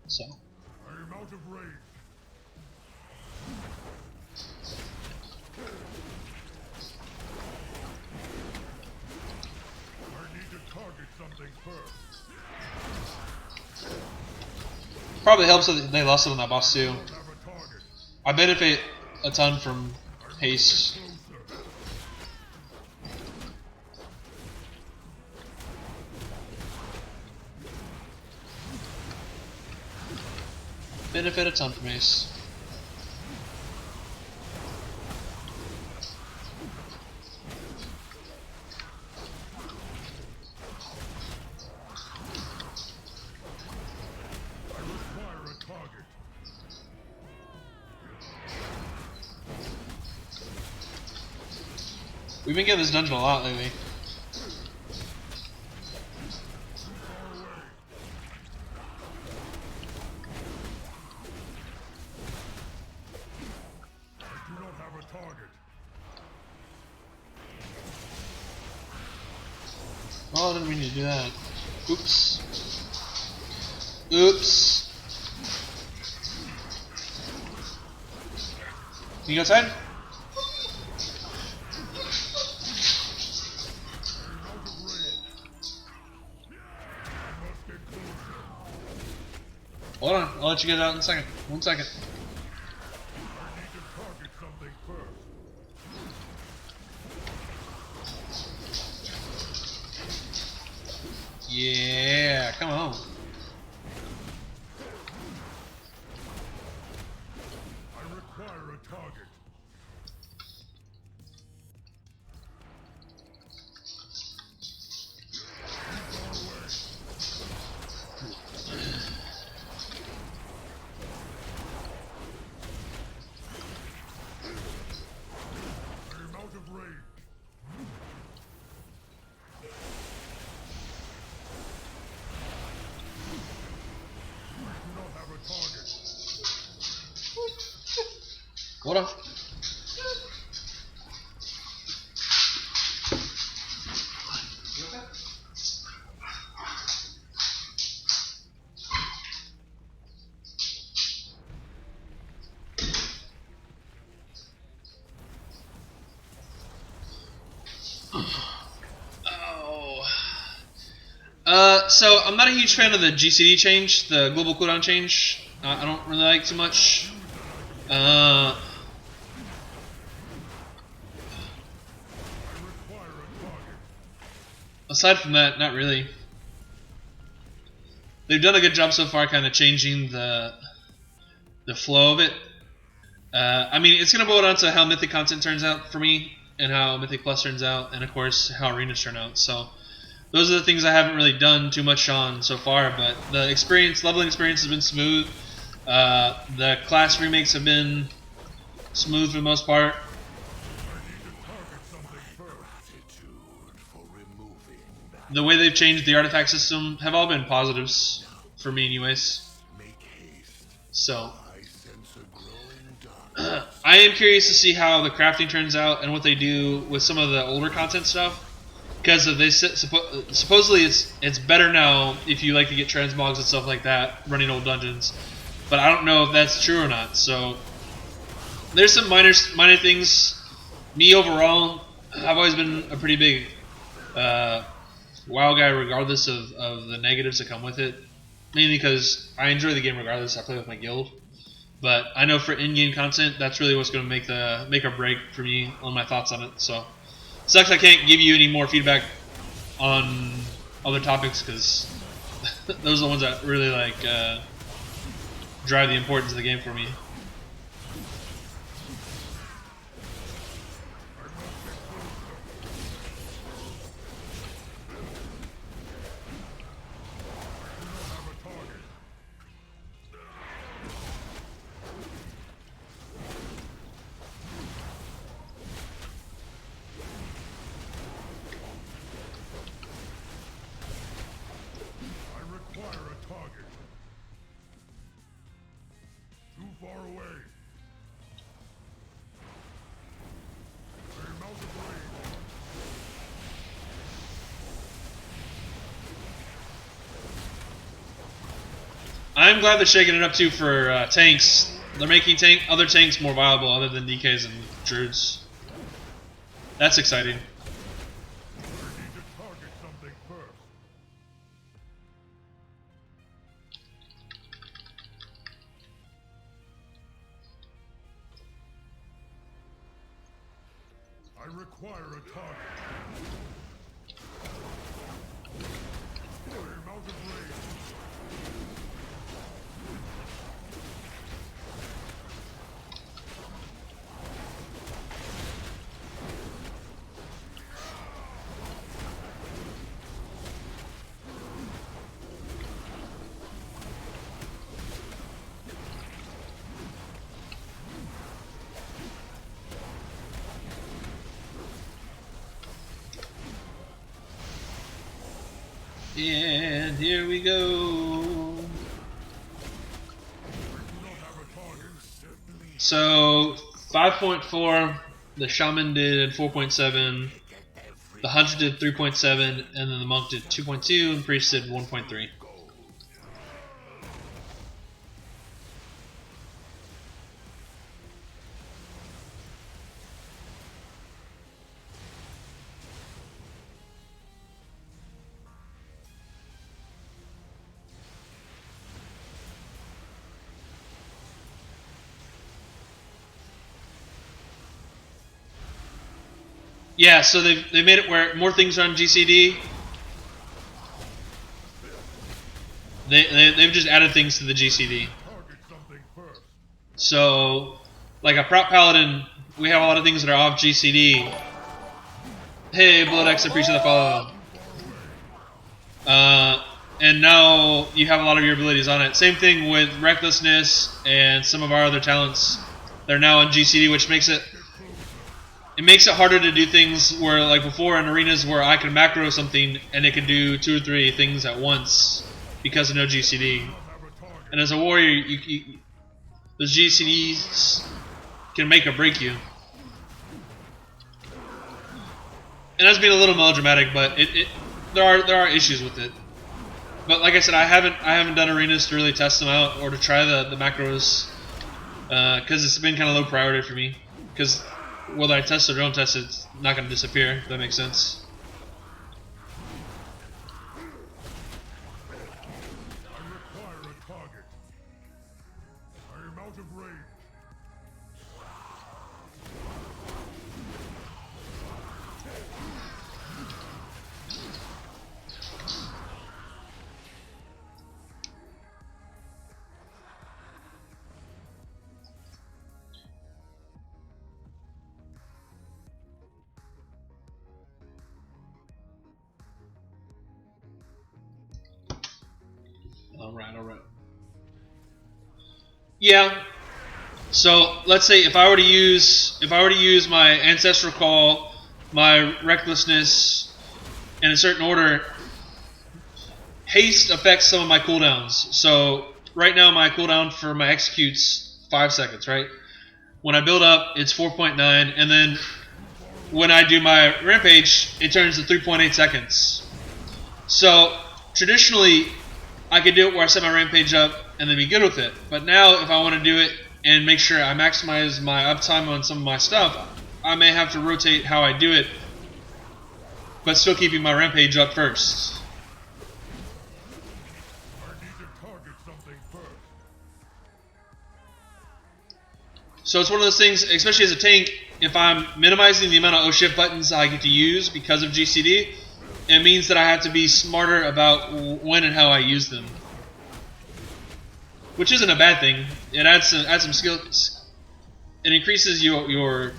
So. I am out of range. I need to target something first. Probably helps that they lost it on that boss too. I benefit a ton from haste. Benefit a ton from haste. We've been getting this dungeon a lot lately. Oh, I didn't mean to do that. Oops. Oops. Can you go outside? Hold on, I'll let you get out in a second. 1 second. Yeah, come on. I require a target. I am out of range. Hold on. So I'm not a huge fan of the GCD change, the global cooldown change. I don't really like too much. Aside from that, not really. They've done a good job so far, kind of changing the flow of it. I mean, it's gonna boil down to how Mythic content turns out for me, and how Mythic Plus turns out, and of course how arenas turn out. So those are the things I haven't really done too much on so far. But the leveling experience has been smooth. The class remakes have been smooth for the most part. The way they've changed the artifact system have all been positives for me anyways. So I am curious to see how the crafting turns out and what they do with some of the older content stuff, because they supposedly it's better now if you like to get transmogs and stuff like that running old dungeons, but I don't know if that's true or not. So there's some minor things. Me overall, I've always been a pretty big WoW guy regardless of the negatives that come with it. Mainly because I enjoy the game regardless. I play with my guild. But I know for in-game content, that's really what's going to make or break for me on my thoughts on it. So, sucks I can't give you any more feedback on other topics because those are the ones that really like drive the importance of the game for me. I'm glad they're shaking it up too for tanks. They're making other tanks more viable other than DKs and Druids. That's exciting. I require a target. I'm out of range. And here we go. So 5.4, the Shaman did 4.7, the Hunter did 3.7, and then the Monk did 2.2, and Priest did 1.3. Yeah, so they've made it where more things are on GCD. They've just added things to the GCD. So, like a prop paladin, we have a lot of things that are off GCD. Hey, BloodX, appreciate the follow. And now you have a lot of your abilities on it. Same thing with Recklessness and some of our other talents. They're now on GCD, which makes it harder to do things where, like before in arenas where I could macro something and it could do 2 or 3 things at once because of no GCD. And as a warrior, those GCDs can make or break you. And that's being a little melodramatic, but there are issues with it. But like I said, I haven't done arenas to really test them out or to try the macros because it's been kind of low priority for me. Because whether I test it or don't test it, it's not going to disappear, if that makes sense. I require a target. I am out of range. Alright. Yeah. So let's say if I were to use my Ancestral Call, my Recklessness, in a certain order, haste affects some of my cooldowns. So right now my cooldown for my execute's 5 seconds, right? When I build up, it's 4.9, and then when I do my rampage, it turns to 3.8 seconds. So traditionally, I could do it where I set my rampage up and then be good with it. But now, if I want to do it and make sure I maximize my uptime on some of my stuff, I may have to rotate how I do it but still keeping my rampage up first. I need to target something first. So it's one of those things, especially as a tank, if I'm minimizing the amount of O-shift buttons I get to use because of GCD, it means that I have to be smarter about when and how I use them. Which isn't a bad thing. It adds some skills. It increases your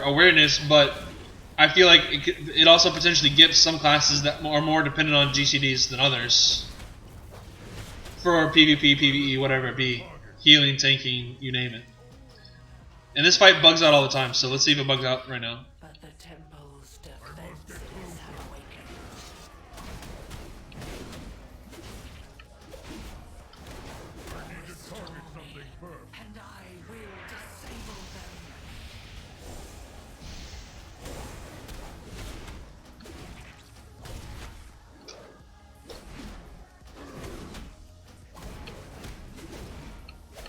awareness, but I feel like it also potentially gives some classes that are more dependent on GCDs than others. For PvP, PvE, whatever it be. Healing, tanking, you name it. And this fight bugs out all the time, so let's see if it bugs out right now. But the temple's defenses have awakened. I need to target something first. And I will disable them.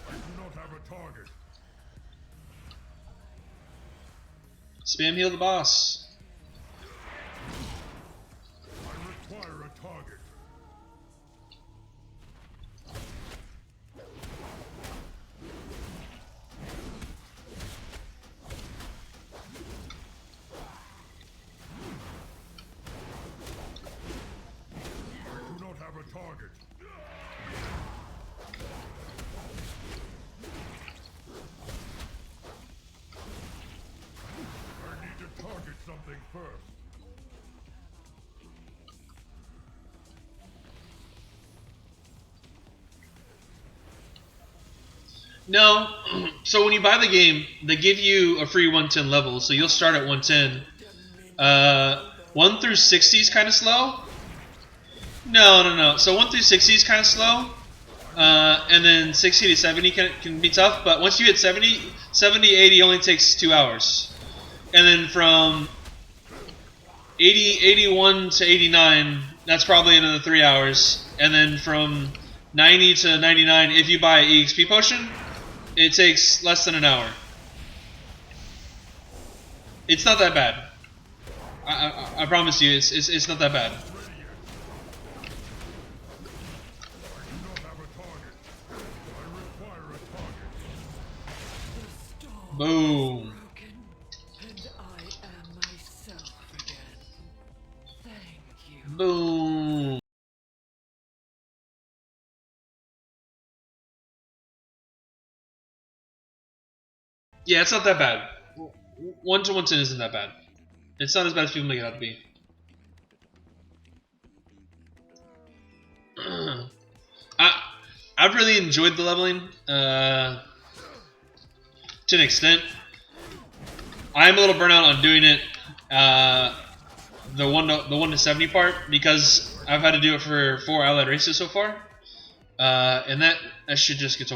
I do not have a target. Spam heal the boss. I require a target. I do not have a target. I need to target something first. No, so when you buy the game, they give you a free 110 level, so you'll start at 110. 1 through 60 is kind of slow. No. So 1 through 60 is kind of slow. And then 60 to 70 can be tough, but once you hit 70, 80 only takes 2 hours. And then from 81 to 89, that's probably another 3 hours. And then from 90 to 99, if you buy an EXP potion, it takes less than an hour. It's not that bad. I promise you, it's not that bad. I do not have a target. I require a target. The storm Boom. broken, and I am myself again. Thank you. Boom. Yeah, it's not that bad. 1 to 110 isn't that bad. It's not as bad as people make it out to be. I've really enjoyed the leveling to an extent. I'm a little burnt out on doing it the 1 to 70 part because I've had to do it for 4 allied races so far, and that shit just gets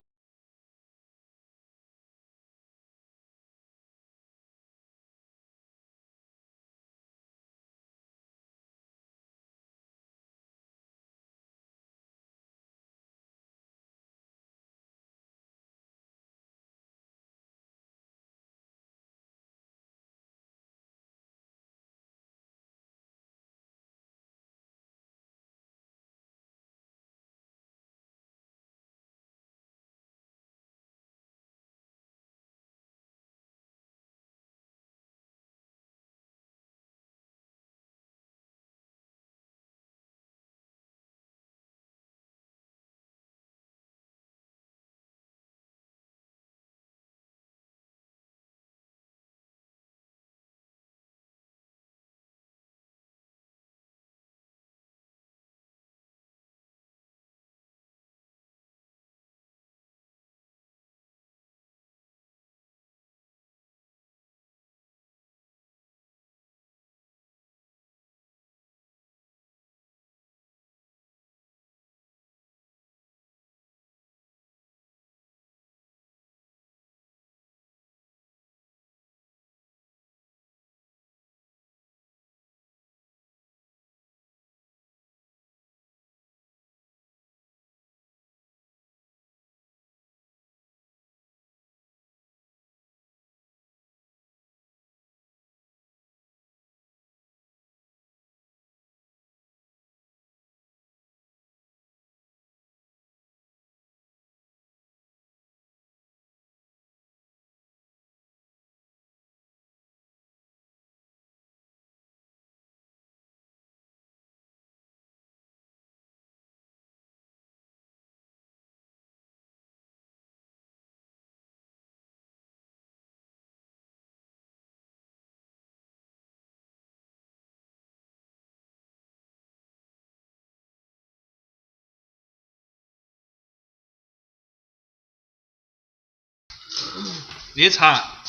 It's hot.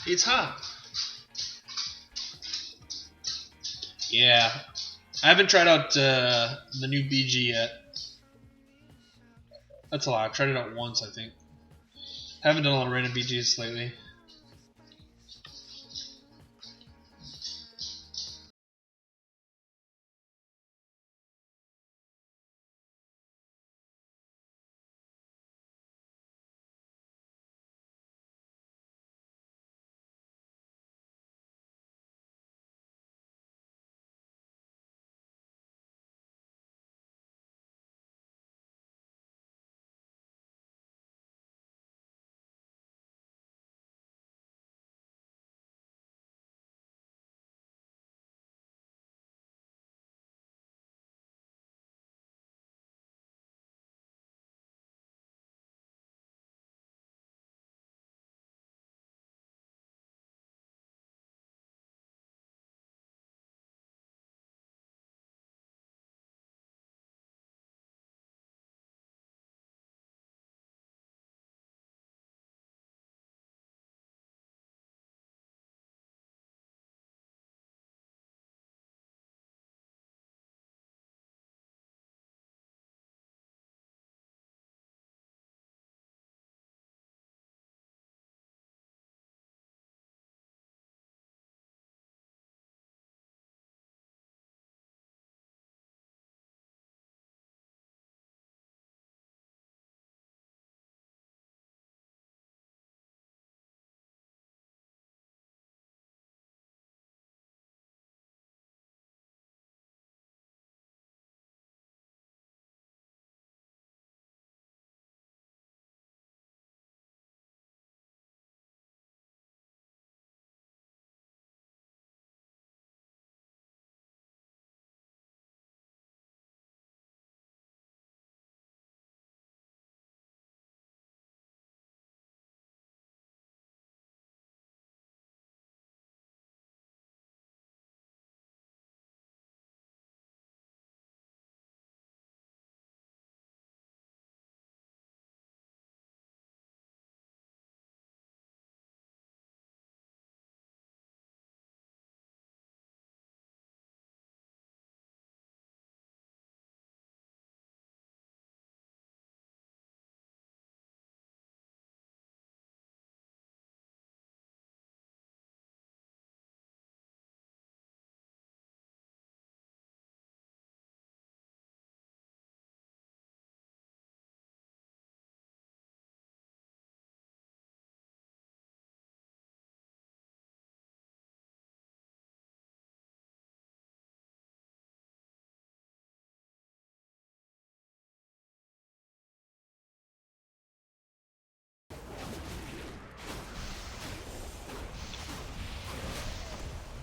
It's hot. Yeah. I haven't tried out the new BG yet. That's a lot. I've tried it out once, I think. Haven't done a lot of random BGs lately.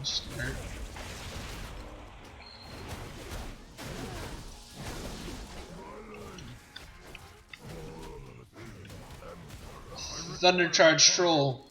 Start. Thunder Charge Troll.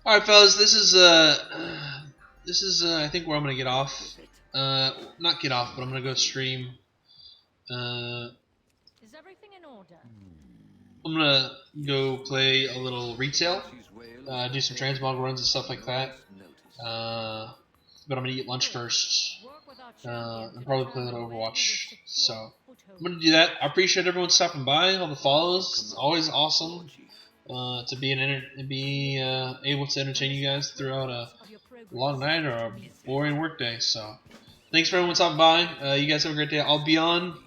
All right, fellas. This is I think where I'm gonna get off. Not get off, but I'm gonna go stream. Is everything in order? I'm gonna go play a little retail, do some transmog runs and stuff like that. But I'm gonna eat lunch first. And probably play a little Overwatch. So I'm gonna do that. I appreciate everyone stopping by, all the follows. It's always awesome to be able to entertain you guys throughout a long night or a boring work day. So thanks for everyone stopping by. You guys have a great day. I'll be on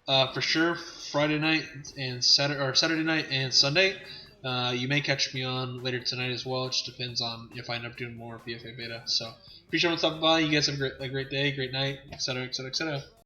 for sure Friday night and Saturday night and Sunday. You may catch me on later tonight as well. It just depends on if I end up doing more BFA beta. So appreciate everyone stopping by. You guys have a great day, great night, etc., etc., etc.